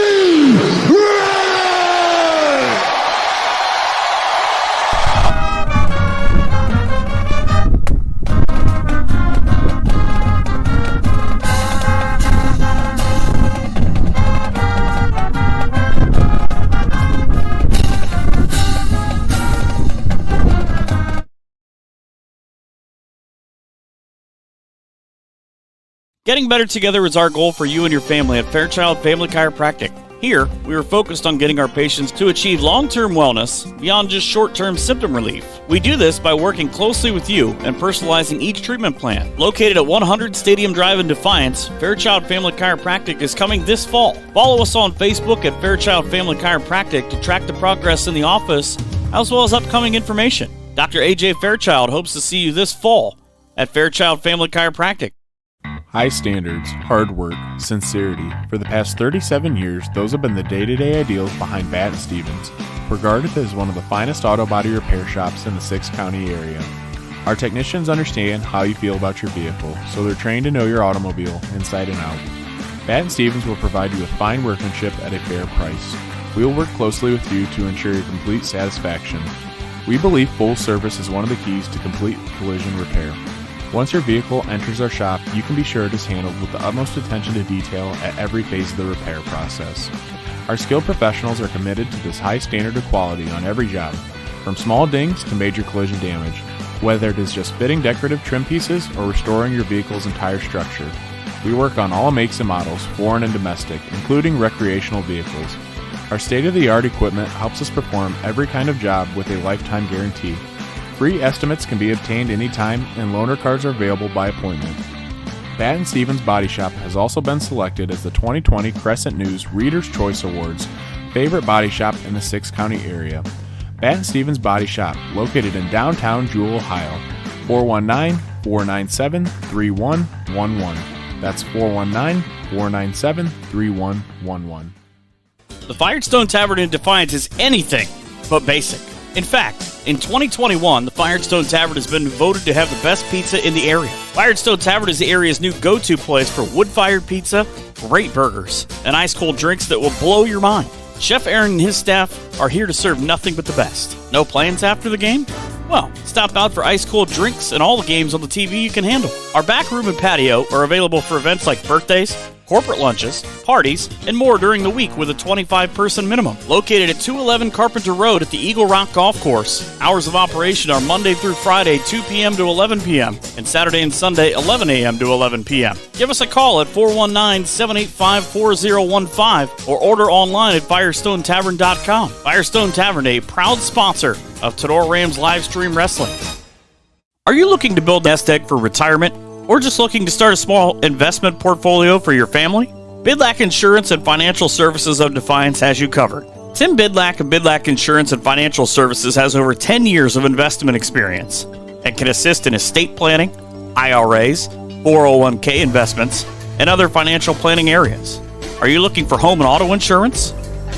Getting better together is our goal for you and your family at Fairchild Family Chiropractic. Here, we are focused on getting our patients to achieve long-term wellness beyond just short-term symptom relief. We do this by working closely with you and personalizing each treatment plan. Located at 100 Stadium Drive in Defiance, Fairchild Family Chiropractic is coming this fall. Follow us on Facebook at Fairchild Family Chiropractic to track the progress in the office, as well as upcoming information. Dr. A.J. Fairchild hopes to see you this fall at Fairchild Family Chiropractic. High standards, hard work, sincerity. For the past 37 years, those have been the day-to-day ideals behind Batt & Stevens, regarded as one of the finest auto body repair shops in the 6-county area. Our technicians understand how you feel about your vehicle, so they're trained to know your automobile inside and out. Batt & Stevens will provide you with fine workmanship at a fair price. We will work closely with you to ensure your complete satisfaction. We believe full service is one of the keys to complete collision repair. Once your vehicle enters our shop, you can be sure it is handled with the utmost attention to detail at every phase of the repair process. Our skilled professionals are committed to this high standard of quality on every job, from small dings to major collision damage, whether it is just fitting decorative trim pieces or restoring your vehicle's entire structure. We work on all makes and models, foreign and domestic, including recreational vehicles. Our state-of-the-art equipment helps us perform every kind of job with a lifetime guarantee. Free estimates can be obtained anytime, and loaner cars are available by appointment. Batt & Stevens Body Shop has also been selected as the 2020 Crescent News Reader's Choice Awards favorite body shop in the 6-county area. Batt & Stevens Body Shop, located in downtown Jewell, Ohio. 419-497-3111. That's 419-497-3111. The Firestone Tavern in Defiance is anything but basic. In fact, in 2021, the Firestone Tavern has been voted to have the best pizza in the area. Firestone Tavern is the area's new go-to place for wood-fired pizza, great burgers, and ice-cold drinks that will blow your mind. Chef Aaron and his staff are here to serve nothing but the best. No plans after the game? Well, stop out for ice-cold drinks and all the games on the TV you can handle. Our back room and patio are available for events like birthdays, corporate lunches, parties, and more during the week with a 25-person minimum. Located at 211 Carpenter Road at the Eagle Rock Golf Course. Hours of operation are Monday through Friday, 2 p.m. to 11 p.m., and Saturday and Sunday, 11 a.m. to 11 p.m. Give us a call at 419-785-4015 or order online at FirestoneTavern.com. Firestone Tavern, a proud sponsor of Tinora Rams live stream wrestling. Are you looking to build a nest egg for retirement? Or just looking to start a small investment portfolio for your family? Bidlack Insurance and Financial Services of Defiance has you covered. Tim Bidlack of Bidlack Insurance and Financial Services has over 10 years of investment experience and can assist in estate planning, IRAs, 401k investments, and other financial planning areas. Are you looking for home and auto insurance?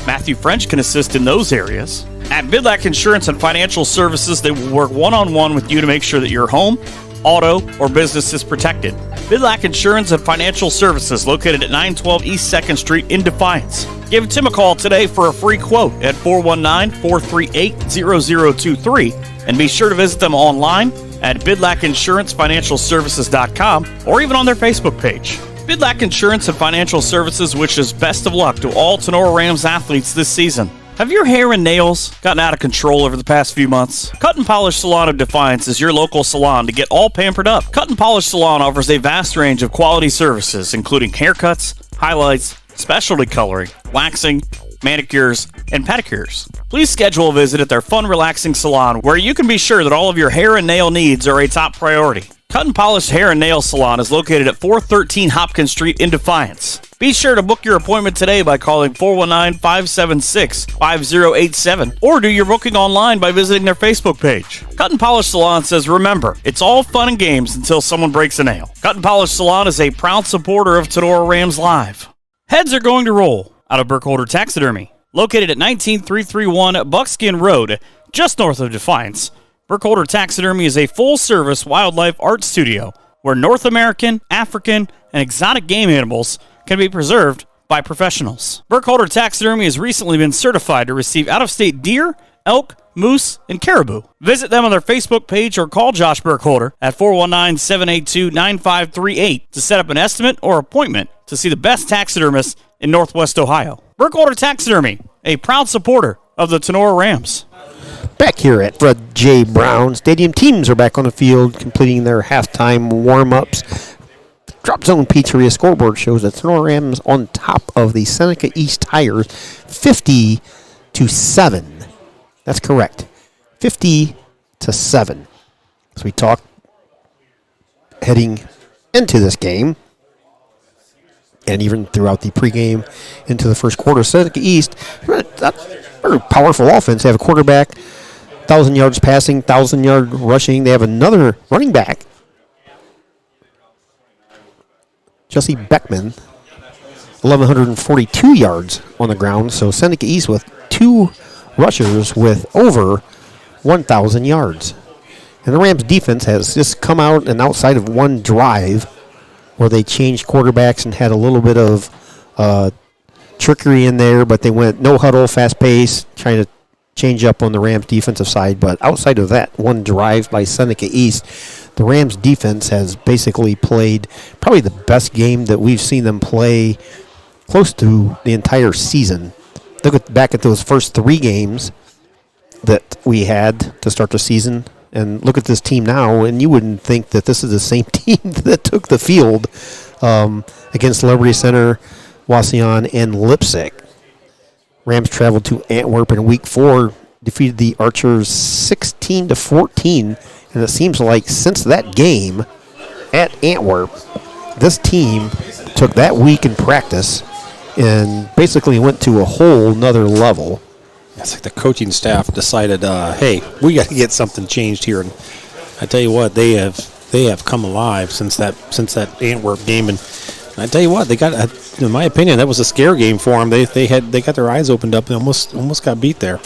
Matthew French can assist in those areas. At Bidlack Insurance and Financial Services, they will work one-on-one with you to make sure that your home, auto, or business is protected. Bidlack Insurance and Financial Services, located at 912 East 2nd Street in Defiance. Give Tim a call today for a free quote at 419-438-0023, and be sure to visit them online at bidlackinsurancefinancialservices.com or even on their Facebook page. Bidlack Insurance and Financial Services wishes best of luck to all Tinora Rams athletes this season. Have your hair and nails gotten out of control over the past few months? Cut and Polish Salon of Defiance is your local salon to get all pampered up. Cut and Polish Salon offers a vast range of quality services, including haircuts, highlights, specialty coloring, waxing, manicures, and pedicures. Please schedule a visit at their fun, relaxing salon where you can be sure that all of your hair and nail needs are a top priority. Cut and Polish Hair and Nail Salon is located at 413 Hopkins Street in Defiance. Be sure to book your appointment today by calling 419-576-5087 or do your booking online by visiting their Facebook page. Cut and Polish Salon says, remember, it's all fun and games until someone breaks a nail. Cut and Polish Salon is a proud supporter of Tinora Rams Live. Heads are going to roll out of Burkholder Taxidermy. Located at 19331 Buckskin Road, just north of Defiance, Burkholder Taxidermy is a full-service wildlife art studio where North American, African, and exotic game animals can be preserved by professionals. Burkholder Taxidermy has recently been certified to receive out-of-state deer, elk, moose, and caribou. Visit them on their Facebook page or call Josh Burkholder at 419-782-9538 to set up an estimate or appointment to see the best taxidermist in Northwest Ohio. Burkholder Taxidermy, a proud supporter of the Tinora Rams. Back here at Fred J. Brown Stadium, teams are back on the field completing their halftime warm-ups. Drop Zone Pizzeria scoreboard shows that Tinora Rams on top of the Seneca East Tigers 50-7. That's correct. 50-7. As we talk heading into this game, and even throughout the pregame into the first quarter, Seneca East, very powerful offense. They have a quarterback, 1,000 yards passing, 1,000-yard rushing. They have another running back, Jesse Beckman, 1,142 yards on the ground. So Seneca East with 2 rushers with over 1,000 yards. And the Rams defense has just come out, and outside of one drive where they changed quarterbacks and had a little bit of trickery in there, but they went no huddle, fast pace, trying to change up on the Rams defensive side. But outside of that one drive by Seneca East, the Rams defense has basically played probably the best game that we've seen them play close to the entire season. Look back at those first 3 games that we had to start the season, and look at this team now, and you wouldn't think that this is the same team that took the field against Liberty Center, Wauseon, and Leipzig. Rams traveled to Antwerp in week 4, defeated the Archers 16-14, and it seems like since that game at Antwerp, this team took that week in practice and basically went to a whole nother level. It's like the coaching staff decided, hey, we got to get something changed here. And I tell you what, they have come alive since that Antwerp game. And I tell you what, they got, in my opinion, that was a scare game for them. They got their eyes opened up and almost got beat there.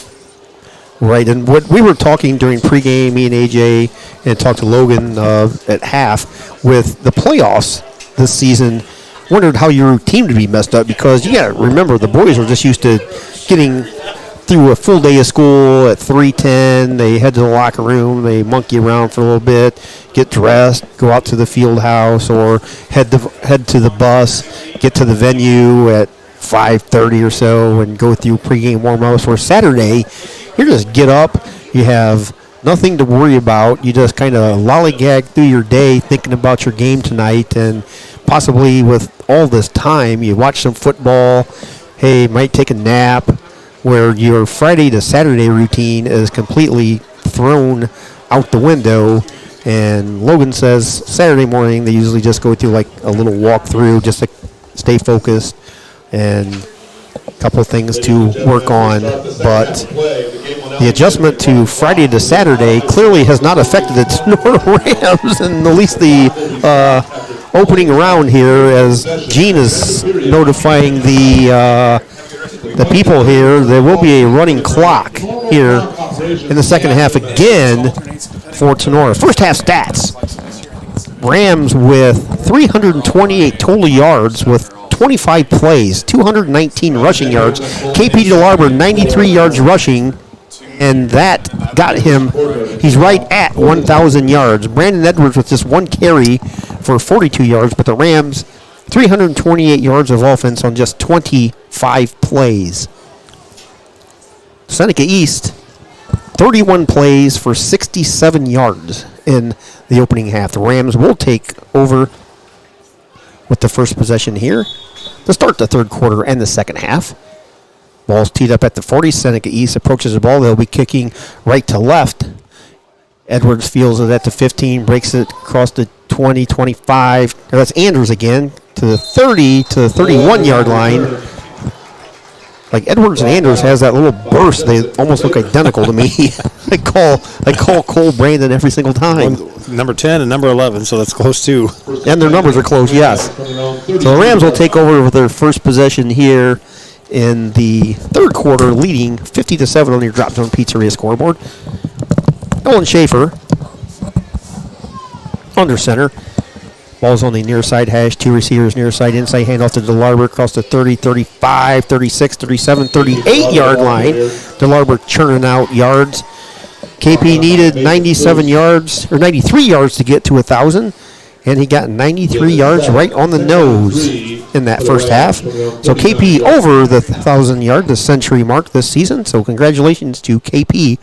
Right, and what we were talking during pregame, me and AJ, and talked to Logan at half, with the playoffs this season, wondered how your team would be messed up, because you got to remember the boys were just used to getting through a full day of school at 3:10. They head to the locker room, they monkey around for a little bit, get dressed, go out to the field house, or head to the bus, get to the venue at 5:30 or so, and go through pregame warm-ups. For Saturday, you just get up, you have nothing to worry about, you just kind of lollygag through your day thinking about your game tonight, and possibly with all this time, you watch some football, hey, might take a nap, where your Friday to Saturday routine is completely thrown out the window. And Logan says Saturday morning they usually just go through like a little walkthrough just to stay focused and a couple of things to work on. But the adjustment to Friday to Saturday clearly has not affected the Tinora Rams, and at least the opening round here, as Gene is notifying the people here, there will be a running clock here in the second half again for Tinora. First half stats. Rams with 328 total yards with 25 plays, 219 rushing yards. KP DeLarber, 93 yards rushing, and that got him, he's right at 1,000 yards. Brandon Edwards with just 1 carry for 42 yards, but the Rams 328 yards of offense on just 25 plays. Seneca East, 31 plays for 67 yards in the opening half. The Rams will take over with the first possession here to start the third quarter and the second half. Ball's teed up at the 40. Seneca East approaches the ball. They'll be kicking right to left. Edwards fields it at the 15, breaks it across the 20, 25. That's Andrews again to the 30 to the 31-yard line. Like Edwards and Andrews has that little burst. They almost look identical to me. I call Cole Brandon every single time. Number 10 and number 11, so that's close too. And their numbers are close, yes. So the Rams will take over with their first possession here in the third quarter, leading 50-7 on your Drop Zone Pizzeria scoreboard. Nolan Schaefer under center. Ball's on the near side hash. 2 receivers near side. Inside handoff to DeLarber across the 30, 35, 36, 37, 38-yard line. DeLarber churning out yards. KP needed 97 yards, or 93 yards to get to 1,000. And he got 93 yards right on the nose in that first half. So KP over the 1,000-yard, the century mark this season. So congratulations to KP.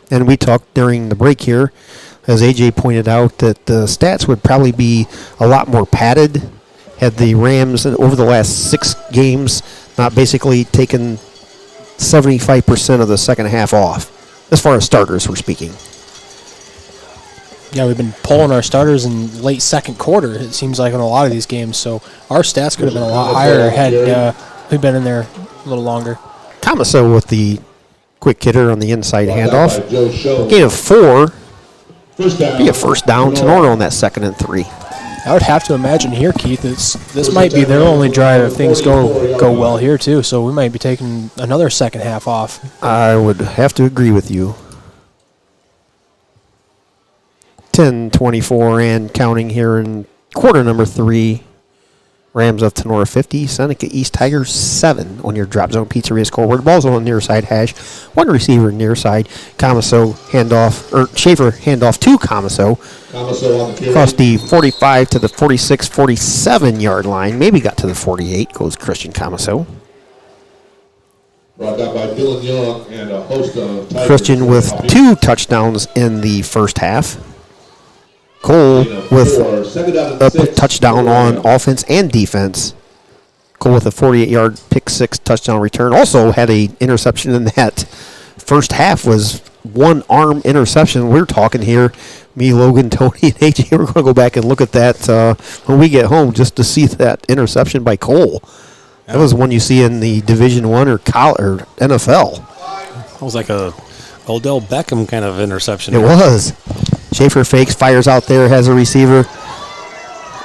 And we talked during the break here. as AJ pointed out, that the stats would probably be a lot more padded had the Rams over the last 6 games not basically taken 75% of the second half off, as far as starters we're speaking. Yeah, we've been pulling our starters in late second quarter, it seems like, in a lot of these games. So our stats could have been a lot higher had we been in there a little longer. Camaso with the quick hitter on the inside handoff. Gain of 4. Be a first down. Tinora on that 2nd and 3. I would have to imagine here, Keith, this might be their only drive if things go well here, too. So we might be taking another second half off. I would have to agree with you. 10-24 and counting here in quarter number 3. Rams of Tinora 50, Seneca East Tigers 7 on your Drop Zone Pizzeria scoreboard. Ball's on the near side hash. 1 receiver near side. Camaso handoff, or Schaefer handoff to Camaso. Across the 45 to the 46, 47 yard line. Maybe got to the 48. Goes Christian Camaso. Brought up by Dylan Young and a host of Tigers. Christian with 2 touchdowns in the first half. Cole with a touchdown on offense and defense. Cole with a 48-yard pick-6 touchdown return. Also had a interception in that first half. Was one-arm interception. We're talking here, me, Logan, Tony, and AJ. We're going to go back and look at that when we get home just to see that interception by Cole. That was one you see in the Division I or NFL. That was like a Odell Beckham kind of interception. It was. Schaefer fakes, fires out there, has a receiver.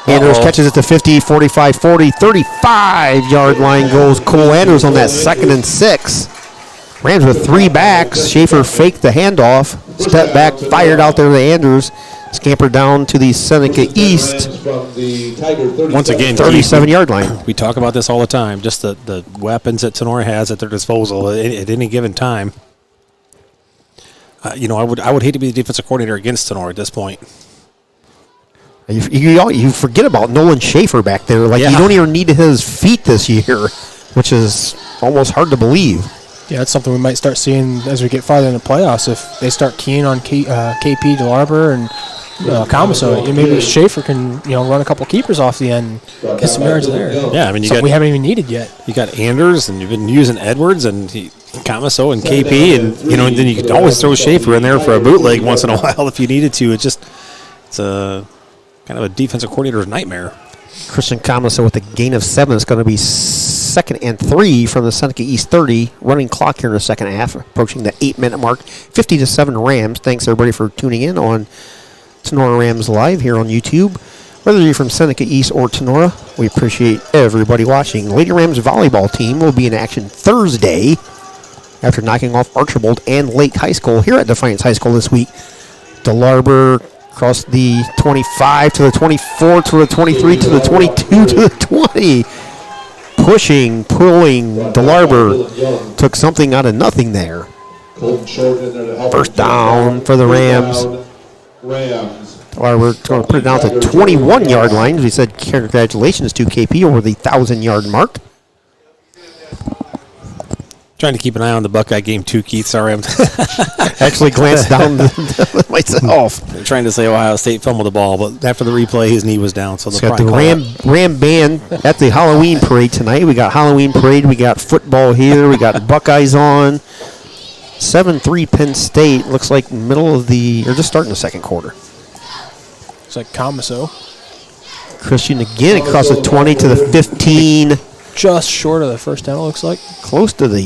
Andrews catches it to 50, 45, 40, 35-yard line goes Cole Andrews on that 2nd and 6. Rams with 3 backs. Schaefer faked the handoff. Step back, fired out there to Andrews. Scampered down to the Seneca East. Once again, 37-yard line. We talk about this all the time, just the weapons that Tinora has at their disposal at any given time. I would hate to be the defensive coordinator against Tinora at this point. You forget about Nolan Schaefer back there. You don't even need his feet this year, which is almost hard to believe. Yeah, that's something we might start seeing as we get farther in the playoffs. If they start keying on KP DeLarber and Camaso, maybe Schaefer can run a couple keepers off the end, get some yards there. Yeah, I mean we haven't even needed yet. You got Anders, and you've been using Edwards and Camaso and KP, and then you could always throw Schaefer in there for a bootleg once in a while if you needed to. It's a kind of a defensive coordinator's nightmare. Christian Camaso with a gain of 7. It's going to be 2nd and 3 from the Seneca East 30. Running clock here in the second half, approaching the 8-minute mark. 50-7 Rams. Thanks everybody for tuning in on Tinora Rams Live here on YouTube. Whether you're from Seneca East or Tinora, we appreciate everybody watching. Lady Rams volleyball team will be in action Thursday after knocking off Archibald and Lake High School here at Defiance High School this week. DeLarber across the 25 to the 24 to the 23 to the 22 to the 20. Pulling. DeLarber took something out of nothing there. First down for the Rams. We're going to put it down to 21-yard line. As we said, congratulations to KP over the 1,000-yard mark. Trying to keep an eye on the Buckeye game too, Keith. Sorry, I'm actually glanced down myself. I'm trying to say Ohio State fumbled the ball, but after the replay, his knee was down. So got the Ram band at the Halloween parade tonight. We got Halloween parade. We got football here. We got Buckeyes on. 7-3 Penn State. Looks like just starting the second quarter. It's like Camaso. Christian again across the 20 to the 15. Just short of the first down, it looks like. Close to the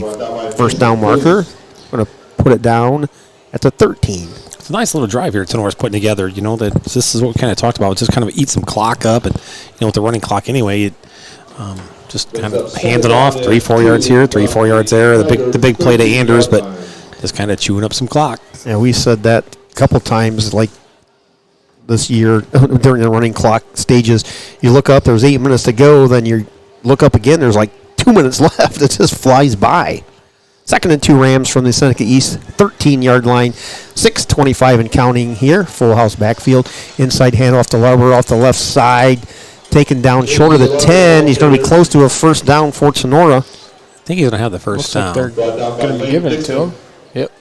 first down marker. Going to put it down at the 13. It's a nice little drive here Tenora's putting together. This is what we kind of talked about. Just kind of eat some clock up. And, with the running clock anyway, just kind of hands it off. 3-4 yards here, 3-4 yards there. The big play to Anders, but just kind of chewing up some clock. Yeah, we said that a couple times, this year during the running clock stages. You look up, there's 8 minutes to go, then you look up again, there's 2 minutes left. It just flies by. 2nd and 2 Rams from the Seneca East 13-yard line. 6:25 and counting here. Full house backfield. Inside handoff to Larber off the left side. Taken down short of the 10. He's going to be close to a first down for Tinora. I think he's going to have the first down. Looks like they're going to be giving it to him. Yep.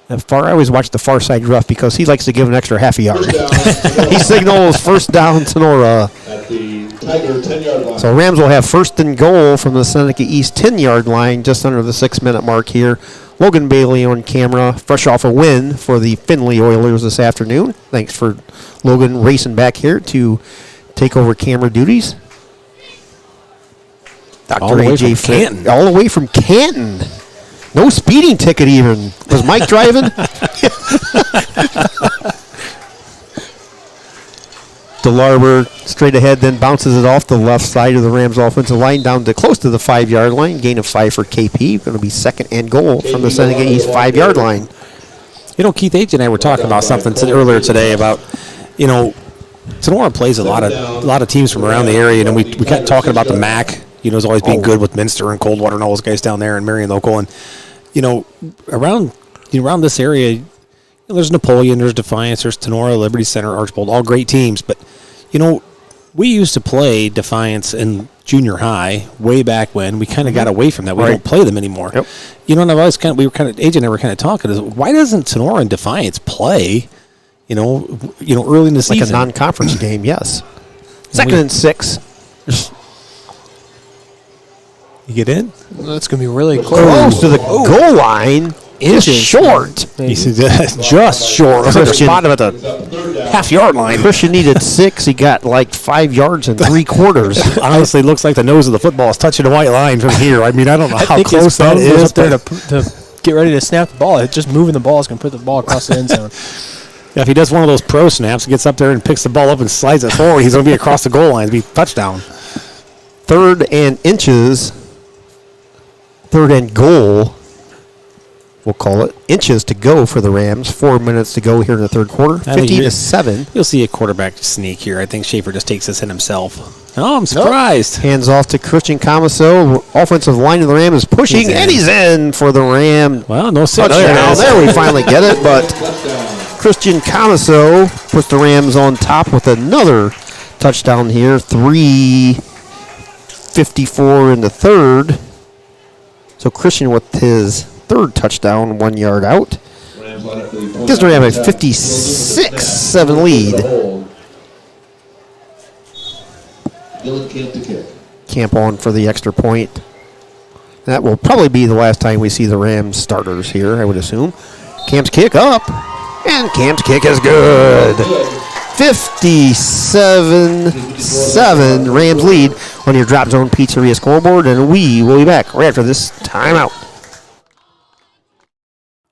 I always watch the far side rough because he likes to give an extra half a yard. He signals first down Tinora. At the Tiger 10-yard line. So Rams will have first and goal from the Seneca East 10-yard line, just under the 6-minute mark here. Logan Bailey on camera, fresh off a win for the Findlay Oilers this afternoon. Thanks for Logan racing back here to take over camera duties. Dr. All the way AJ from Canton. All the way from Canton. No speeding ticket even. Was Mike driving? DeLarber straight ahead, then bounces it off the left side of the Rams offensive line down to close to the 5-yard line. Gain of 5 for KP. Going to be second and goal from the Seneca East 5-yard line. You know, Keith H. and I were talking about something earlier today about, you know, Tinora plays a lot of teams from around the area, and we kept talking about the MAC. You know, it's always being good with Minster and Coldwater and all those guys down there and Marion Local. And, you know, around this area, you know, there's Napoleon, there's Defiance, there's Tinora, Liberty Center, Archbold, all great teams. But, you know, we used to play Defiance in junior high way back when. We kind of got away from that. We don't play them anymore. Yep. You know, and AJ and I were kind of talking, is why doesn't Tinora and Defiance play, you know, early in the season? Like a non-conference game, yes. Second and 6. You get in? That's going to be really Close to the goal line. Just short. You see that? Just short. Looks like they're spotted at the half-yard line. Christian needed 6. He got like 5 yards and 3/4. Honestly, looks like the nose of the football is touching the white line from here. I mean, I don't know how close that is. Up there to get ready to snap the ball. It's just moving the ball is going to put the ball across the end zone. Yeah, if he does one of those pro snaps, gets up there and picks the ball up and slides it forward, he's going to be across the goal line. It'll be a touchdown. 3rd and inches. 3rd and goal. We'll call it inches to go for the Rams. 4 minutes to go here in the third quarter. 50-7. You'll see a quarterback sneak here. I think Schaefer just takes this in himself. Oh, I'm surprised. Hands off to Christian Camaso. Offensive line of the Ram is pushing, and he's in for the Ram. Well, no touchdown. There we finally get it, but Christian Camaso puts the Rams on top with another touchdown here. 3:54 in the third. So Christian with his 3rd touchdown, 1 yard out. Gives the Ram a 56-7 lead. Camp on for the extra point. That will probably be the last time we see the Rams starters here, I would assume. Camp's kick up, and Camp's kick is good. 57-7 Rams lead on your Drop Zone Pizzeria scoreboard, and we will be back right after this timeout.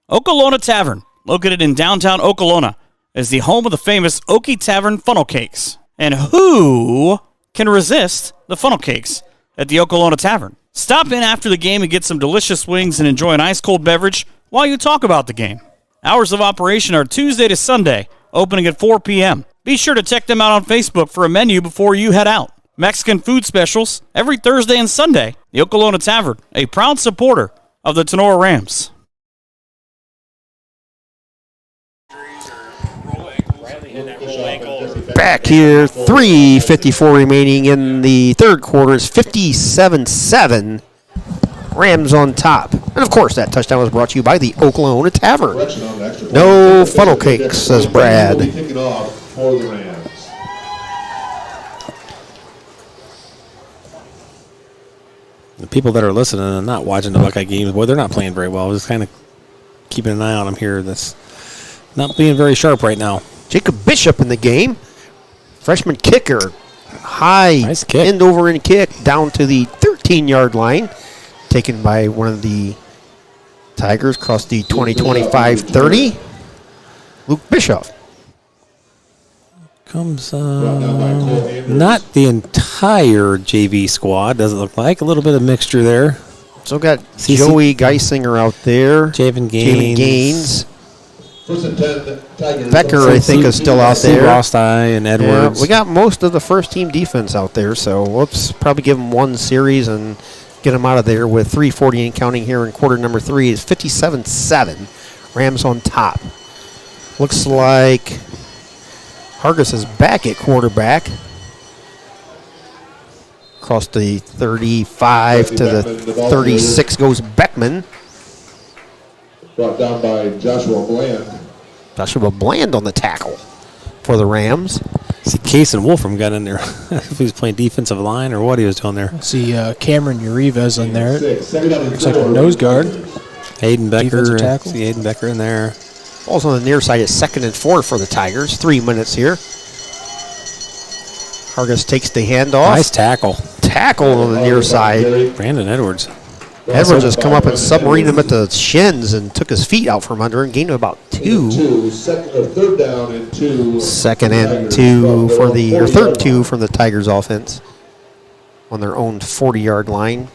Okolona Tavern, located in downtown Okolona, is the home of the famous Okie Tavern funnel cakes. And who can resist the funnel cakes at the Okolona Tavern? Stop in after the game and get some delicious wings and enjoy an ice-cold beverage while you talk about the game. Hours of operation are Tuesday to Sunday, opening at 4 p.m. Be sure to check them out on Facebook for a menu before you head out. Mexican food specials every Thursday and Sunday. The Okolona Tavern, a proud supporter of the Tinora Rams. Back here, 3:54 remaining in the third quarter. It's 57-7. Rams on top. And, of course, that touchdown was brought to you by the Okolona Tavern. No funnel cakes, says Brad. The people that are listening and not watching the Buckeye games, boy, they're not playing very well. Just kind of keeping an eye on them here. That's not being very sharp right now. Jacob Bishop in the game. Freshman kicker. High nice kick. End over end kick down to the 13-yard line. Taken by one of the Tigers across the 20-25-30. Luke Bishop. Comes not the entire JV squad, doesn't look like. A little bit of mixture there. So got Joey Geisinger out there. Javen Gaines. Becker, I think, is still out there. Rosti and Edwards. Yeah, we got most of the first-team defense out there, so let's probably give them one series and get them out of there with 3:40 and counting here in quarter number 3. It's 57-7. Rams on top. Looks like Hargis is back at quarterback. Across the 35 to the 36 goes Beckman. brought down by Joshua Bland. Joshua Bland on the tackle for the Rams. See, Case and Wolfram got in there. If he was playing defensive line or what he was doing there. See Cameron Uriva's in there. Second down and Looks like a 4. nose guard. Hayden Becker. Defensive tackle. See Hayden Becker in there. Ball's on the near side is 2nd and 4 for the Tigers. 3 minutes here. Hargis takes the handoff. Nice tackle. Tackle on the near side. Brandon Edwards. Edwards has come up and submarined him at the shins and took his feet out from under and gained about 2. Third down and 2. Second and 2 for the, or third 2 from the Tigers offense on their own 40-yard line.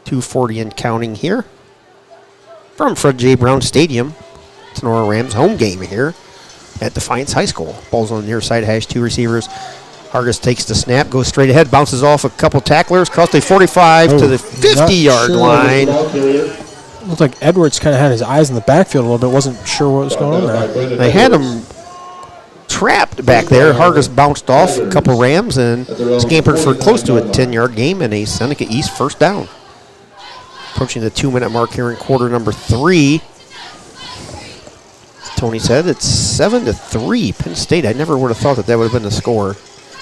2:40 and counting here from Fred J. Brown Stadium. Tinora Rams home game here at Defiance High School. Ball's on the near side, has 2 receivers. Hargis takes the snap, goes straight ahead, bounces off a couple tacklers, across the 45 to the 50-yard line. Looked like Edwards kind of had his eyes in the backfield a little bit. Wasn't sure what was going on there. They had him trapped back there. Hargis bounced off a couple Rams and scampered for close to a 10-yard game and a Seneca East first down. Approaching the 2-minute mark here in quarter number 3. As Tony said, it's 7-3 Penn State. I never would have thought that would have been the score.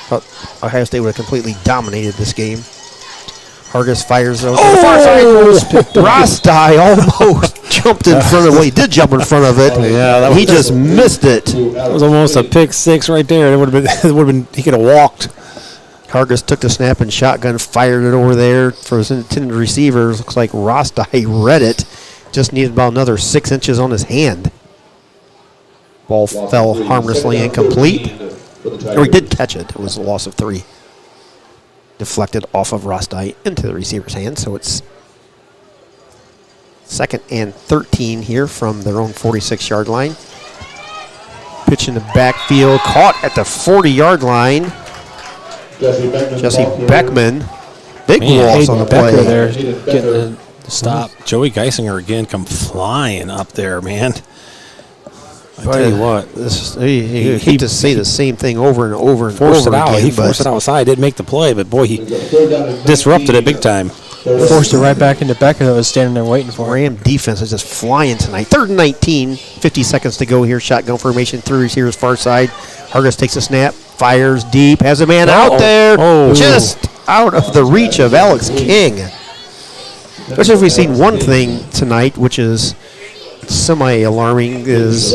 Thought Ohio State would have completely dominated this game. Hargis fires over to the far side. Ross Dye almost jumped in front of it. Well, he did jump in front of it. Yeah, he just missed it. It was almost a pick 6 right there. It would have been. He could have walked. Hargis took the snap and shotgun, fired it over there for his intended receivers. Looks like Ross Dye read it. Just needed about another 6 inches on his hand. Ball fell harmlessly incomplete. Or he did catch it. It was a loss of 3. Deflected off of Ross Dye into the receiver's hand. So it's 2nd and 13 here from their own 46-yard line. Pitch in the backfield. Caught at the 40-yard line. Jesse Beckman. Big loss on the play. Becker there getting the stop. Joey Geisinger again come flying up there, man. I tell you what. He hate to say the same thing over and over and forced over it out. again. He forced it outside. Didn't make the play, but boy, he disrupted it big time. Forced it right back into Becker that was standing there waiting for him. Ram defense is just flying tonight. 3rd and 19. 50 seconds to go here. Shotgun formation. 3 receivers far side. Hargis takes a snap. Fires deep. Has a man out there. Just out of the reach of Alex King. Especially if we've seen one thing tonight, which is semi-alarming, is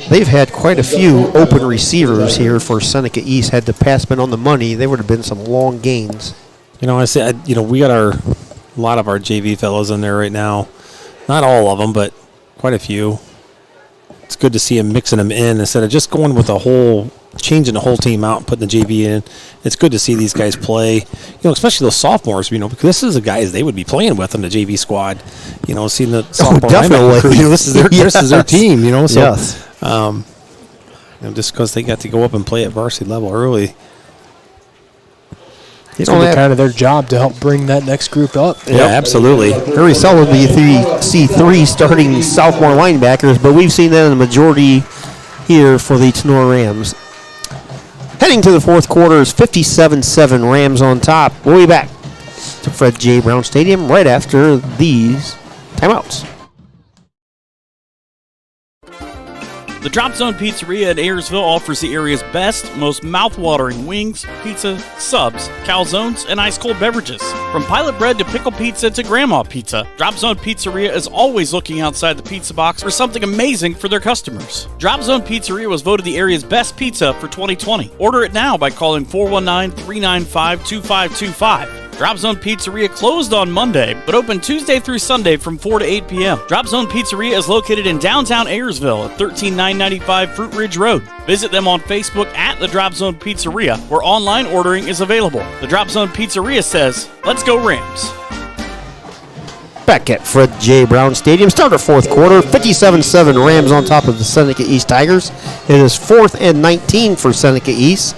they've had quite a few open receivers here for Seneca East. Had the pass been on the money, there would have been some long gains. You know, I said, we got a lot of our JV fellows in there right now. Not all of them, but quite a few. It's good to see him mixing them in instead of just going with changing the whole team out and putting the JV in. It's good to see these guys play, especially those sophomores, because this is the guys they would be playing with in the JV squad. Seeing the sophomore definitely. crew, this is their team, So, yes. Just because they got to go up and play at varsity level early. It's kind of their job to help bring that next group up. Yeah, absolutely. Very seldom do you see 3 starting sophomore linebackers, but we've seen that in the majority here for the Tinora Rams. Heading to the 4th quarter is 57-7 Rams on top. We'll be back to Fred J. Brown Stadium right after these timeouts. The Drop Zone Pizzeria in Ayersville offers the area's best, most mouth-watering wings, pizza, subs, calzones, and ice-cold beverages. From pilot bread to pickle pizza to grandma pizza, Drop Zone Pizzeria is always looking outside the pizza box for something amazing for their customers. Drop Zone Pizzeria was voted the area's best pizza for 2020. Order it now by calling 419-395-2525. Drop Zone Pizzeria closed on Monday, but open Tuesday through Sunday from 4 to 8 p.m. Drop Zone Pizzeria is located in downtown Ayersville at 13995 Fruit Ridge Road. Visit them on Facebook at the Drop Zone Pizzeria, where online ordering is available. The Drop Zone Pizzeria says, "Let's go Rams." Back at Fred J. Brown Stadium, start of 4th quarter, 57-7 Rams on top of the Seneca East Tigers. It is 4th and 19 for Seneca East.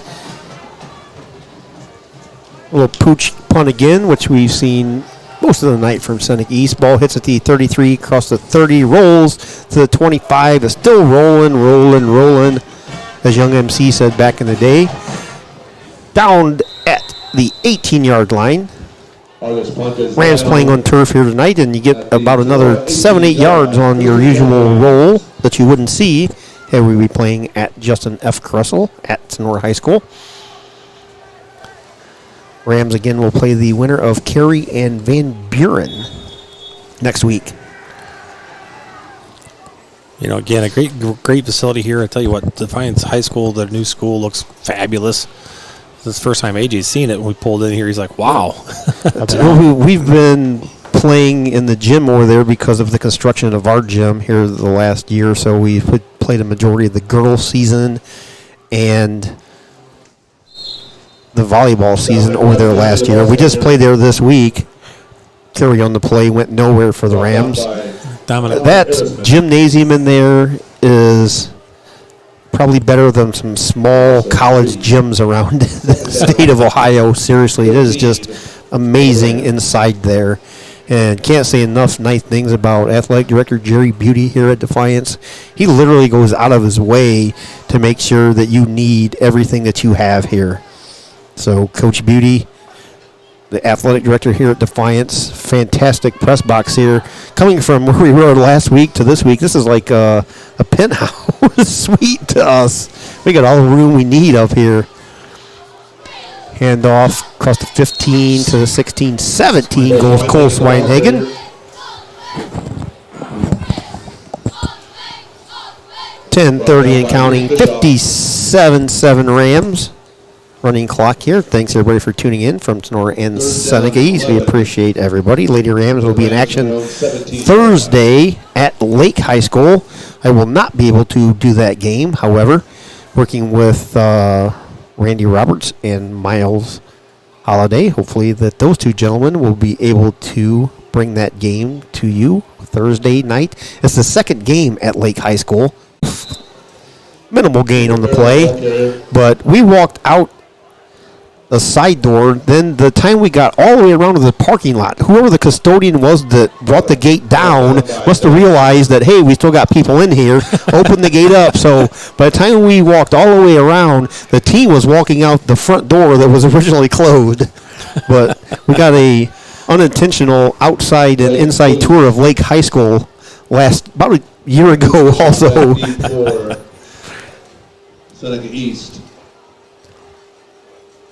A little pooch punt again, which we've seen most of the night from Seneca East. Ball hits at the 33, across the 30, rolls to the 25, is still rolling, as Young MC said back in the day. Down at the 18-yard line. Rams playing on turf here tonight, and you get about another 7-8 yards on your usual roll that you wouldn't see had we be playing at Justin F. Kressel at Tinora High School. Rams again will play the winner of Cary and Van Buren next week. You know, again, a great facility here. I tell you what, Defiance High School, their new school, looks fabulous. This is the first time AJ's seen it. When we pulled in here, he's like, wow. We've been playing in the gym over there because of the construction of our gym here the last year. So we played a majority of the girls' season and the volleyball season over there last year. We just played there this week. Carry on the play, went nowhere for the Rams. Dominant. That gymnasium in there is probably better than some small college gyms around the state of Ohio. Seriously, it is just amazing inside there. And can't say enough nice things about athletic director Jerry Beauty here at Defiance. He literally goes out of his way to make sure that you need everything that you have here. So Coach Beauty, the athletic director here at Defiance, fantastic press box here. Coming from where we were last week to this week, this is like a penthouse suite to us. We got all the room we need up here. Handoff across the 15 to the 16-17 goes Cole Swinhagen. 10:30 and counting, 57-7 Rams. Running clock here. Thanks everybody for tuning in from Tinora and Seneca East. We appreciate everybody. Lady Rams will be in action Thursday at Lake High School. I will not be able to do that game. However, working with Randy Roberts and Miles Holiday, hopefully that those two gentlemen will be able to bring that game to you Thursday night. It's the second game at Lake High School. Minimal gain on the play, but we walked out the side door. Then the time we got all the way around to the parking lot, whoever the custodian was that brought the gate down must have realized that, hey, we still got people in here, open the gate up. So by the time we walked all the way around, the team was walking out the front door that was originally closed. But we got a unintentional outside and inside tour of Lake High School about a year ago also. Seneca East.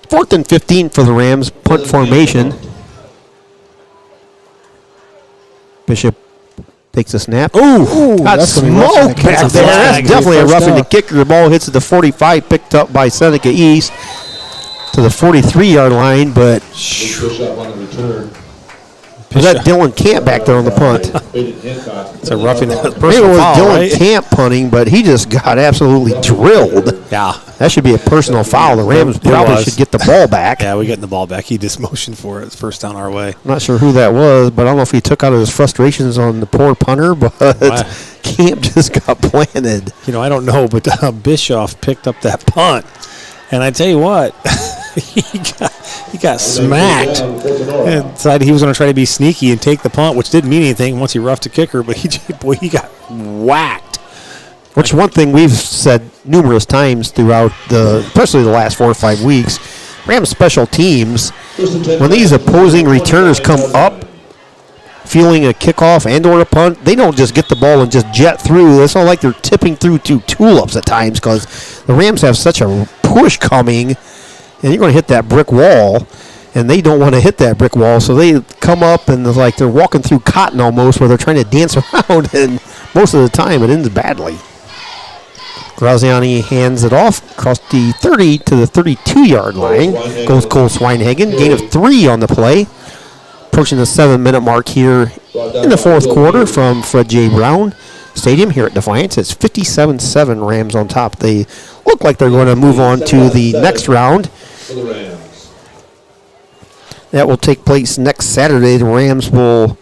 4th and 15 for the Rams, punt formation. Bishop takes a snap. Ooh, got smoked back there. That's definitely a roughing the kicker. The ball hits at the 45, picked up by Seneca East to the 43-yard line, but was that Dylan Camp back there on the punt? It's a roughing the Maybe it personal was foul, Dylan right? Camp punting, but he just got absolutely drilled. Yeah. That should be a personal foul. The Rams probably should get the ball back. Yeah, we getting the ball back. He just motioned for it. It's first down our way. I'm not sure who that was, but I don't know if he took out his frustrations on the poor punter, but Camp just got planted. You know, I don't know, but Bischoff picked up that punt. And I tell you what, he got smacked. And decided he was going to try to be sneaky and take the punt, which didn't mean anything once he roughed the kicker, but he got whacked. Which one thing we've said numerous times throughout especially the last 4 or 5 weeks, Rams special teams, when these opposing returners come up feeling a kickoff and or a punt, they don't just get the ball and just jet through. It's not like they're tipping through 2 tulips at times because the Rams have such a push coming, and you're going to hit that brick wall, and they don't want to hit that brick wall, so they come up and like they're walking through cotton almost where they're trying to dance around, and most of the time it ends badly. Graziani hands it off across the 30 to the 32-yard line. Goes Cole Swinhagen. Gain of 3 on the play. Approaching the 7-minute mark here in the fourth quarter from Fred J. Brown Stadium here at Defiance. It's 57-7 Rams on top. They look like they're going to move on to the next round. That will take place next Saturday. The Rams will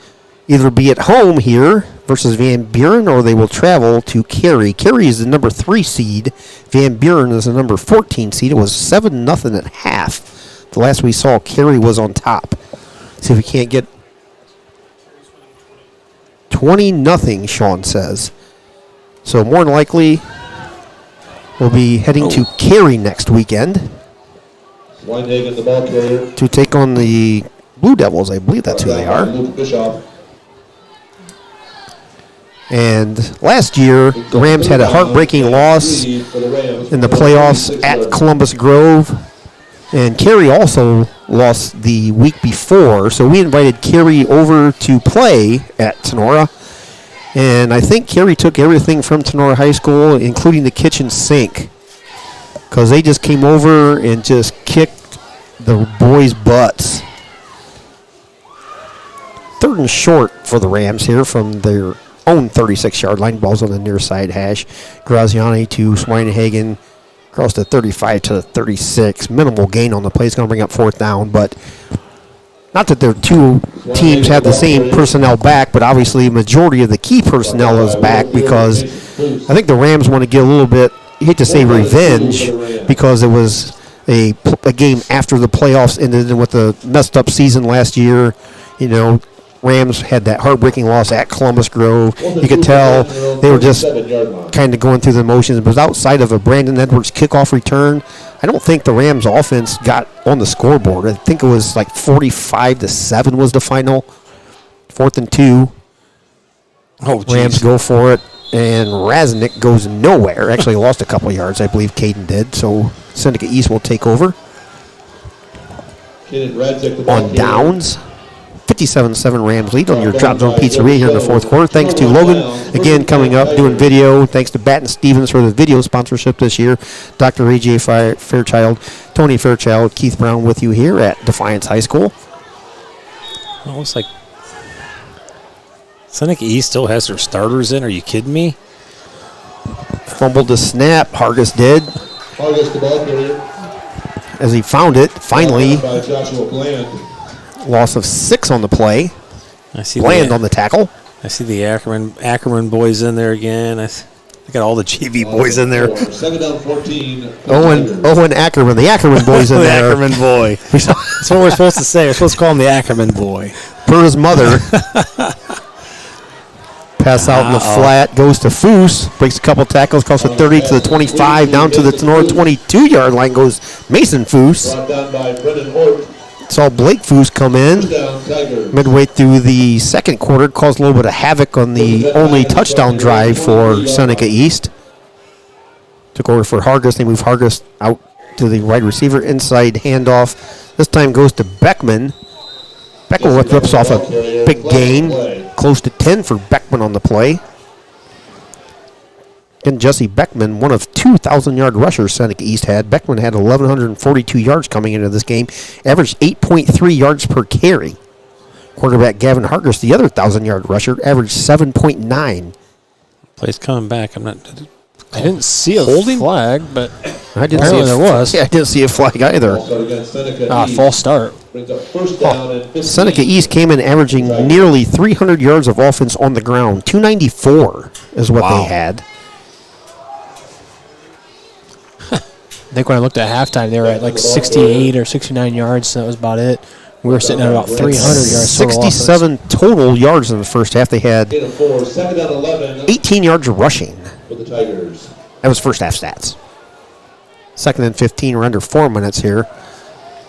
either be at home here versus Van Buren, or they will travel to Cary. Cary is the number 3 seed. Van Buren is the number 14 seed. It was 7-0 at half. The last we saw, Cary was on top. See if we can't get 20-0, Sean says. So more than likely, we'll be heading to Cary next weekend Swinhagen, the ball carrier. to take on the Blue Devils. I believe that's who they are. Luke Bischoff. And last year, the Rams had a heartbreaking loss in the playoffs at Columbus Grove. And Kerry also lost the week before. So we invited Kerry over to play at Tinora. And I think Kerry took everything from Tinora High School, including the kitchen sink. Because they just came over and just kicked the boys' butts. 3rd and short for the Rams here from their own 36-yard line. Ball's on the near side hash. Graziani to Schweinhagen. Across the 35 to the 36. Minimal gain on the play. It's going to bring up 4th down. But not that their two teams have the same personnel back, but obviously majority of the key personnel is back because I think the Rams want to get a little bit, I hate to say revenge, because it was a game after the playoffs ended and with the messed up season last year. You know, Rams had that heartbreaking loss at Columbus Grove. You could tell they were just kind of going through the motions. But outside of a Brandon Edwards kickoff return, I don't think the Rams offense got on the scoreboard. I think it was like 45-7 was the final. 4th and 2. Rams go for it. And Raznick goes nowhere. Actually lost a couple yards, I believe Caden did. So Seneca East will take over. On downs. 57-7 Rams lead on your Drop Zone Pizzeria here in the 4th quarter. Thanks to Logan, again, coming up, doing video. Thanks to Batten Stevens for the video sponsorship this year. Dr. A.J. Fairchild, Tony Fairchild, Keith Brown with you here at Defiance High School. Well, it looks like Seneca East still has their starters in. Are you kidding me? Fumbled the snap. Hargis did. Hargis the ball carrier. As he found it, finally. By Joshua Bland. Loss of 6 on the play. I see Bland on the tackle. I see the Ackerman boys in there again. I got all the GV boys in there. 7 down 14. Owen Ackerman. The Ackerman boys in the there. Ackerman boy. That's what we're supposed to say. We're supposed to call him the Ackerman boy. Per his mother. Pass out in the flat. Goes to Foose. Breaks a couple tackles. Across the 30 to the 25. Down to the Tinora 22-yard line goes Mason Foose. Brought down by Brendan Hort. Saw Blake Foose come in midway through the 2nd quarter, caused a little bit of havoc on the only touchdown drive for Seneca East. Took over for Hargis. They move Hargis out to the wide receiver, inside handoff. This time goes to Beckman. Beckman rips off a big gain, close to 10 for Beckman on the play. And Jesse Beckman, one of 2,000-yard rushers Seneca East had. Beckman had 1,142 yards coming into this game, averaged 8.3 yards per carry. Quarterback Gavin Hargis, the other 1,000-yard rusher, averaged 7.9. Play's coming back. I didn't see a flag, but I didn't see there was. Yeah, I didn't see a flag either. False start. Seneca East came in averaging nearly 300 yards of offense on the ground. 294 is what they had. I think when I looked at halftime, they were at like 68 or 69 yards, so that was about it. We were sitting at about 300 yards. 67 total yards in the first half. They had 18 yards rushing. That was first half stats. 2nd and 15. We're under 4 minutes here.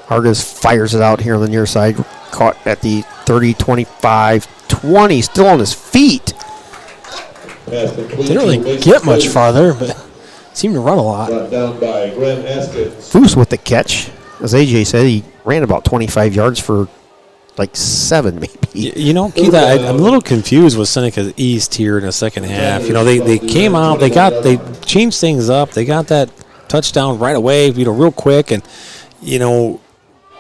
Hargis fires it out here on the near side. Caught at the 30, 25, 20. Still on his feet. Didn't really get much farther, but seemed to run a lot. Down by Graham Haskins. Foose with the catch. As AJ said, he ran about 25 yards for like 7 maybe. You know, Keith, I'm a little confused with Seneca East here in the second half. You know, they came out, they changed things up. They got that touchdown right away, real quick, and,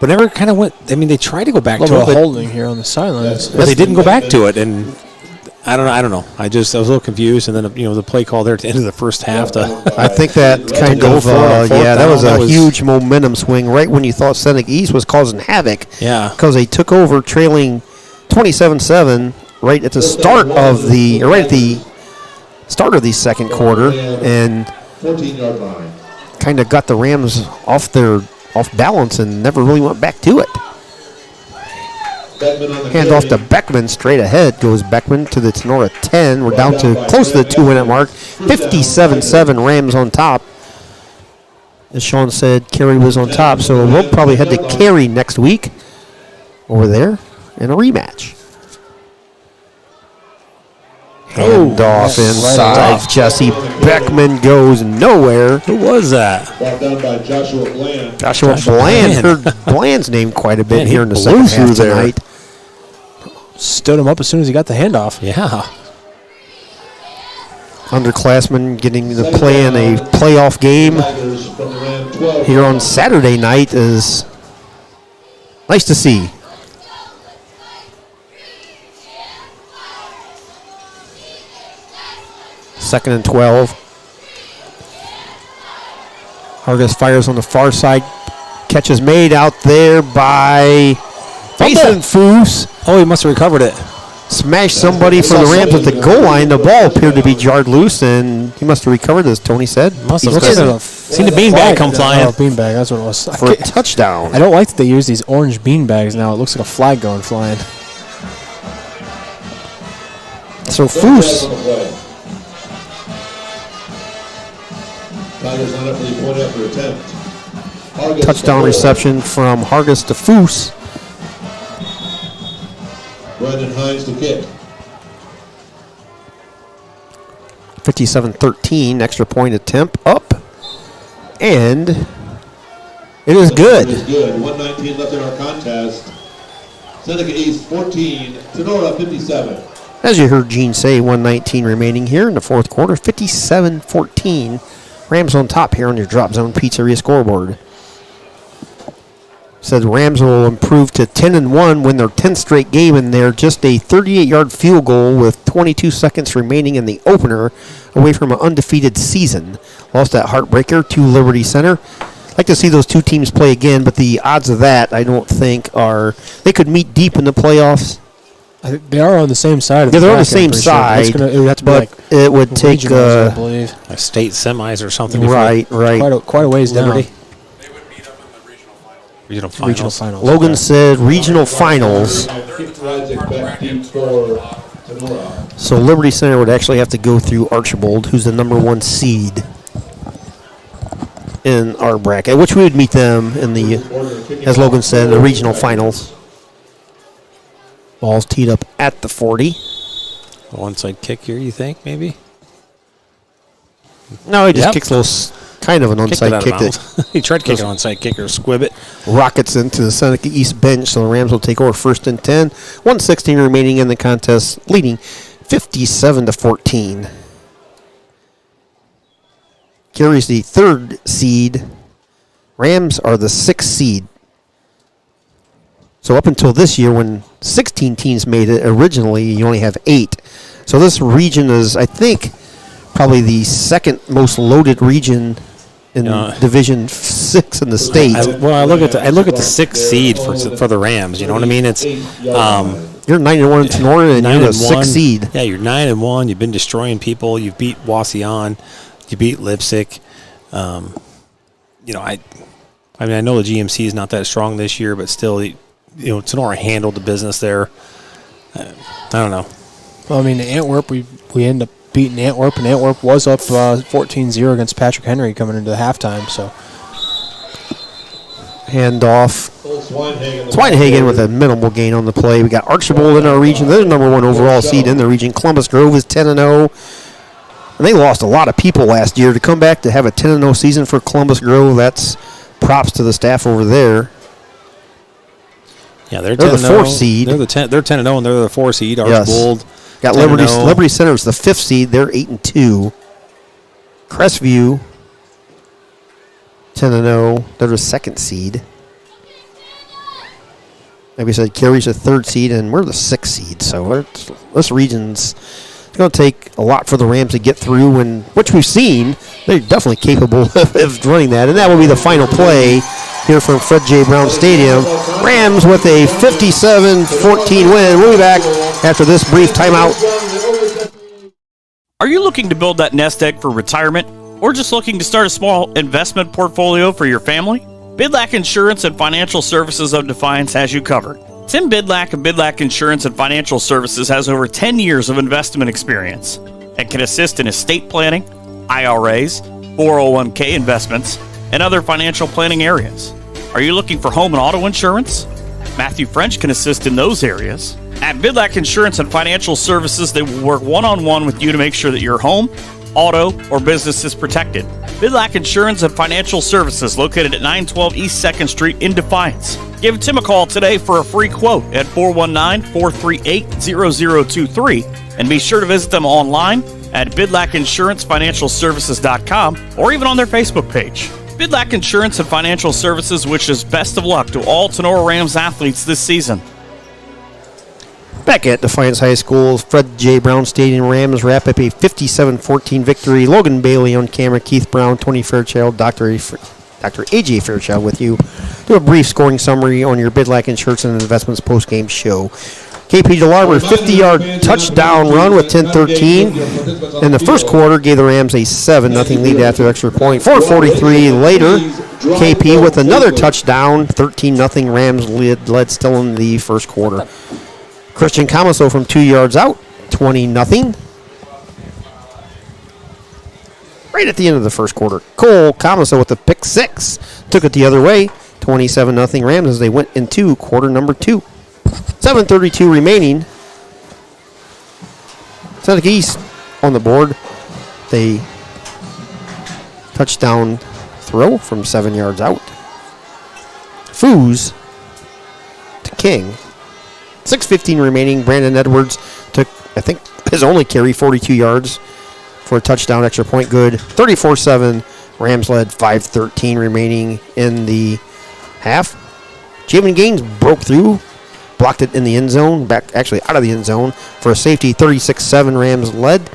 but never kind of went. I mean, they tried to go back to it. A little holding here on the sidelines. But they didn't go back to it, and I don't know. I was a little confused, and then the play call there at the end of the first half. I think that kind of that was a huge momentum swing right when you thought Seneca East was causing havoc. Yeah, because they took over trailing 27-7 right at the start of the second quarter, and 14-yard line. Kind of got the Rams off balance and never really went back to it. Hand off to Beckman, straight ahead goes Beckman to the Tinora 10. We're down to close to the 2-minute mark. 57-7 Rams on top. As Sean said, Kerry was on top, so we'll probably head to Kerry next week. over there in a rematch. Handoff inside. Jesse Beckman goes nowhere. Who was that? Brought down by Joshua Bland. Joshua Bland. Heard Bland's name quite a bit Man, here he in the blew second through half there. tonight. Stood him up as soon as he got the handoff. Yeah. Underclassmen getting to play in a playoff game Tigers from the Ram 12. here on Saturday night is nice to see. Second and 12. Hargis fires on the far side. Catch is made out there by Mason Foose. Oh, he must have recovered it. Smashed somebody from the Rams at the goal line. The ball appeared to be jarred loose, and he must have recovered, as Tony said. Must have. He's Seen the beanbag come flying. Oh, beanbag, that's what it was. for a touchdown. I don't like that they use these orange beanbags now. It looks like a flag going flying. So On Foose the play. Tigers line up for the point after attempt. Hargis touchdown to reception from Hargis to Foose. Brandon Hines to kick. 57-13, extra point attempt up. And it is good. It is good. 119 left in our contest. Seneca East 14, Tinora 57. As you heard Gene say, 119 remaining here in the fourth quarter. 57-14. Rams on top here on your Drop Zone Pizzeria scoreboard. Said Rams will improve to 10-1, win their 10th straight game, and they're just a 38-yard field goal with 22 seconds remaining in the opener away from an undefeated season. Lost that heartbreaker to Liberty Center. Like to see those two teams play again, but the odds of that I don't think are. They could meet deep in the playoffs. They are on the same side. Of Yeah, the they're on the bracket, I'm same pretty sure. side, It would have to be but like it would take regionals, I believe. Like state semis or something. before right. Quite a ways Liberty. down. Regional finals. Regional finals. Logan okay. said regional finals. Kick Radzik back deep for Tinora. So Liberty Center would actually have to go through Archibald, who's the number 1 seed in our bracket, which we would meet them in the, as Logan said, the regional finals. Ball's teed up at the 40. A one-side kick here, you think, maybe? No, he just Yep. kicks a little, kind of an Kicked it onside out of kick that bounds. He tried to kick an onside kick or squib it. rockets into the Seneca East bench, so the Rams will take over first and 10. 1:16 remaining in the contest, leading 57-14. Carries the 3rd seed. Rams are the 6th seed. So up until this year, when 16 teams made it, originally you only have 8. So this region is, I think, probably the second most loaded region in Division 6 in the state. I look at the 6th seed for the Rams. You know what I mean? It's You're 9-1 in Tinora, and you're the 6th seed. Yeah, you're 9-1. You've been destroying people. You've beat Wasion. You beat Lipsick. I know the GMC is not that strong this year, but still, Tinora handled the business there. I don't know. Well, I mean, Antwerp, we end up beating Antwerp, and Antwerp was up 14-0 against Patrick Henry coming into the halftime. So Handoff. Swinehagen Swinehagen with a minimal gain on the play. We got Archibald in our region. They're the number 1 overall seed in the region. Columbus Grove is 10-0. And they lost a lot of people last year. To come back to have a 10-0 season for Columbus Grove, that's props to the staff over there. Yeah, they're the 10-0. 4th seed. They're 10-0, and they're the 4 seed. Yes. Archibald. Got 10-0. Liberty Center is the 5th seed. They're 8-2. Crestview 10-0. They're the 2nd seed. Like we said, Carey's the 3rd seed, and we're the 6th seed. So this region's going to take a lot for the Rams to get through, and which we've seen, they're definitely capable of running that. And that will be the final play here from Fred J. Brown Stadium. Rams with a 57-14 win. We'll be back after this brief timeout. Are you looking to build that nest egg for retirement, or just looking to start a small investment portfolio for your family? Bidlack Insurance and Financial Services of Defiance has you covered. Tim Bidlack of Bidlack Insurance and Financial Services has over 10 years of investment experience and can assist in estate planning, IRAs, 401k investments, and other financial planning areas. Are you looking for home and auto insurance? Matthew French can assist in those areas. At Bidlack Insurance and Financial Services, they will work one-on-one with you to make sure that your home, auto, or business is protected. Bidlack Insurance and Financial Services, located at 912 East 2nd Street in Defiance. Give Tim a call today for a free quote at 419-438-0023, and be sure to visit them online at bidlackInsuranceFinancialServices.com or even on their Facebook page. Bidlack Insurance and Financial Services wishes best of luck to all Tinora Rams athletes this season. Back at Defiance High School, Fred J. Brown Stadium, Rams wrap up a 57-14 victory. Logan Bailey on camera, Keith Brown, Tony Fairchild, Dr. A.J. Fairchild with you. Do a brief scoring summary on your Bidlack Insurance and Investments post-game show. KP DeLarber, 50-yard touchdown run with 10-13. In the first quarter, gave the Rams a 7-0 lead after extra point. 4:43 later, KP with another touchdown, 13-0 Rams led still in the first quarter. Christian Camaso from 2 yards out, 20-0. Right at the end of the first quarter, Cole Camaso with the pick six took it the other way, 27-0 Rams as they went into quarter number 2. 7:32 remaining. Seneca East on the board. They touchdown throw from 7 yards out. Foos to King. 6:15 remaining. Brandon Edwards took, I think, his only carry, 42 yards for a touchdown, extra point good. 34-7. Rams led. 5:13 remaining in the half. Jamin Gaines broke through, blocked it in the end zone, back actually out of the end zone for a safety. 36-7 Rams led.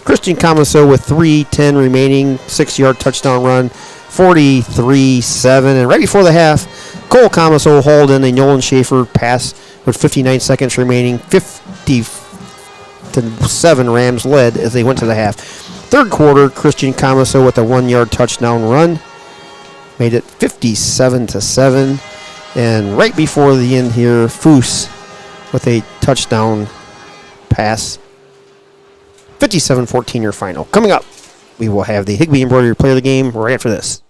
Christian Camaso with 3:10 remaining, 6-yard touchdown run. 43-7. And right before the half, Cole Camaso hauled in a Nolan Schaefer pass with 59 seconds remaining. 50-7 Rams led as they went to the half. Third quarter, Christian Camaso with a 1-yard touchdown run made it 57-7. And right before the end here, Foos with a touchdown pass. 57-14 your final. Coming up, we will have the Higbee Embroidery Player of the Game right after this.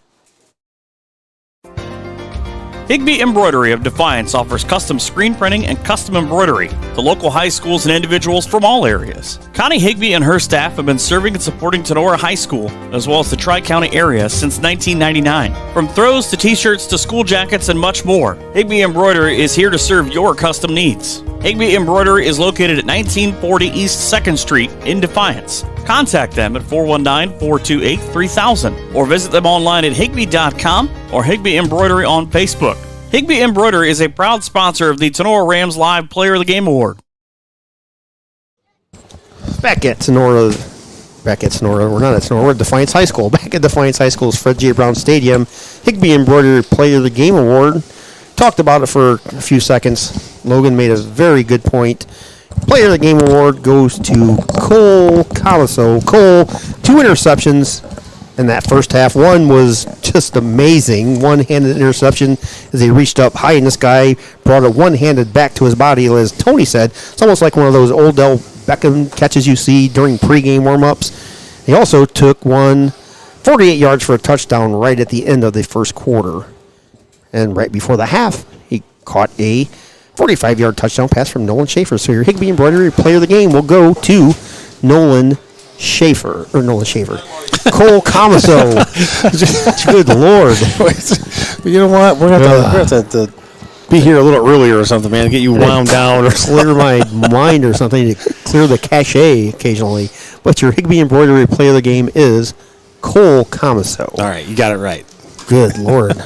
Higbee Embroidery of Defiance offers custom screen printing and custom embroidery to local high schools and individuals from all areas. Connie Higbee and her staff have been serving and supporting Tinora High School, as well as the Tri-County area, since 1999. From throws to t-shirts to school jackets and much more, Higbee Embroidery is here to serve your custom needs. Higbee Embroidery is located at 1940 East 2nd Street in Defiance. Contact them at 419-428-3000 or visit them online at higbee.com or Higbee Embroidery on Facebook. Higbee Embroidery is a proud sponsor of the Tinora Rams Live Player of the Game Award. Back at Tinora, we're not at Tinora, we're at Defiance High School. Back at Defiance High School's Fred J. Brown Stadium, Higbee Embroidery Player of the Game Award. Talked about it for a few seconds. Logan made a very good point. Player of the Game Award goes to Cole Camaso. Cole, 2 interceptions in that first half. One was just amazing. One-handed interception as he reached up high, and this guy brought it one-handed back to his body. As Tony said, it's almost like one of those Odell Beckham catches you see during pregame warm-ups. He also took 48 yards for a touchdown right at the end of the first quarter. And right before the half, he caught a 45-yard touchdown pass from Nolan Schaefer. So your Higbee Embroidery Player of the Game will go to Cole Camaso. Good Lord. You know what? We're going to have to be here a little earlier or something, man. Get you wound down or clear my mind or something to clear the cachet occasionally. But your Higbee Embroidery Player of the Game is Cole Camaso. All right, you got it right. Good Lord.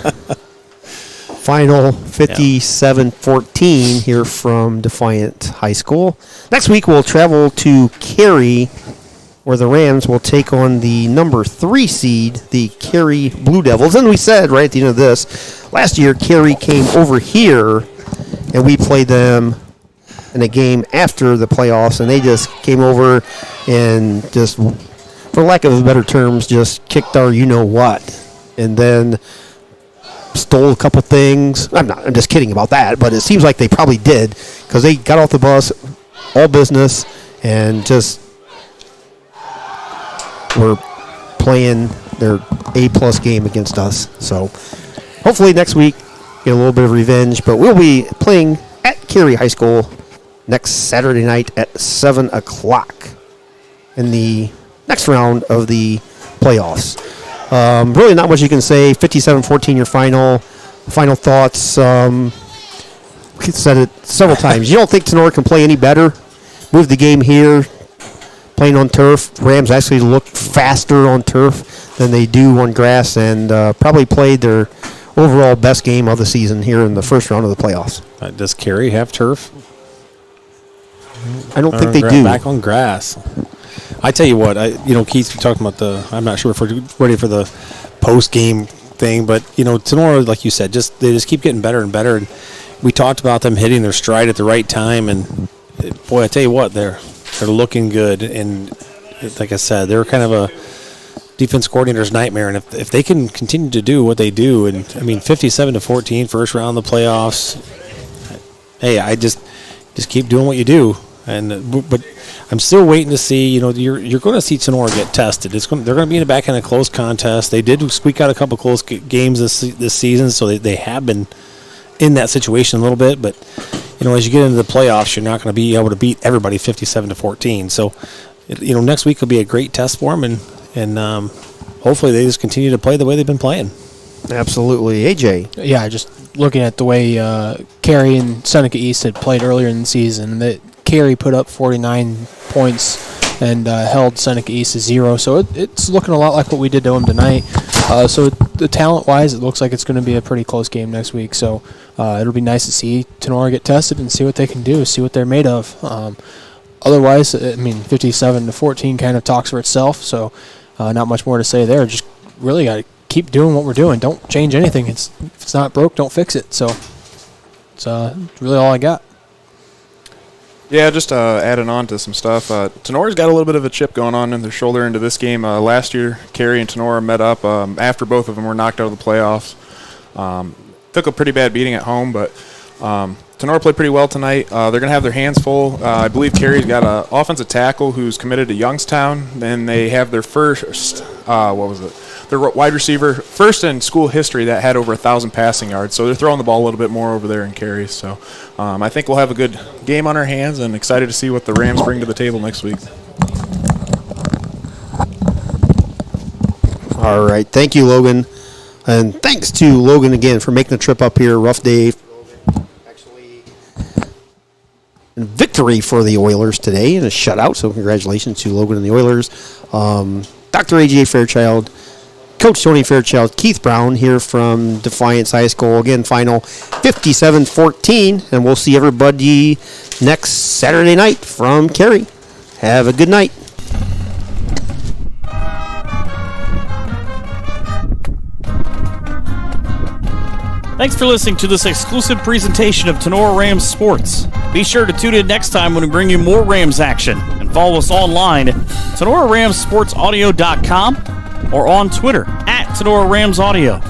Final 57-14 here from Defiant High School. Next week we'll travel to Cary, where the Rams will take on the number 3 seed, the Cary Blue Devils. And we said right at the end of this, last year Cary came over here and we played them in a game after the playoffs, and they just came over and just, for lack of better terms, just kicked our you-know-what. And then stole a couple things. I'm just kidding about that, but it seems like they probably did, because they got off the bus, all business, and just were playing their A+ game against us. So hopefully next week get a little bit of revenge. But we'll be playing at Cary High School next Saturday night at 7 o'clock in the next round of the playoffs. Really not much you can say. 57-14 your final thoughts. We said it several times. You don't think Tinora can play any better? Move the game here, playing on turf. Rams actually look faster on turf than they do on grass, and probably played their overall best game of the season here in the first round of the playoffs. Does Cary have turf? I don't think they do. Back on grass. I tell you what, Keith, you're talking about I'm not sure if we're ready for the post-game thing, but, Tinora, like you said, they just keep getting better and better. And we talked about them hitting their stride at the right time, and, boy, I tell you what, they're looking good. And, like I said, they're kind of a defense coordinator's nightmare. And if they can continue to do what they do, and, 57-14, first round of the playoffs, hey, I just keep doing what you do. But I'm still waiting to see. You're going to see Tinora get tested. They're going to be in the back end of a close contest. They did squeak out a couple close games this season, so they have been in that situation a little bit. But as you get into the playoffs, you're not going to be able to beat everybody 57-14. So next week will be a great test for them, and hopefully they just continue to play the way they've been playing. Absolutely, AJ. Yeah, just looking at the way Cary and Seneca East had played earlier in the season, that Cary put up 49 points and held Seneca East to 0. So it's looking a lot like what we did to them tonight. So the talent-wise, it looks like it's going to be a pretty close game next week. So it'll be nice to see Tinora get tested and see what they can do, see what they're made of. Otherwise, 57-14 kind of talks for itself. So not much more to say there. Just really got to keep doing what we're doing. Don't change anything. If it's not broke, don't fix it. So it's really all I got. Yeah, just adding on to some stuff. Tenora's got a little bit of a chip going on in their shoulder into this game. Last year, Cary and Tinora met up after both of them were knocked out of the playoffs. Took a pretty bad beating at home, but Tinora played pretty well tonight. They're going to have their hands full. I believe Cary's got an offensive tackle who's committed to Youngstown. Then they have their first, their wide receiver, first in school history that had over 1,000 passing yards. So they're throwing the ball a little bit more over there in Cary. So I think we'll have a good game on our hands, and excited to see what the Rams bring to the table next week. All right. Thank you, Logan. And thanks to Logan again for making the trip up here. Rough day. Actually, victory for the Oilers today and a shutout. So congratulations to Logan and the Oilers. Dr. A.J. Fairchild, Coach Tony Fairchild, Keith Brown here from Defiance High School. Again, final 57-14. And we'll see everybody next Saturday night from Cary. Have a good night. Thanks for listening to this exclusive presentation of Tinora Rams Sports. Be sure to tune in next time when we bring you more Rams action. And follow us online at TenoraRamsSportsAudio.com or on Twitter at Tinora Rams Audio.